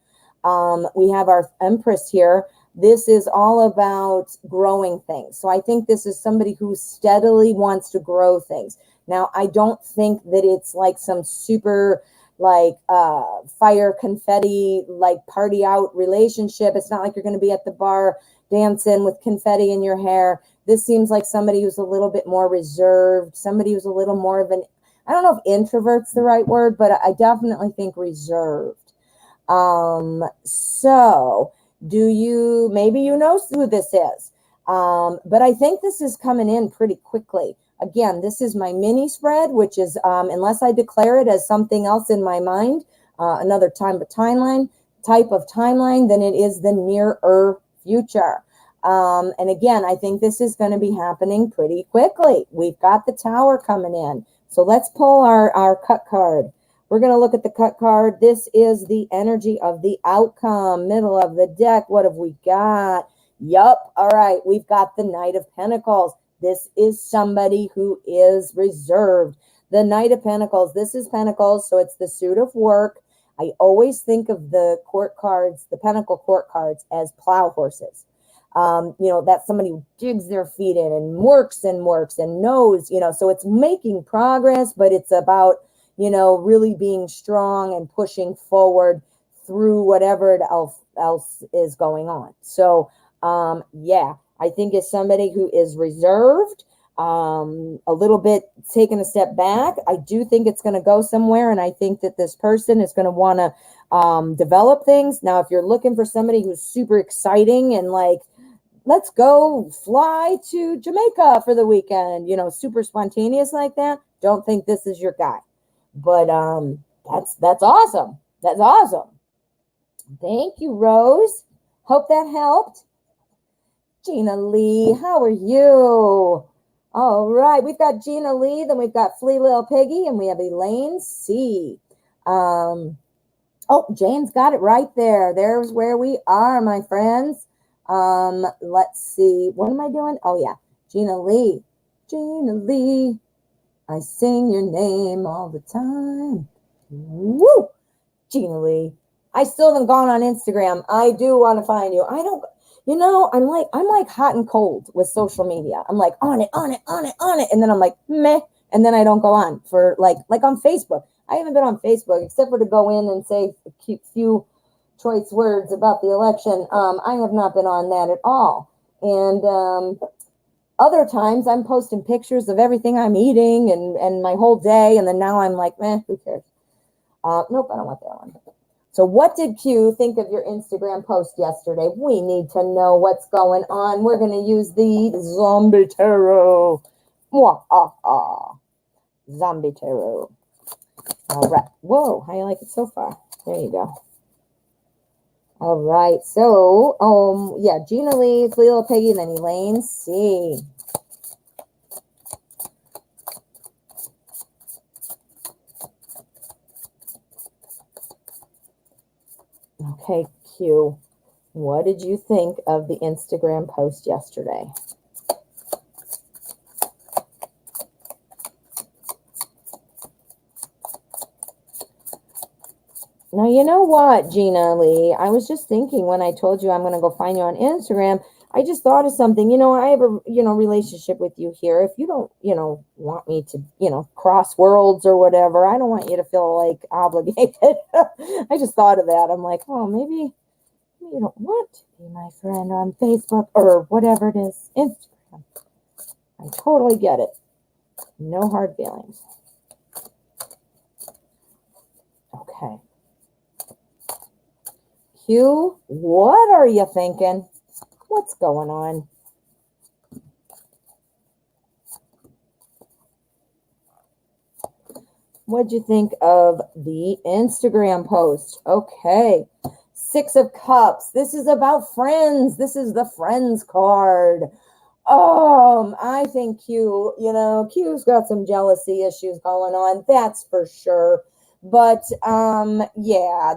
We have our Empress here. This is all about growing things. So I think this is somebody who steadily wants to grow things. Now, I don't think that it's like some super fire confetti, like party out relationship. It's not like you're going to be at the bar dancing with confetti in your hair. This seems like somebody who's a little bit more reserved, somebody who's a little more of an, I don't know if introvert's the right word, but I definitely think reserved. So maybe you know who this is. But I think this is coming in pretty quickly. Again, this is my mini spread, which is, unless I declare it as something else in my mind, another type of timeline, then it is the nearer future. And again, I think this is going to be happening pretty quickly. We've got the Tower coming in. So let's pull our cut card. We're going to look at the cut card. This is the energy of the outcome, middle of the deck. What have we got? Yup. All right. We've got the Knight of Pentacles. This is somebody who is reserved. The Knight of Pentacles. This is Pentacles, so it's the suit of work. I always think of the court cards, the Pentacle court cards, as plow horses. That's somebody who digs their feet in and works and knows, so it's making progress, but it's about, really being strong and pushing forward through whatever else is going on. So, yeah, I think it's somebody who is reserved, a little bit taking a step back. I do think it's going to go somewhere, and I think that this person is going to want to develop things. Now, if you're looking for somebody who's super exciting and like, let's go fly to Jamaica for the weekend, super spontaneous like that, don't think this is your guy. But that's awesome. That's awesome. Thank you, Rose. Hope that helped. Gina Lee, how are you? All right, we've got Gina Lee, then we've got Flea Little Piggy, and we have Elaine C. Oh, Jane's got it right there. There's where we are, my friends. Let's see. What am I doing? Oh, yeah. Gina Lee. Gina Lee. I sing your name all the time. Woo! Gina Lee. I still haven't gone on Instagram. I do want to find you. You know, I'm like hot and cold with social media. I'm like on it, on it, on it, on it, and then I'm like meh, and then I don't go on for like on Facebook. I haven't been on Facebook except for to go in and say a few choice words about the election. I have not been on that at all. And other times I'm posting pictures of everything I'm eating and my whole day, and then now I'm like, meh, who cares? Nope, I don't want that one. So what did Q think of your Instagram post yesterday? We need to know what's going on. We're going to use the zombie tarot. Zombie tarot. All right. Whoa, how you like it so far? There you go. All right. So, yeah, Gina Lee, Little Piggy, and then Elaine C. Okay, Q. What did you think of the Instagram post yesterday? Now, you know what, Gina Lee? I was just thinking when I told you I'm going to go find you on Instagram, I just thought of something. You know, I have a, relationship with you here. If you don't, want me to, cross worlds or whatever, I don't want you to feel like obligated. I just thought of that. I'm like, oh, maybe you don't want to be my friend on Facebook or whatever it is, Instagram. I totally get it. No hard feelings. Okay. Q, what are you thinking? What's going on? What'd you think of the Instagram post? Okay. 6 of Cups. This is about friends. This is the friends card. I think Q's got some jealousy issues going on. That's for sure. But yeah,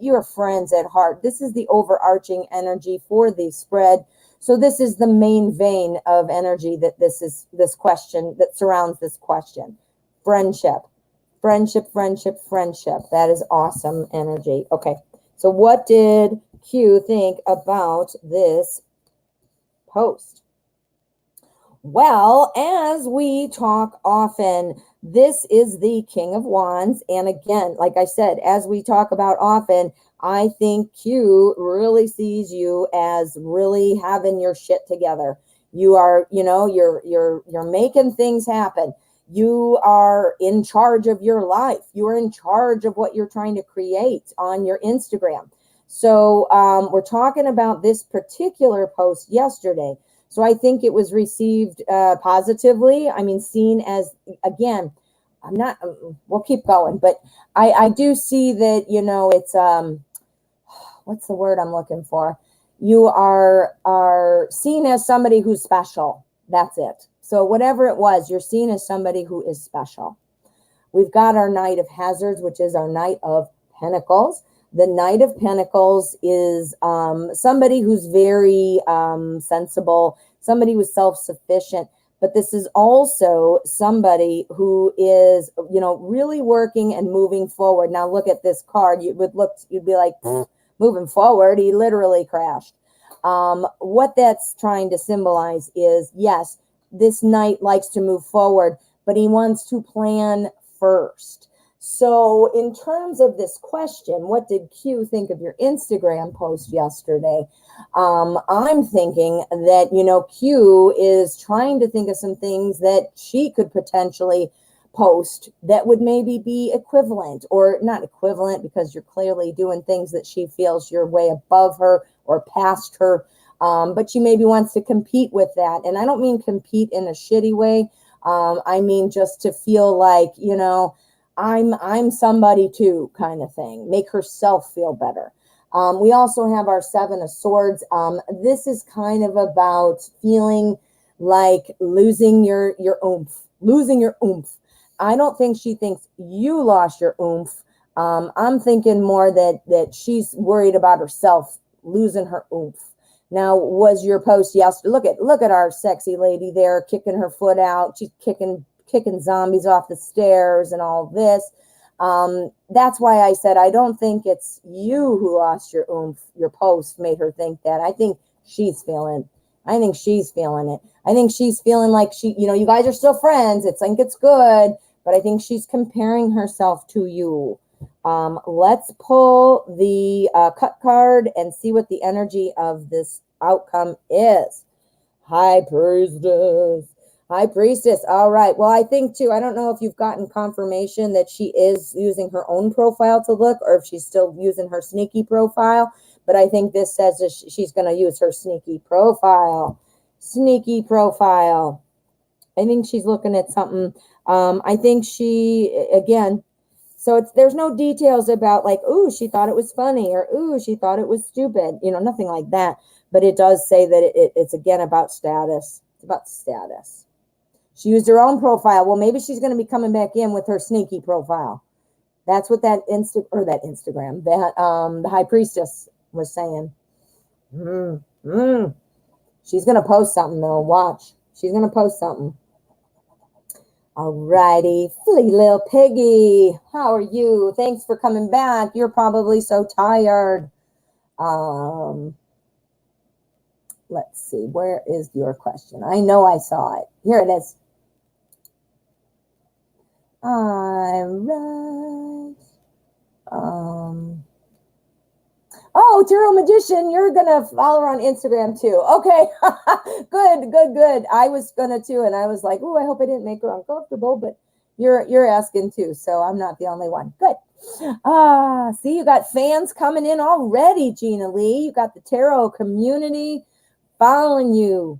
you're friends at heart. This is the overarching energy for the spread. So this is the main vein of energy that this question that surrounds this question. Friendship, friendship, friendship, friendship. That is awesome energy. Okay. So what did Q think about this post? Well, as we talk often, this is the King of Wands. And again, like I said, as we talk about often, I think Q really sees you as really having your shit together. You are, you're making things happen. You are in charge of your life. You are in charge of what you're trying to create on your Instagram. So we're talking about this particular post yesterday. So I think it was received positively. I mean, seen as, again, we'll keep going, but I do see that, it's, what's the word I'm looking for? You are seen as somebody who's special. That's it. So whatever it was, you're seen as somebody who is special. We've got our Knight of Hazards, which is our Knight of Pentacles. The Knight of Pentacles is somebody who's very sensible, somebody who's self-sufficient, but this is also somebody who is, really working and moving forward. Now look at this card. You'd be like, moving forward. He literally crashed. What that's trying to symbolize is, yes, this Knight likes to move forward, but he wants to plan first. So in terms of this question, what did Q think of your Instagram post yesterday? I'm thinking that, Q is trying to think of some things that she could potentially post that would maybe be equivalent, or not equivalent because you're clearly doing things that she feels you're way above her or past her. But she maybe wants to compete with that. And I don't mean compete in a shitty way. I mean just to feel like, I'm somebody too, kind of thing. Make herself feel better. We also have our 7 of Swords. This is kind of about feeling like losing your oomph. I don't think she thinks you lost your oomph. I'm thinking more that she's worried about herself losing her oomph. Now, was your post yesterday? Look at our sexy lady there kicking her foot out. She's kicking zombies off the stairs and all this. That's why I said I don't think it's you who lost your oomph. Your post made her think that. I think she's feeling. I think she's feeling it. I think she's feeling like you guys are still friends. It's like it's good, but I think she's comparing herself to you. Let's pull the cut card and see what the energy of this outcome is. High Priestess. High Priestess. All right. Well, I think too, I don't know if you've gotten confirmation that she is using her own profile to look or if she's still using her sneaky profile. But I think this says that she's going to use her sneaky profile. Sneaky profile. I think she's looking at something. I think she, again, so there's no details about like, ooh, she thought it was funny or ooh, she thought it was stupid. Nothing like that. But it does say that it's again about status. It's about status. She used her own profile. Well, maybe she's going to be coming back in with her sneaky profile. That's what that Instagram, the High Priestess was saying. She's going to post something though. Watch. She's going to post something. All righty. Silly little Piggy. How are you? Thanks for coming back. You're probably so tired. Let's see. Where is your question? I know I saw it. Here it is. All right. Oh, Tarot Magician, you're going to follow her on Instagram too. Okay. Good. I was going to too. And I was like, oh, I hope I didn't make her uncomfortable, but you're asking too. So I'm not the only one. Good. See, you got fans coming in already, Gina Lee. You got the tarot community following you.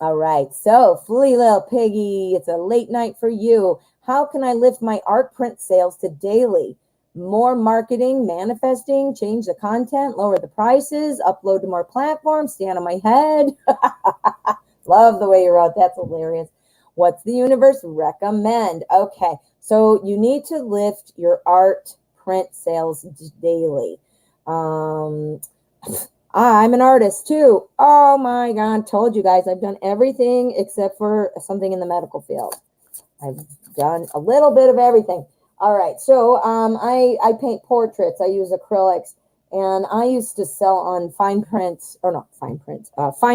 All right. So, Flea Little Piggy, it's a late night for you. How can I lift my art print sales to daily? More marketing, manifesting, change the content, lower the prices, upload to more platforms, stand on my head. Love the way you wrote. That's hilarious. What's the universe recommend? Okay. So you need to lift your art print sales daily. I'm an artist too. Oh my God. Told you guys I've done everything except for something in the medical field. I've done a little bit of everything. All right. So I paint portraits. I use acrylics. And I used to sell on Fine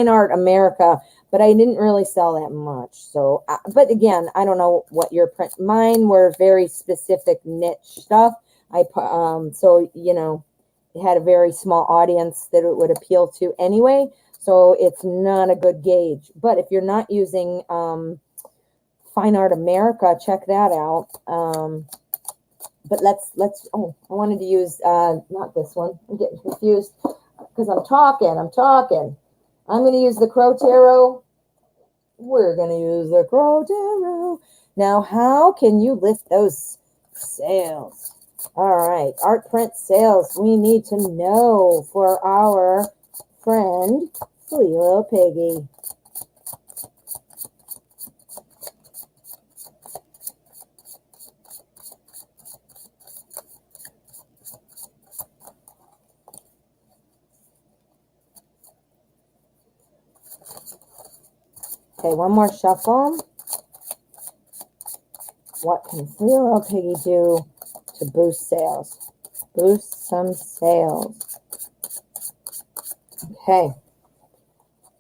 Art America, but I didn't really sell that much. So, but again, I don't know what your print. Mine were very specific niche stuff. So it had a very small audience that it would appeal to anyway. So it's not a good gauge. But if you're not using Fine Art America, check that out. But let's, I wanted to use, not this one. I'm getting confused because I'm talking. I'm going to use the Crow Tarot. We're going to use the Crow Tarot. Now, how can you lift those sales? All right. Art print sales. We need to know for our friend, Flea Little Piggy. Okay, one more shuffle. What can Flea Little Piggy do to boost sales? Boost some sales. Okay.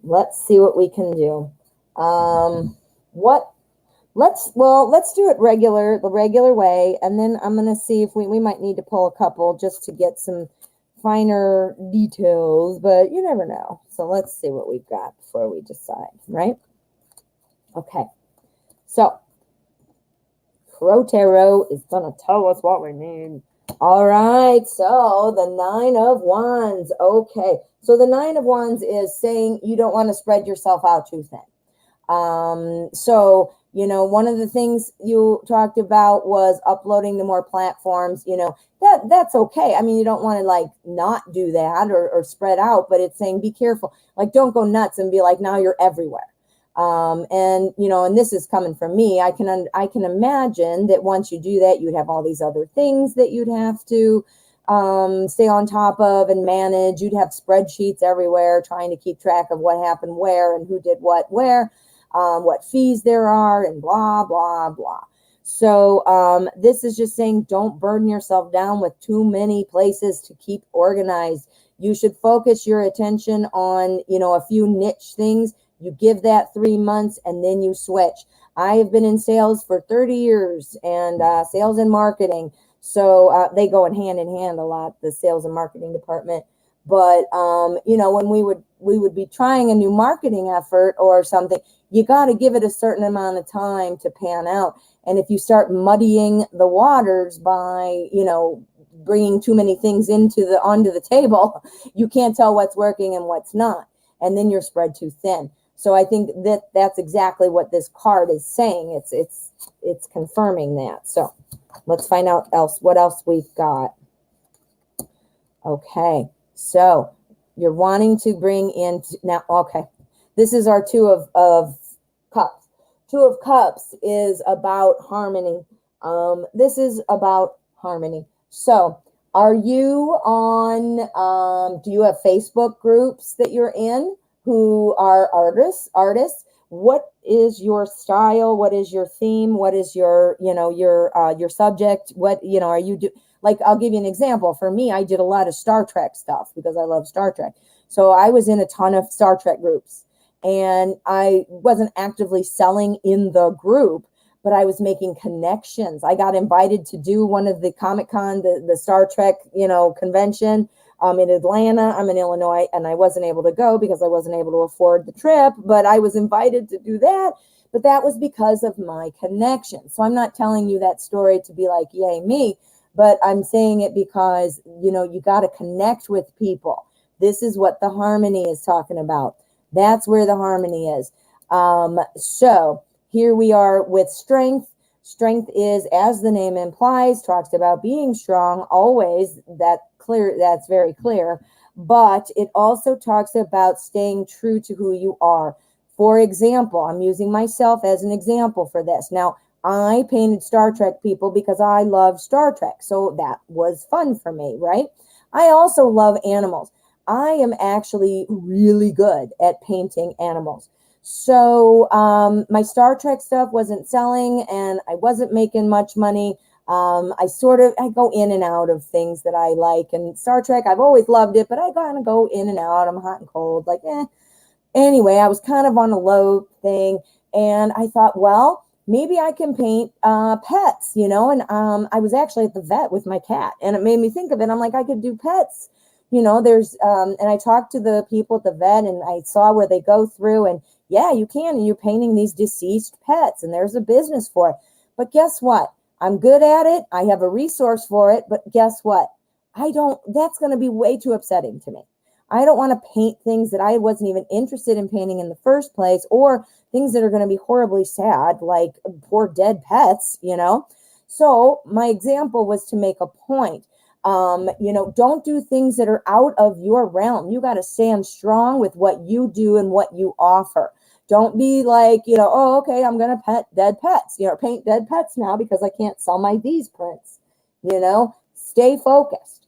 Let's see what we can do. Let's do it the regular way, and then I'm going to see if we might need to pull a couple just to get some finer details, but you never know. So let's see what we've got before we decide, right? Okay, so Crow Tarot is going to tell us what we need. All right, so the Nine of Wands. Okay, so the Nine of Wands is saying you don't want to spread yourself out too thin. So, one of the things you talked about was uploading to more platforms. That's okay. I mean, you don't want to like not do that or spread out, but it's saying be careful. Like, don't go nuts and be like, now you're everywhere. And this is coming from me. I can imagine that once you do that, you'd have all these other things that you'd have to stay on top of and manage. You'd have spreadsheets everywhere trying to keep track of what happened where and who did what where, what fees there are, and blah, blah, blah. So this is just saying don't burden yourself down with too many places to keep organized. You should focus your attention on, a few niche things. You give that 3 months and then you switch. I have been in sales for 30 years and sales and marketing. So they go in hand a lot, the sales and marketing department. But, when we would be trying a new marketing effort or something, you got to give it a certain amount of time to pan out. And if you start muddying the waters by, bringing too many things onto the table, you can't tell what's working and what's not. And then you're spread too thin. So I think that's exactly what this card is saying. It's confirming that. So let's find out what else we've got. Okay. So you're wanting to bring in now. Okay. This is our Two of Cups. Two of Cups is about harmony. This is about harmony. So are you on, do you have Facebook groups that you're in who are artists? What is your style? What is your theme? What is your subject? What, are you like, I'll give you an example. For me, I did a lot of Star Trek stuff because I love Star Trek. So I was in a ton of Star Trek groups and I wasn't actively selling in the group, but I was making connections. I got invited to do one of the Comic-Con, the Star Trek, convention in Atlanta. I'm in Illinois, and I wasn't able to go because I wasn't able to afford the trip, but I was invited to do that. But that was because of my connection. So I'm not telling you that story to be like, yay, me, but I'm saying it because, you got to connect with people. This is what the harmony is talking about. That's where the harmony is. So here we are with strength. Strength is, as the name implies, talks about being strong always. That's very clear. But it also talks about staying true to who you are. For example, I'm using myself as an example for this. Now, I painted Star Trek people because I love Star Trek. So that was fun for me, right? I also love animals. I am actually really good at painting animals. So my Star Trek stuff wasn't selling and I wasn't making much money. I go in and out of things that I like. And Star Trek, I've always loved it, but I kind of go in and out. I'm hot and cold, like, eh. Anyway, I was kind of on a low thing. And I thought, well, maybe I can paint pets, and I was actually at the vet with my cat. And it made me think of it. I'm like, I could do pets. There's, and I talked to the people at the vet and I saw where they go through and yeah, you can, and you're painting these deceased pets and there's a business for it. But guess what? I'm good at it. I have a resource for it, but guess what? That's going to be way too upsetting to me. I don't want to paint things that I wasn't even interested in painting in the first place or things that are going to be horribly sad, like poor dead pets, So my example was to make a point. Don't do things that are out of your realm. You got to stand strong with what you do and what you offer. Don't be like, oh, okay, I'm going to pet dead pets, paint dead pets now because I can't sell my these prints, stay focused.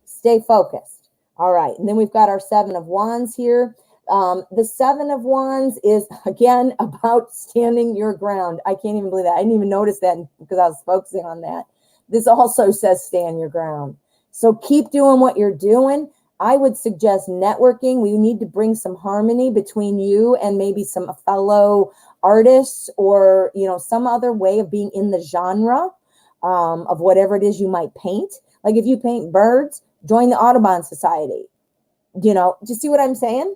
All right. And then we've got our 7 of Wands here. The 7 of Wands is, again, about standing your ground. I can't even believe that. I didn't even notice that because I was focusing on that. This also says stand your ground. So keep doing what you're doing. I would suggest networking. We need to bring some harmony between you and maybe some fellow artists or, some other way of being in the genre of whatever it is you might paint. Like if you paint birds, join the Audubon Society. Do you see what I'm saying?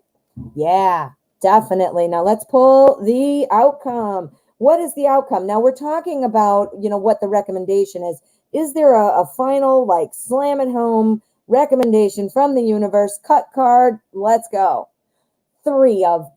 Yeah, definitely. Now let's pull the outcome. What is the outcome? Now we're talking about, what the recommendation is. Is there a final, like, slam it home recommendation from the universe? Cut card. Let's go. 3 of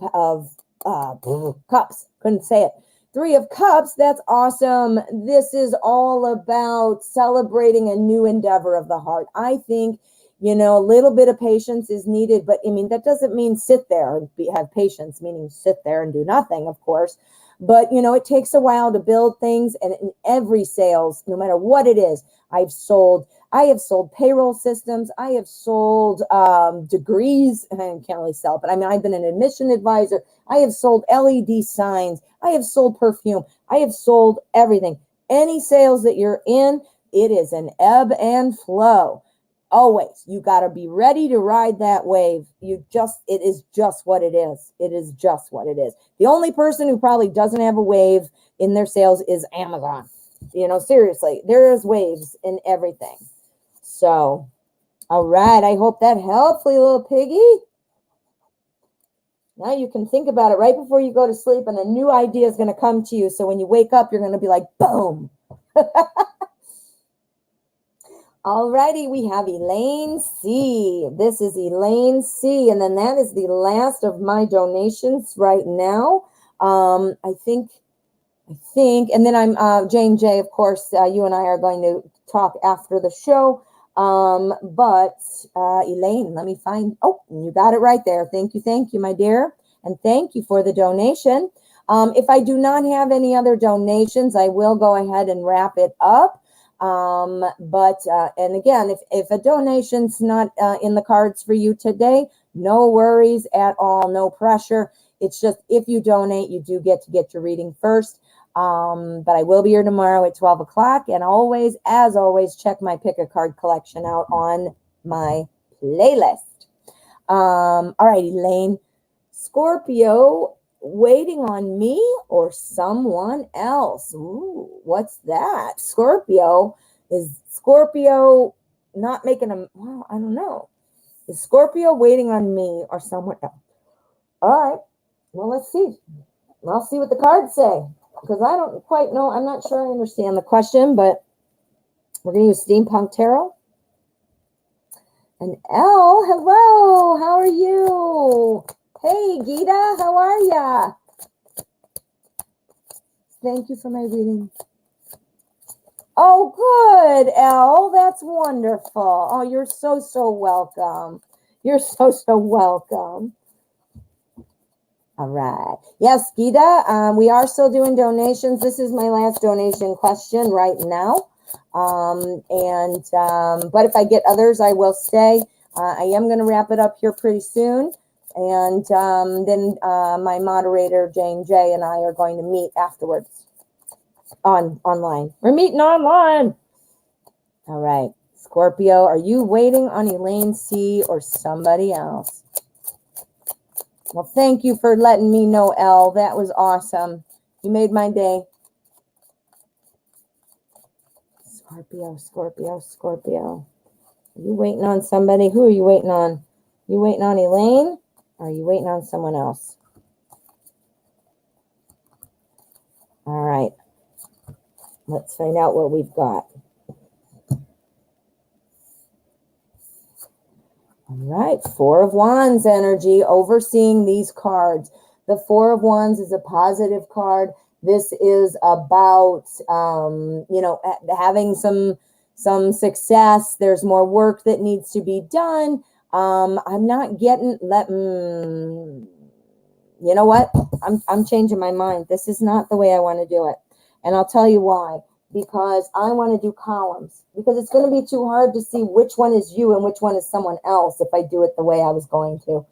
Cups. Couldn't say it. 3 of Cups. That's awesome. This is all about celebrating a new endeavor of the heart. I think, a little bit of patience is needed, but that doesn't mean sit there and have patience, meaning sit there and do nothing, of course. But, it takes a while to build things, and in every sales, no matter what it is, I have sold payroll systems. I have sold degrees. I can't really sell, but I've been an admission advisor. I have sold LED signs. I have sold perfume. I have sold everything. Any sales that you're in, it is an ebb and flow. Always. You got to be ready to ride that wave. It is just what it is. It is just what it is. The only person who probably doesn't have a wave in their sales is Amazon. Seriously, there's waves in everything. So, all right. I hope that helped, little piggy. Now you can think about it right before you go to sleep, and a new idea is going to come to you. So when you wake up, you're going to be like, boom. Alrighty, we have Elaine C. This is Elaine C. And then that is the last of my donations right now. I think, and then I'm Jane J. Of course, you and I are going to talk after the show. But Elaine, let me find. Oh, you got it right there. Thank you, my dear, and thank you for the donation. If I do not have any other donations, I will go ahead and wrap it up. And again, if a donation's not in the cards for you today, no worries at all, no pressure. It's just if you donate, you do get to get your reading first. But I will be here tomorrow at 12 o'clock. And always, as always, check my pick a card collection out on my playlist. All right, Elaine. Scorpio, waiting on me or someone else? Ooh, what's that? Scorpio, is Scorpio not making a, well, I don't know. Is Scorpio waiting on me or someone else? All right. Well, let's see. I'll see what the cards say, because I don't quite know. I'm not sure I understand the question, but we're going to use Steampunk Tarot. And L, hello. How are you? Hey, Gita, how are ya? Thank you for my reading. Oh, good, Elle. That's wonderful. Oh, you're so welcome. You're so welcome. All right. Yes, Gita, we are still doing donations. This is my last donation question right now. But if I get others, I will stay. I am going to wrap it up here pretty soon. And then my moderator, Jane J, and I are going to meet afterwards online. We're meeting online. All right. Scorpio, are you waiting on Elaine C or somebody else? Well, thank you for letting me know, Elle. That was awesome. You made my day. Scorpio. Are you waiting on somebody? Who are you waiting on? You waiting on Elaine? Or are you waiting on someone else? All right. Let's find out what we've got. All right. Four of Wands energy, overseeing these cards. The Four of Wands is a positive card. This is about, having some success. There's more work that needs to be done. I'm not getting you know what? I'm changing my mind. This is not the way I want to do it. And I'll tell you why. Because I want to do columns. Because it's going to be too hard to see which one is you and which one is someone else if I do it the way I was going to.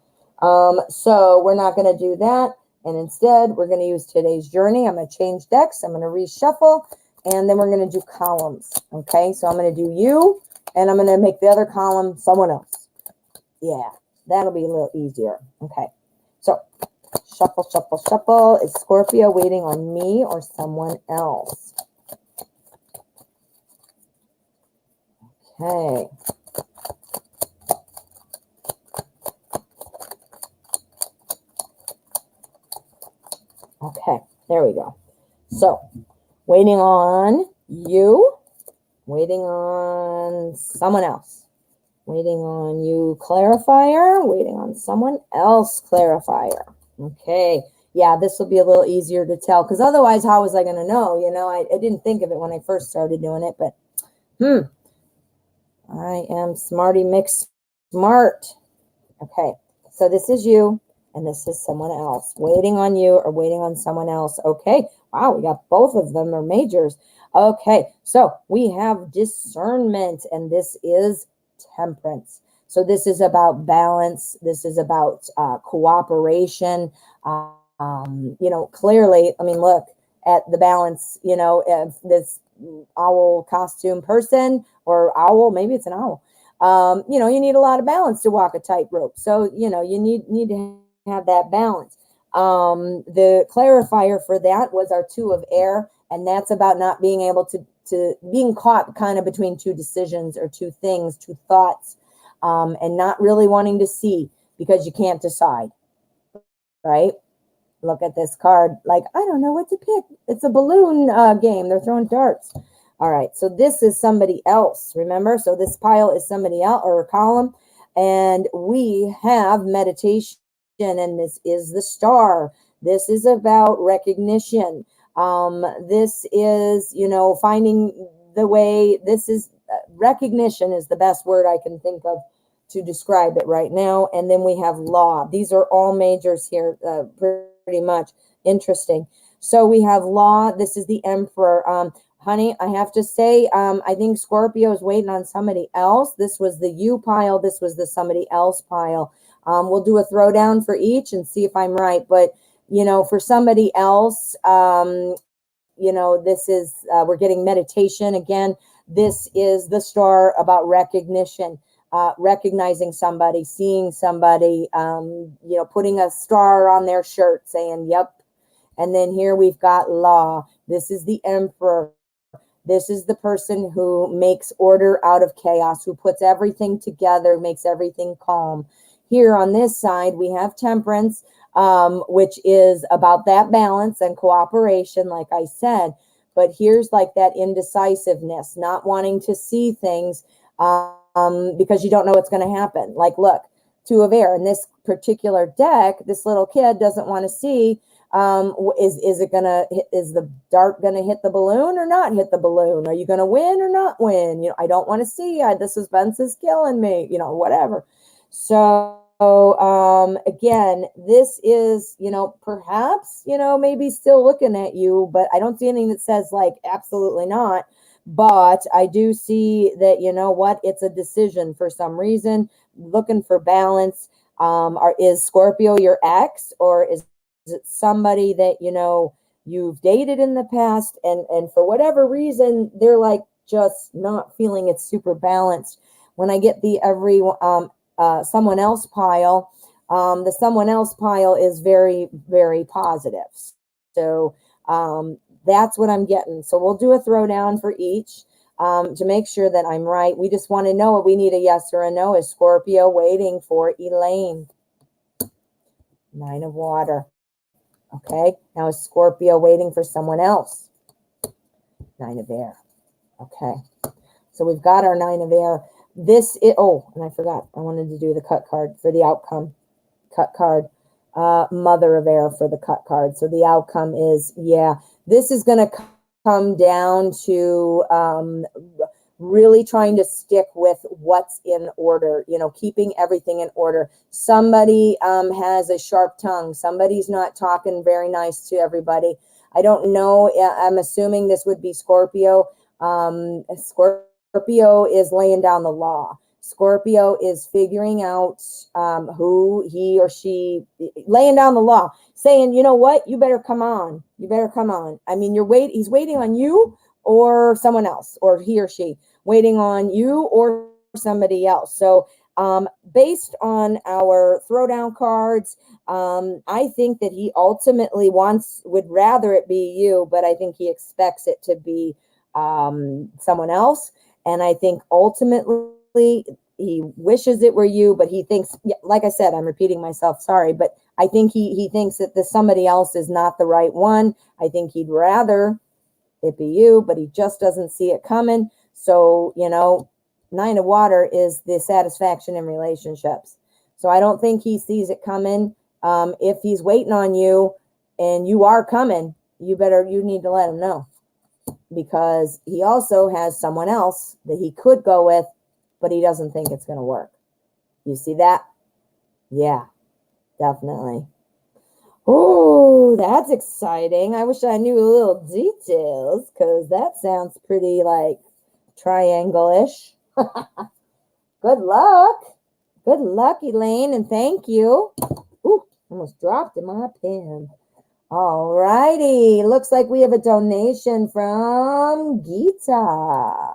So we're not going to do that. And instead, we're going to use today's journey. I'm going to change decks. I'm going to reshuffle. And then we're going to do columns. Okay, so I'm going to do you. And I'm going to make the other column someone else. Yeah, that'll be a little easier. Okay, so shuffle. Is Scorpio waiting on me or someone else? Okay. Okay, there we go. So, waiting on you, waiting on someone else, waiting on you, clarifier, waiting on someone else, clarifier. Okay, yeah, this will be a little easier to tell, because otherwise, how was I going to know? I didn't think of it when I first started doing it, but I am smarty mix smart. Okay, so this is you. And this is someone else. Waiting on you or waiting on someone else. Okay. Wow, we got both of them are majors. Okay, so we have discernment, and this is temperance. So this is about balance. This is about cooperation. Clearly, I mean, look at the balance, if this owl costume person or owl, maybe it's an owl, You know, you need a lot of balance to walk a tightrope. So, you know, you need to have that balance. The clarifier for that was our 2 of air, and that's about not being able to being caught kind of between 2 decisions or 2 things, 2 thoughts, and not really wanting to see because you can't decide, right? Look at this card. Like, I don't know what to pick. It's a balloon game. They're throwing darts. All right. So this is somebody else. Remember? So this pile is somebody else, or a column. And we have meditation. And this is the star. This is about recognition. This is, you know, finding the way. This is recognition is the best word I can think of to describe it right now. And then we have law. These are all majors here, pretty much. Interesting. So we have law. This is the emperor. Honey, I have to say, I think Scorpio is waiting on somebody else. This was the you pile. This was the somebody else pile. We'll do a throwdown for each and see if I'm right. But, you know, for somebody else, you know, this is, we're getting meditation again. This is the star about recognition. Recognizing somebody, seeing somebody, you know, putting a star on their shirt saying, yep. And then here we've got law. This is the emperor. This is the person who makes order out of chaos, who puts everything together, makes everything calm. Here on this side, we have temperance, which is about that balance and cooperation, like I said. But here's like that indecisiveness, not wanting to see things, because you don't know what's going to happen. Like, look, 2 of air in this particular deck, this little kid doesn't want to see, is the dart going to hit the balloon or not hit the balloon? Are you going to win or not win? You know, I don't want to see, the suspense is killing me, you know, whatever. So, again, this is, you know, perhaps, you know, maybe still looking at you, but I don't see anything that says like, absolutely not. But I do see that, you know what, it's a decision for some reason, looking for balance. Is Scorpio your ex, or is it somebody that, you know, you've dated in the past, and for whatever reason, they're like just not feeling it's super balanced. When I get the someone else pile, the someone else pile is very, very positive. So, that's what I'm getting. So we'll do a throwdown for each to make sure that I'm right. We just want to know what we need, a yes or a no. Is Scorpio waiting for Elaine? 9 of water. Okay. Now is Scorpio waiting for someone else? 9 of air. Okay. So we've got our 9 of air. This is, oh, and I forgot. I wanted to do the cut card for the outcome. Cut card. Mother of air for the cut card. So the outcome is, yeah, this is going to come down to really trying to stick with what's in order, you know, keeping everything in order. Somebody has a sharp tongue. Somebody's not talking very nice to everybody. I don't know. I'm assuming this would be Scorpio. Scorpio is laying down the law. Scorpio is figuring out who he or she, laying down the law, saying, you know what, you better come on. You better come on. I mean, he's waiting on you or someone else, or he or she waiting on you or somebody else. So based on our throwdown cards, I think that he ultimately would rather it be you, but I think he expects it to be someone else. And I think ultimately he wishes it were you, but he thinks, like I said, I'm repeating myself, sorry, but I think he thinks that the somebody else is not the right one. I think he'd rather it be you, but he just doesn't see it coming. So, you know, 9 of water is the satisfaction in relationships. So I don't think he sees it coming. If he's waiting on you and you are coming, you need to let him know, because he also has someone else that he could go with, but he doesn't think it's going to work. You see that? Yeah, definitely. Oh, that's exciting. I wish I knew a little details, because that sounds pretty like triangle-ish. Good luck. Good luck, Elaine, and thank you. Ooh, almost dropped in my pen. All righty. Looks like we have a donation from Gita.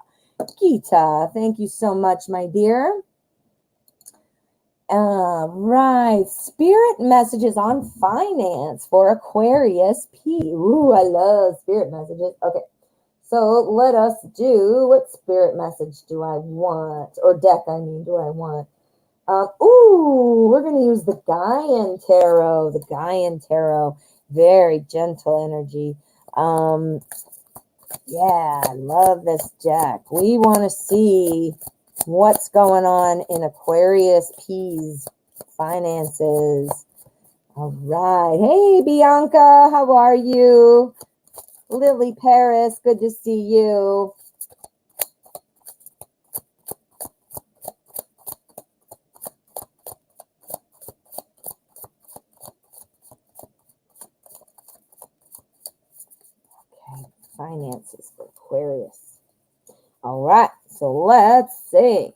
Gita, thank you so much, my dear. Right. Spirit messages on finance for Aquarius P. Ooh, I love spirit messages. Okay. So let us do, what spirit message do I want? Or deck, I mean, do I want? We're going to use the Gaian Tarot. The Gaian Tarot. Very gentle energy. Yeah, I love this deck. We want to see what's going on in Aquarius P's finances. All right. Hey, Bianca, how are you? Lily Paris, good to see you. Okay, finances for Aquarius. All right, so let's see.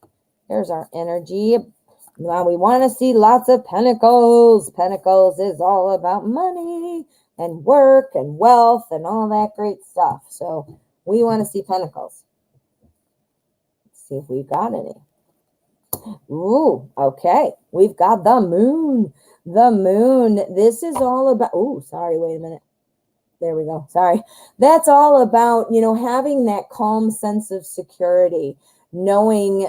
There's our energy. Now we want to see lots of pentacles. Pentacles is all about money and work and wealth and all that great stuff. So we want to see pentacles. Let's see if we've got any. Ooh, okay. We've got the moon. The moon. This is all about, sorry, wait a minute. There we go. Sorry. That's all about, having that calm sense of security, knowing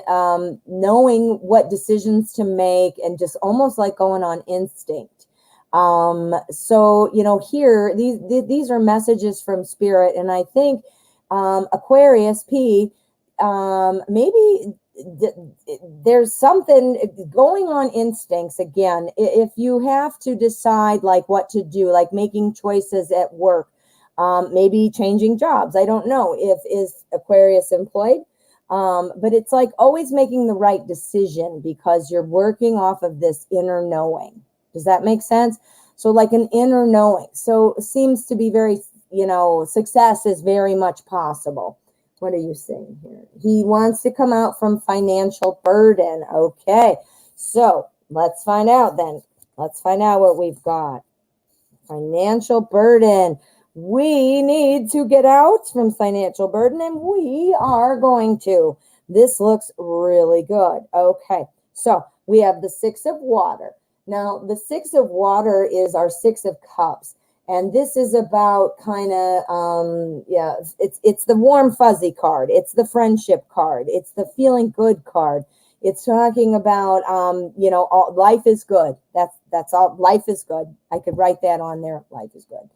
what decisions to make, and just almost like going on instinct. So, here, these are messages from spirit. And I think, Aquarius P, maybe there's something going on instincts again. If you have to decide like what to do, like making choices at work, maybe changing jobs. I don't know is Aquarius employed, but it's like always making the right decision because you're working off of this inner knowing. Does that make sense? So like an inner knowing. So it seems to be very, success is very much possible. What are you saying here? He wants to come out from financial burden. Okay, so let's find out then. Let's find out what we've got. Financial burden. We need to get out from financial burden, and we are going to. This looks really good. Okay, so we have the Six of Water. Now, the Six of Water is our Six of Cups. And this is about kind of, it's the warm fuzzy card. It's the friendship card. It's the feeling good card. It's talking about, life is good. That's all. Life is good. I could write that on there. Life is good.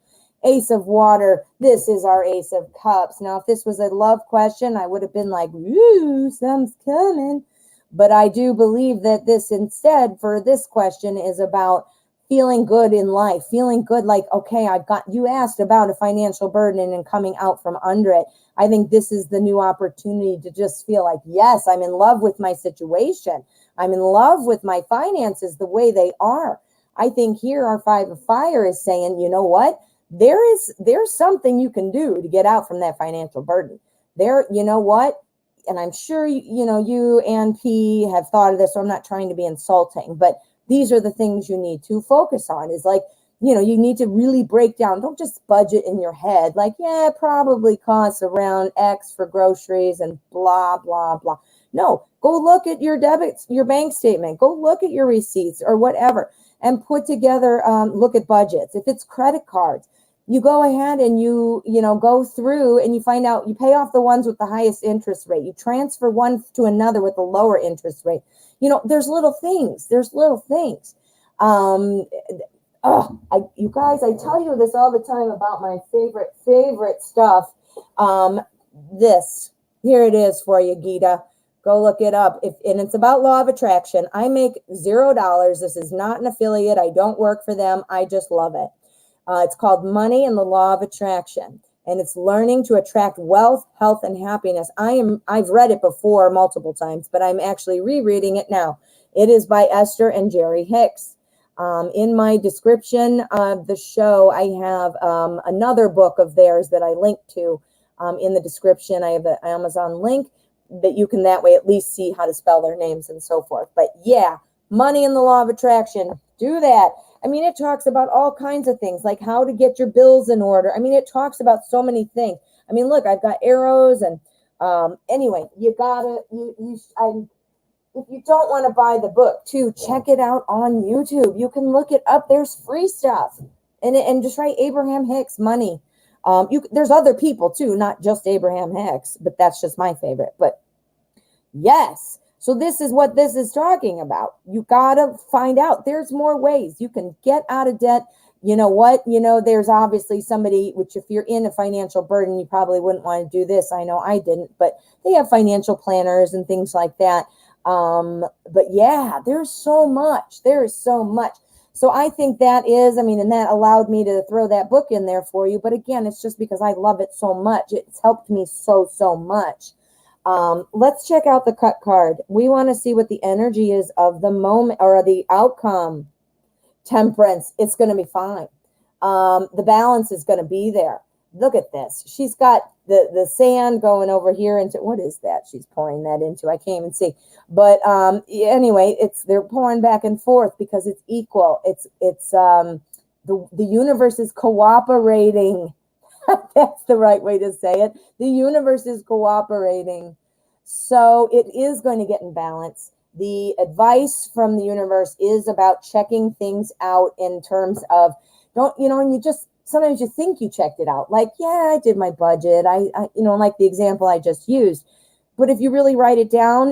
Ace of Water. This is our Ace of Cups. Now, if this was a love question, I would have been like, ooh, something's coming. But I do believe that this instead for this question is about feeling good in life, feeling good like, okay, you asked about a financial burden and coming out from under it. I think this is the new opportunity to just feel like, yes, I'm in love with my situation. I'm in love with my finances the way they are. I think here our Five of Fire is saying, you know what? There's something you can do to get out from that financial burden. You know what? And I'm sure, you and P have thought of this, so I'm not trying to be insulting, but these are the things you need to focus on is like, you need to really break down. Don't just budget in your head. Like, yeah, it probably costs around X for groceries and blah, blah, blah. No, go look at your your bank statement. Go look at your receipts or whatever and put together, look at budgets. If it's credit cards, you go ahead and you go through and you find out, you pay off the ones with the highest interest rate. You transfer one to another with a lower interest rate. There's little things. You guys, I tell you this all the time about my favorite stuff. Here it is for you, Gita. Go look it up. And it's about law of attraction. I make $0. This is not an affiliate. I don't work for them. I just love it. It's called Money and the Law of Attraction. And it's learning to attract wealth, health, and happiness. I've read it before multiple times, but I'm actually rereading it now. It is by Esther and Jerry Hicks. In my description of the show, I have another book of theirs that I link to in the description. I have an Amazon link that you can that way at least see how to spell their names and so forth. But yeah, Money and the Law of Attraction. Do that. I mean, it talks about all kinds of things, like how to get your bills in order. I mean, it talks about so many things. I mean, look, I've got arrows and Anyway, you gotta, if you don't want to buy the book too, check it out on YouTube. You can look it up. There's free stuff. And just write Abraham Hicks money. There's other people too, not just Abraham Hicks, but that's just my favorite. But yes. So this is what this is talking about. You got to find out. There's more ways you can get out of debt. You know what? There's obviously somebody, which if you're in a financial burden, you probably wouldn't want to do this. I know I didn't, but they have financial planners and things like that. But yeah, there's so much. There is so much. So I think that is, and that allowed me to throw that book in there for you. But again, it's just because I love it so much. It's helped me so much. Let's check out the cut card. We want to see what the energy is of the moment or the outcome. Temperance, it's going to be fine. The balance is going to be there. Look at this. She's got the sand going over here into, what is that? She's pouring that into. I can't even see. But anyway, they're pouring back and forth because it's equal. It's the universe is cooperating. That's the right way to say it. The universe is cooperating. So it is going to get in balance. The advice from the universe is about checking things out in terms of, and sometimes you think you checked it out. Like, yeah, I did my budget. I like the example I just used. But if you really write it down,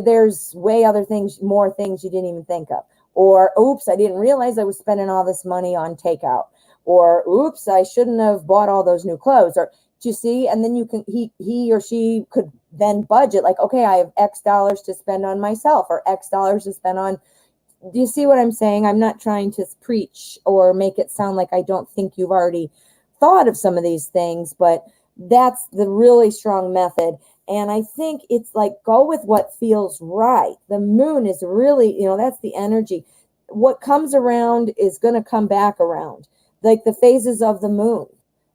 there's more things you didn't even think of. Or, oops, I didn't realize I was spending all this money on takeout. Or, oops, I shouldn't have bought all those new clothes. Or, do you see? And then he or she could then budget, like, okay, I have X dollars to spend on myself or X dollars to spend on. Do you see what I'm saying? I'm not trying to preach or make it sound like I don't think you've already thought of some of these things, but that's the really strong method. And I think it's like, go with what feels right. The moon is really, that's the energy. What comes around is going to come back around, like the phases of the moon.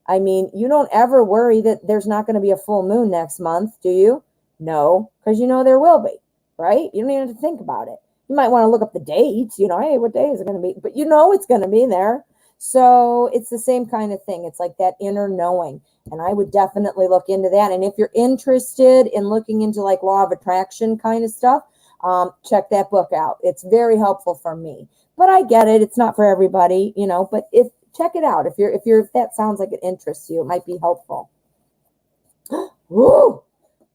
You don't ever worry that there's not going to be a full moon next month, do you? No, because there will be, right? You don't even have to think about it. You might want to look up the dates, hey, what day is it going to be? But it's going to be there. So it's the same kind of thing. It's like that inner knowing. And I would definitely look into that. And if you're interested in looking into like law of attraction kind of stuff, check that book out. It's very helpful for me. But I get it. It's not for everybody, but check it out. If that sounds like it interests you, it might be helpful. Woo!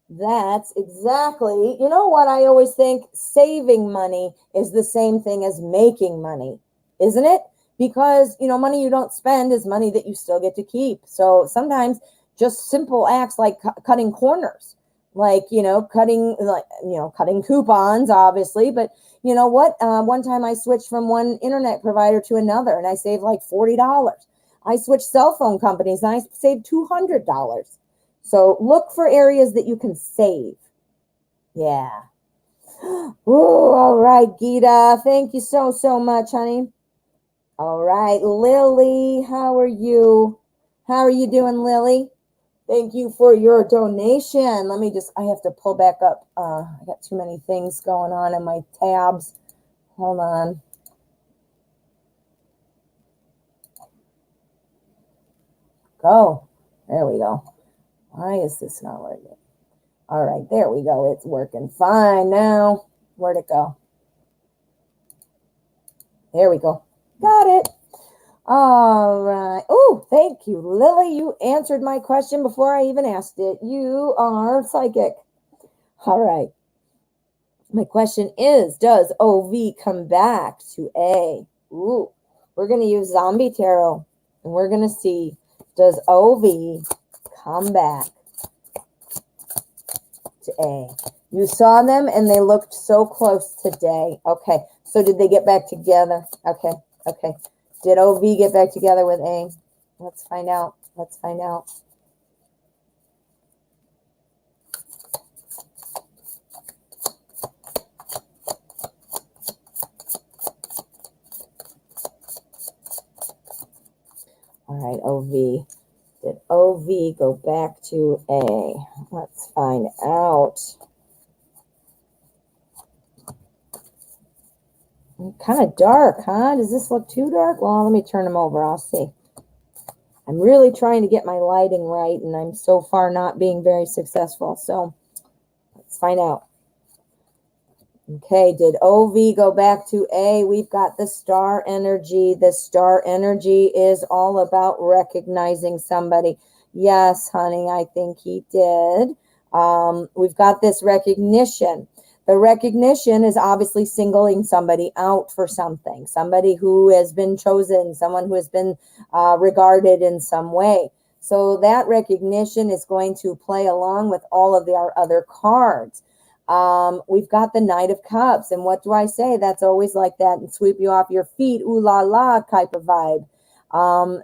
That's exactly, what I always think, saving money is the same thing as making money, isn't it? Because, money you don't spend is money that you still get to keep. So sometimes just simple acts like cutting corners, like, cutting coupons, obviously. But you know what? One time I switched from one internet provider to another and I saved like $40. I switched cell phone companies and I saved $200. So look for areas that you can save. Yeah. Ooh, all right, Gita. Thank you so much, honey. All right, Lily, how are you? How are you doing, Lily? Thank you for your donation. I have to pull back up. I got too many things going on in my tabs. Hold on. Go. There we go. Why is this not working? All right, there we go. It's working fine now. Where'd it go? There we go. Got it. All right. Oh, thank you, Lily. You answered my question before I even asked it. You are psychic. All right. My question is, does OV come back to A? Ooh, we're going to use Zombie Tarot, and we're going to see, does OV come back to A? You saw them, and they looked so close today. Okay, so did they get back together? Okay. Did OV get back together with A? Let's find out. All right, OV. Did OV go back to A? Let's find out. Kind of dark, huh? Does this look too dark? Well, let me turn them over. I'll see. I'm really trying to get my lighting right, and I'm so far not being very successful. So let's find out. Okay, did OV go back to A? We've got the star energy. The star energy is all about recognizing somebody. Yes, honey, I think he did. We've got this recognition. The recognition is obviously singling somebody out for something, somebody who has been chosen, someone who has been regarded in some way. So that recognition is going to play along with all of our other cards. We've got the Knight of Cups, and what do I say? That's always like that and sweep you off your feet, ooh la la type of vibe.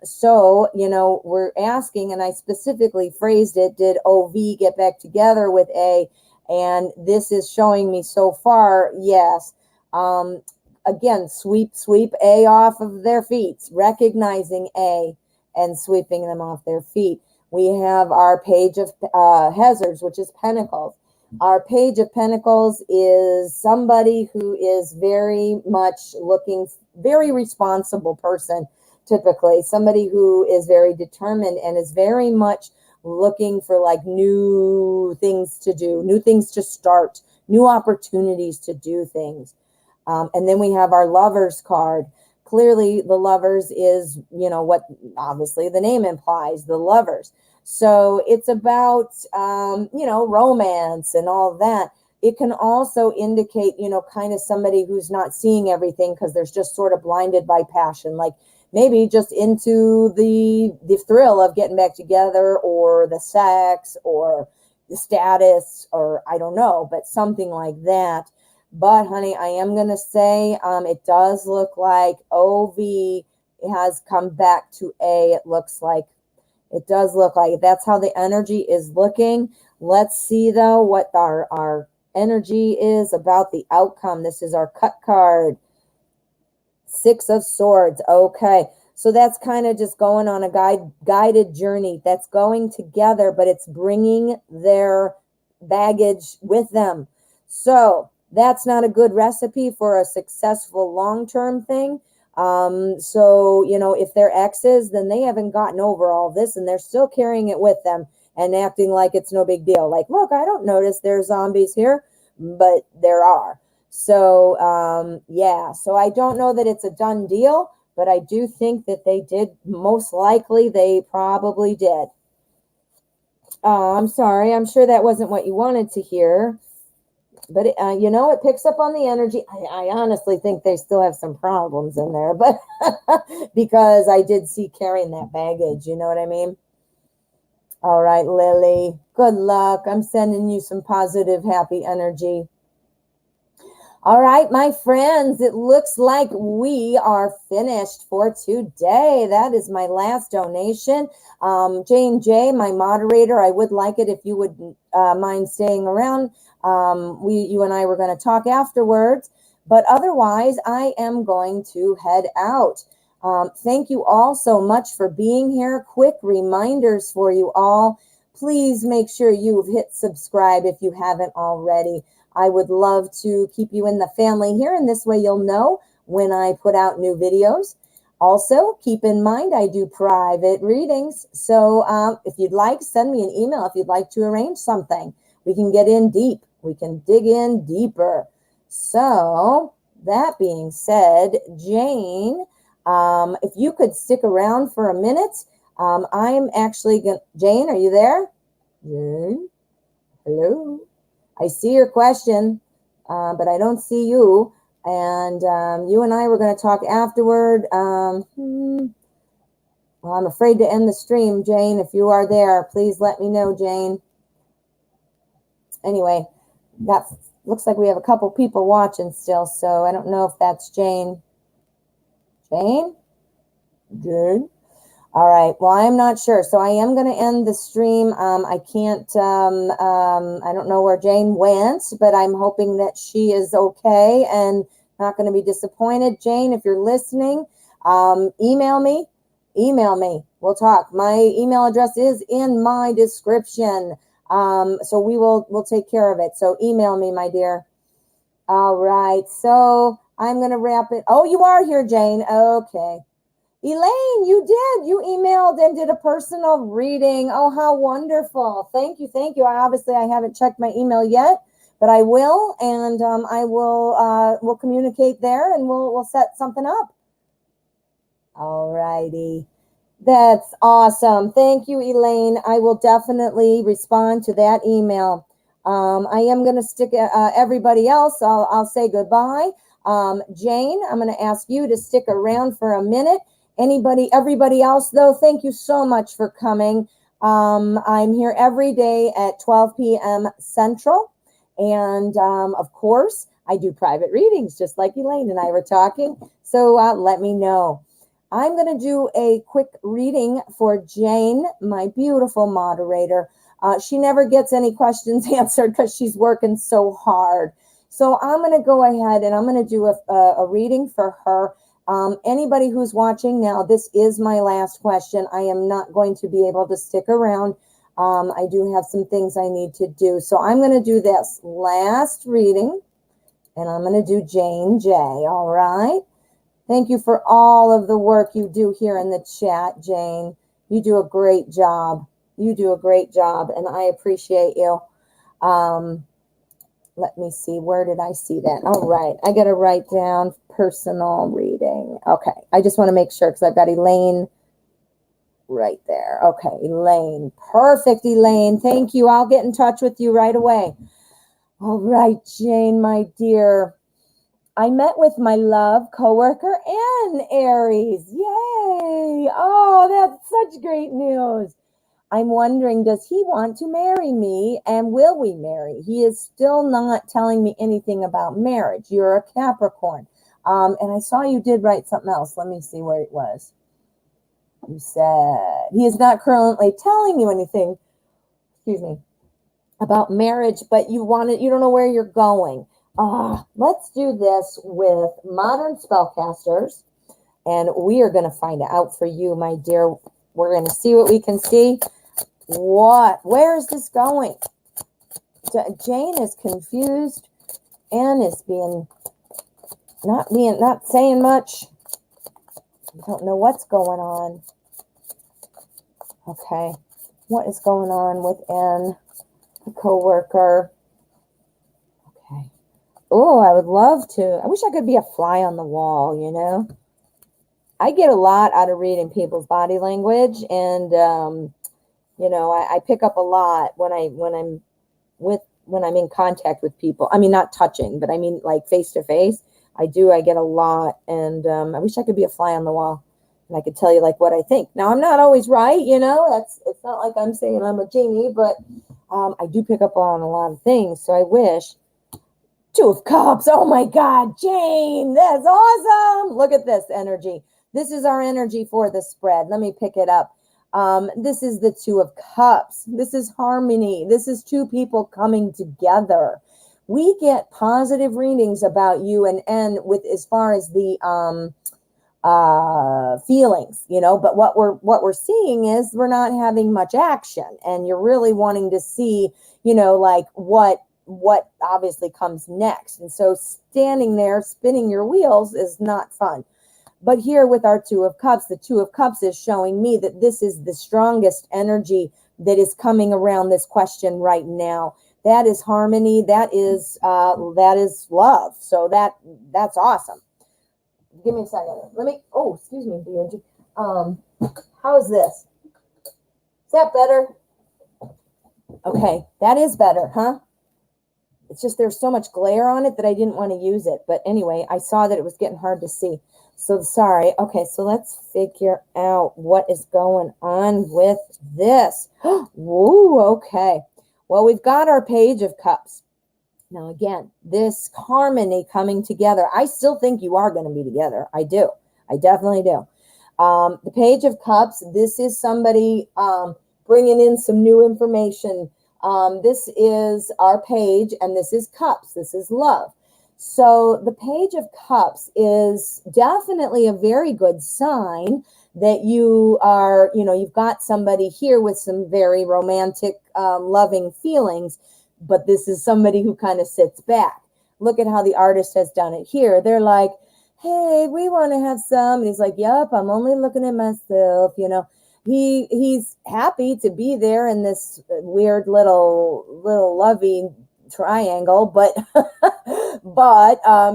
So, you know, we're asking, and I specifically phrased it, did OV get back together with A? And this is showing me so far, yes. Again, sweep A off of their feet, recognizing A and sweeping them off their feet. We have our Page of Hazards, which is Pentacles. Our Page of Pentacles is somebody who is very much looking, very responsible person, typically. Somebody who is very determined and is very much looking for like new things to do, new things to start, new opportunities to do things. And then we have our Lovers card. Clearly, the Lovers is, you know, what obviously the name implies, the Lovers. So it's about, you know, romance and all that. It can also indicate, you know, kind of somebody who's not seeing everything because they're just sort of blinded by passion, like maybe just into the thrill of getting back together or the sex or the status or I don't know, but something like that. But honey, I am going to say it does look like OV has come back to A. It looks like. It does look like that's how the energy is looking. Let's see, though, what our energy is about the outcome. This is our cut card. 6 of Swords. Okay. So that's kind of just going on a guided journey. That's going together, but it's bringing their baggage with them. So that's not a good recipe for a successful long-term thing. So, you know, if they're exes, then they haven't gotten over all this and they're still carrying it with them and acting like it's no big deal. Like, look, I don't notice there's zombies here, but there are. So, yeah, so I don't know that it's a done deal, but I do think that they did. Most likely they probably did. Oh, I'm sorry. I'm sure that wasn't what you wanted to hear. But, you know, it picks up on the energy. I honestly think they still have some problems in there, but because I did see carrying that baggage, you know what I mean? All right, Lily, good luck. I'm sending you some positive, happy energy. All right, my friends, it looks like we are finished for today. That is my last donation. Jane J, my moderator, I would like it if you would mind staying around. You and I were going to talk afterwards, but otherwise I am going to head out. Thank you all so much for being here. Quick reminders for you all. Please make sure you've hit subscribe if you haven't already. I would love to keep you in the family here, and this way you'll know when I put out new videos. Also, keep in mind I do private readings, so if you'd like, send me an email if you'd like to arrange something. We can get in deep. We can dig in deeper. So, that being said, Jane, if you could stick around for a minute, I'm actually going to... Jane, are you there? Jane? Hello? I see your question, but I don't see you. And you and I were going to talk afterward. Well, I'm afraid to end the stream, Jane. If you are there, please let me know, Jane. Anyway, looks like we have a couple people watching still, so I don't know if that's Jane. Jane? Jane? All right. Well, I'm not sure. So I am going to end the stream. I can't, I don't know where Jane went, but I'm hoping that she is okay and not going to be disappointed. Jane, if you're listening, email me. We'll talk. My email address is in my description. So we'll take care of it. So email me, my dear. All right. So I'm going to wrap it. Oh, you are here, Jane. Okay. Elaine, you did. You emailed and did a personal reading. Oh, how wonderful. Thank you. Thank you. I haven't checked my email yet, but I will, and I will we'll communicate there, and we'll set something up. All righty. That's awesome. Thank you, Elaine. I will definitely respond to that email. I am going to stick everybody else. I'll say goodbye. Jane, I'm going to ask you to stick around for a minute. Everybody else, though, thank you so much for coming. I'm here every day at 12 p.m. Central. And of course, I do private readings, just like Elaine and I were talking. So let me know. I'm going to do a quick reading for Jane, my beautiful moderator. She never gets any questions answered because she's working so hard. So I'm going to go ahead and I'm going to do a reading for her. Anybody who's watching now, this is my last question. I am not going to be able to stick around. I do have some things I need to do. So I'm going to do this last reading, and I'm going to do Jane J. All right. Thank you for all of the work you do here in the chat, Jane. You do a great job. You do a great job, and I appreciate you. Let me see. Where did I see that? All right. I got to write down personal reading. Okay. I just want to make sure because I've got Elaine right there. Okay. Elaine. Perfect, Elaine. Thank you. I'll get in touch with you right away. All right, Jane, my dear. I met with my love coworker, Aries. Yay. Oh, that's such great news. I'm wondering, does he want to marry me, and will we marry? He is still not telling me anything about marriage. You're a Capricorn. And I saw you did write something else. Let me see where it was. You said he is not currently telling you anything, about marriage, but you don't know where you're going. Let's do this with modern spellcasters, and we are going to find out for you, my dear. We're going to see what we can see. Where is this going? Jane is confused and is not saying much. I don't know what's going on. Okay. What is going on within the coworker? Okay. Oh, I would love to. I wish I could be a fly on the wall, you know. I get a lot out of reading people's body language, and you know, I pick up a lot when I'm in contact with people. I mean, not touching, but I mean like face to face. I get a lot, and I wish I could be a fly on the wall, and I could tell you like what I think. Now, I'm not always right, you know. It's not like I'm saying I'm a genie, but I do pick up on a lot of things. So I wish. Two of Cups. Oh my God, Jane, that's awesome. Look at this energy. This is our energy for the spread. Let me pick it up. This is the Two of Cups. This is harmony. This is two people coming together. We get positive readings about you and with as far as the feelings, you know, but what we're seeing is we're not having much action, and you're really wanting to see, you know, like what obviously comes next. And so standing there spinning your wheels is not fun. But here with our Two of Cups, the Two of Cups is showing me that this is the strongest energy that is coming around this question right now. That is harmony. That is love. So that's awesome. Give me a second. Excuse me, the how is this? Is that better? Okay, that is better, huh? It's just there's so much glare on it that I didn't want to use it. But anyway, I saw that it was getting hard to see. So sorry. Okay, so let's figure out what is going on with this. Woo, okay. Well, we've got our Page of Cups. Now, again, this harmony coming together. I still think you are going to be together. I do. I definitely do. The Page of Cups, this is somebody bringing in some new information. This is our page, and this is cups. This is love. So the Page of Cups is definitely a very good sign that you are, you know, you've got somebody here with some very romantic, loving feelings, but this is somebody who kind of sits back. Look at how the artist has done it here. They're like, hey, we want to have some. And he's like, yep, I'm only looking at myself, you know. He's happy to be there in this weird little lovey triangle, but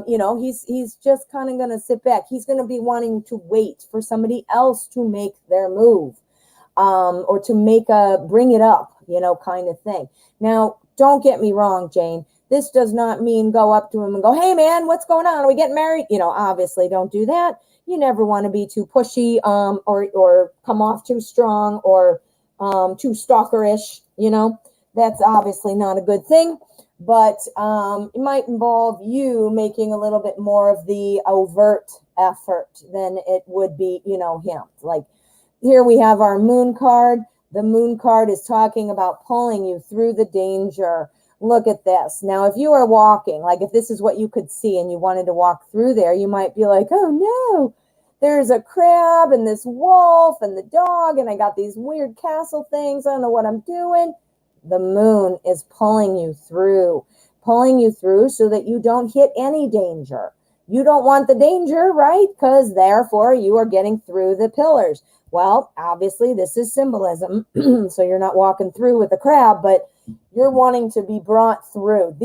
you know, he's just kind of going to sit back. He's going to be wanting to wait for somebody else to make their move, or to bring it up, you know, kind of thing. Now, don't get me wrong, Jane. This does not mean go up to him and go, hey man, what's going on? Are we getting married? You know, obviously don't do that. You never want to be too pushy, or come off too strong, or too stalkerish, you know. That's obviously not a good thing. But it might involve you making a little bit more of the overt effort than it would be, you know, him. Like, here we have our moon card. The moon card is talking about pulling you through the danger. Look at this. Now, if you are walking, like if this is what you could see and you wanted to walk through there, you might be like, oh no, there's a crab and this wolf and the dog, and I got these weird castle things. I don't know what I'm doing. The moon is pulling you through so that you don't hit any danger. You don't want the danger, right? Because therefore you are getting through the pillars. Well, obviously this is symbolism. So you're not walking through with a crab, but you're wanting to be brought through.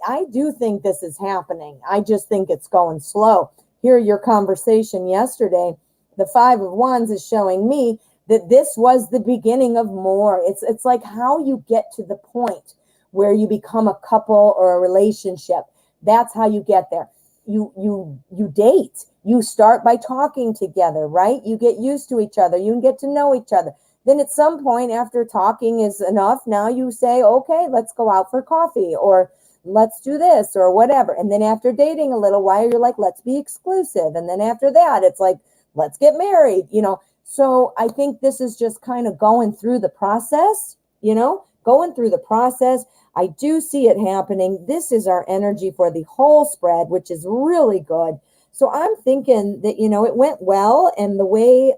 I do think this is happening. I just think it's going slow. Here, your conversation yesterday, the 5 of Wands is showing me that this was the beginning of more. It's like how you get to the point where you become a couple or a relationship. That's how you get there. You date. You start by talking together, right? You get used to each other. You get to know each other. Then at some point after talking is enough, now you say, okay, let's go out for coffee, or let's do this, or whatever. And then after dating a little while, you're like, let's be exclusive. And then after that, it's like, let's get married, you know. So I think this is just kind of going through the process, you know, going through the process. I do see it happening. This is our energy for the whole spread, which is really good. So I'm thinking that, you know, it went well. And the way,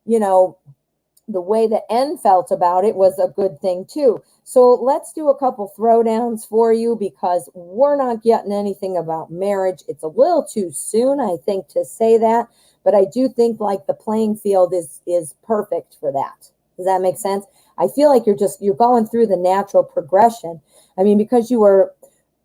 you know, the way the N felt about it was a good thing too. So let's do a couple throwdowns for you, because we're not getting anything about marriage. It's a little too soon, I think, to say that. But I do think like the playing field is perfect for that. Does that make sense? I feel like you're going through the natural progression. I mean, because you were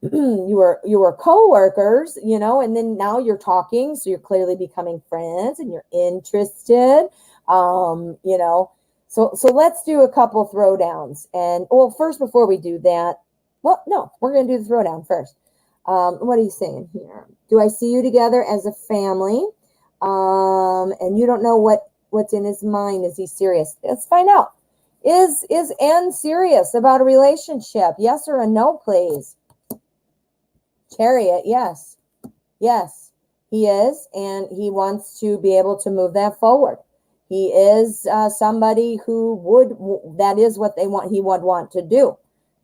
co-workers, you know, and then now you're talking, so you're clearly becoming friends and you're interested. You know, so let's do a couple throwdowns. And well, first, before we do that, well, no, we're going to do the throwdown first. What are you saying here? Do I see you together as a family? And you don't know what's in his mind. Is he serious? Let's find out. Is N serious about a relationship? Yes or a no, please. Chariot, yes. Yes, he is, and he wants to be able to move that forward. He is somebody who that is what he would want to do.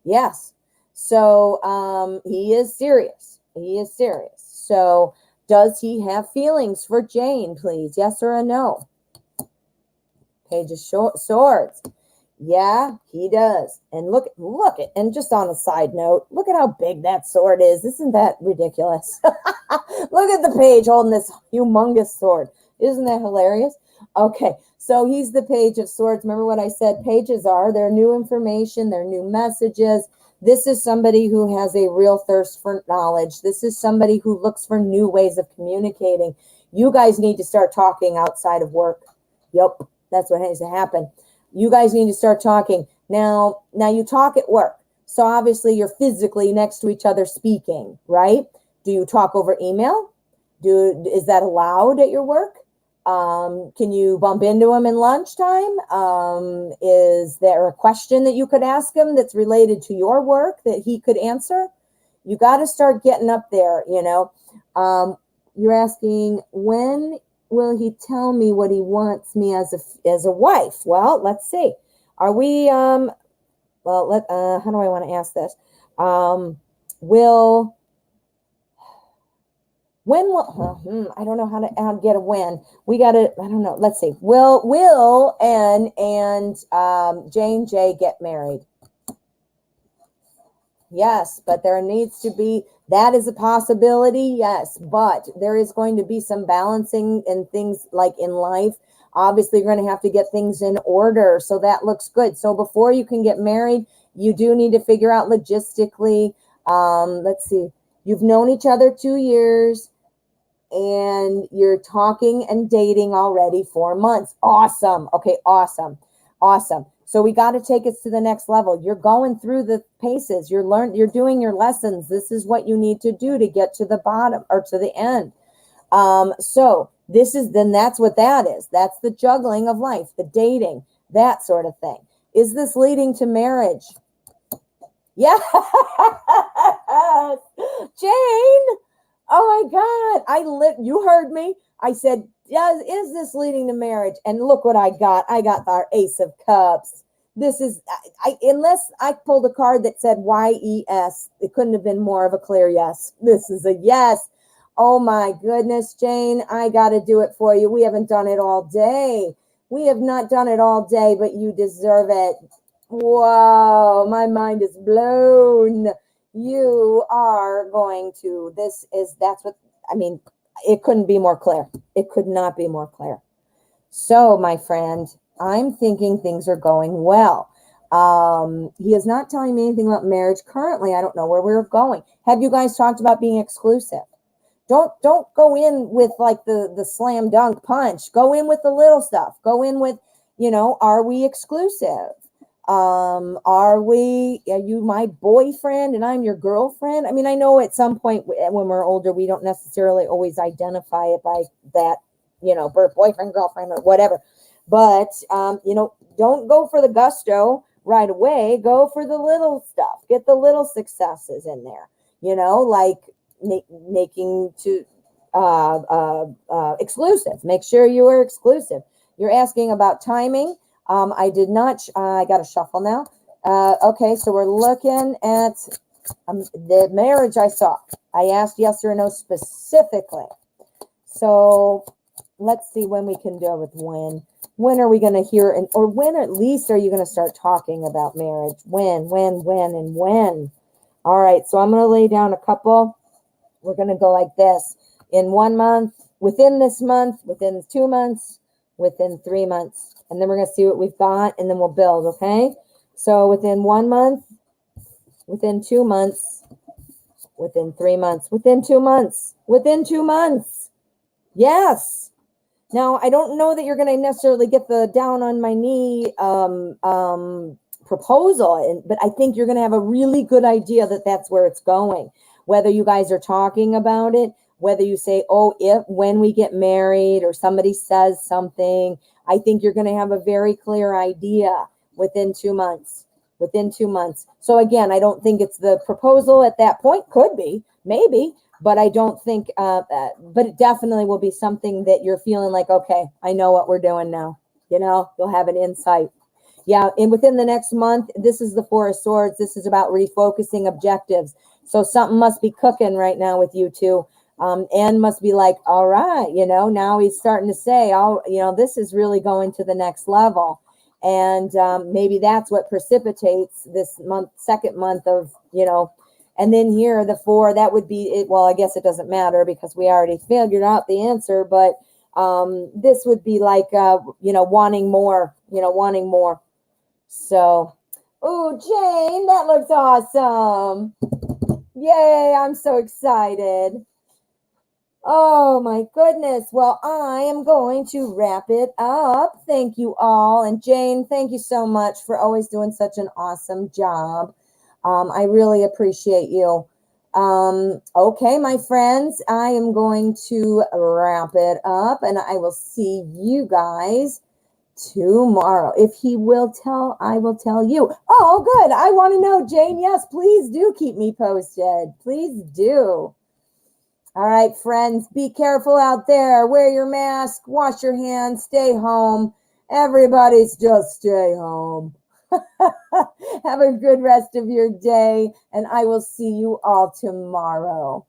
Yes. So he is serious. He is serious. So does he have feelings for Jane, please? Yes or a no? Page of Swords. Yeah, he does. And look at, and just on a side note, look at how big that sword is. Isn't that ridiculous? Look at the page holding this humongous sword. Isn't that hilarious? Okay, so he's the Page of Swords. Remember what I said? Pages are, they're new information, they're new messages. This is somebody who has a real thirst for knowledge. This is somebody who looks for new ways of communicating. You guys need to start talking outside of work. Yep, that's what has to happen. You guys need to start talking. Now you talk at work. So obviously you're physically next to each other speaking, right? Do you talk over email? Is that allowed at your work? Can you bump into him in lunchtime? Is there a question that you could ask him that's related to your work that he could answer? You got to start getting up there, you know. You're asking, when will he tell me what he wants me as a wife? Well, let's see. Are we, how do I want to ask this? I don't know how to get a when. We got to, I don't know. Let's see. Will and Jane J get married? Yes, but there needs to be That is a possibility, yes, but there is going to be some balancing and things like in life. Obviously, you're going to have to get things in order. So that looks good. So before you can get married, you do need to figure out logistically. Let's see. You've known each other 2 years and you're talking and dating already 4 months. Awesome. Okay, awesome. Awesome. So we got to take it to the next level. You're going through the paces. You're doing your lessons. This is what you need to do to get to the bottom or to the end. So that's what that is. That's the juggling of life, the dating, that sort of thing. Is this leading to marriage? Yeah. Jane. Oh my God. You heard me. I said, yeah, is this leading to marriage? And look what I got. I got our Ace of Cups. This is, unless I pulled a card that said YES, it couldn't have been more of a clear yes. This is a yes. Oh my goodness, Jane, I got to do it for you. We haven't done it all day. We have not done it all day, but you deserve it. Whoa, my mind is blown. You are going to, it couldn't be more clear. It could not be more clear. So, my friend, I'm thinking things are going well. He is not telling me anything about marriage currently. I don't know where we're going. Have you guys talked about being exclusive? Don't go in with like the slam dunk punch. Go in with the little stuff. Go in with, are we exclusive? Are you my boyfriend and I'm your girlfriend? I mean, I know at some point when we're older, we don't necessarily always identify it by that, boyfriend, girlfriend, or whatever. But, don't go for the gusto right away. Go for the little stuff. Get the little successes in there, like making to exclusive. Make sure you are exclusive. You're asking about timing. I did not, I got to shuffle now. Okay, so we're looking at the marriage I saw. I asked yes or no specifically. So let's see when we can do it with when. When are we going to hear, or when at least are you going to start talking about marriage? When. All right, so I'm going to lay down a couple. We're going to go like this. In 1 month, within this month, within 2 months, within 3 months. And then we're going to see what we've got, and then we'll build, okay? So within 1 month, within 2 months, within 3 months, within 2 months, within 2 months. Yes. Now, I don't know that you're going to necessarily get the down on my knee proposal, but I think you're going to have a really good idea that that's where it's going. Whether you guys are talking about it, whether you say, when we get married, or somebody says something, I think you're going to have a very clear idea within 2 months. Within 2 months. So again, I don't think it's the proposal at that point. Could be, maybe, but I don't think, but it definitely will be something that you're feeling like, okay, I know what we're doing now. You'll have an insight. Yeah, and within the next month, this is the Four of Swords. This is about refocusing objectives. So something must be cooking right now with you two. And must be like, all right, now he's starting to say, this is really going to the next level. And maybe that's what precipitates this month, second month of, and then here, the 4, that would be it. Well, I guess it doesn't matter because we already figured out the answer, but this would be like, wanting more, wanting more. So, oh, Jane, that looks awesome. Yay, I'm so excited. Oh my goodness. Well, I am going to wrap it up. Thank you all. And Jane, thank you so much for always doing such an awesome job. I really appreciate you. Okay, my friends, I am going to wrap it up, and I will see you guys tomorrow. If he will tell, I will tell you. Oh, good. I want to know, Jane. Yes, please do keep me posted. Please do. All right, friends, be careful out there. Wear your mask, wash your hands, stay home. Everybody's just stay home. Have a good rest of your day, and I will see you all tomorrow.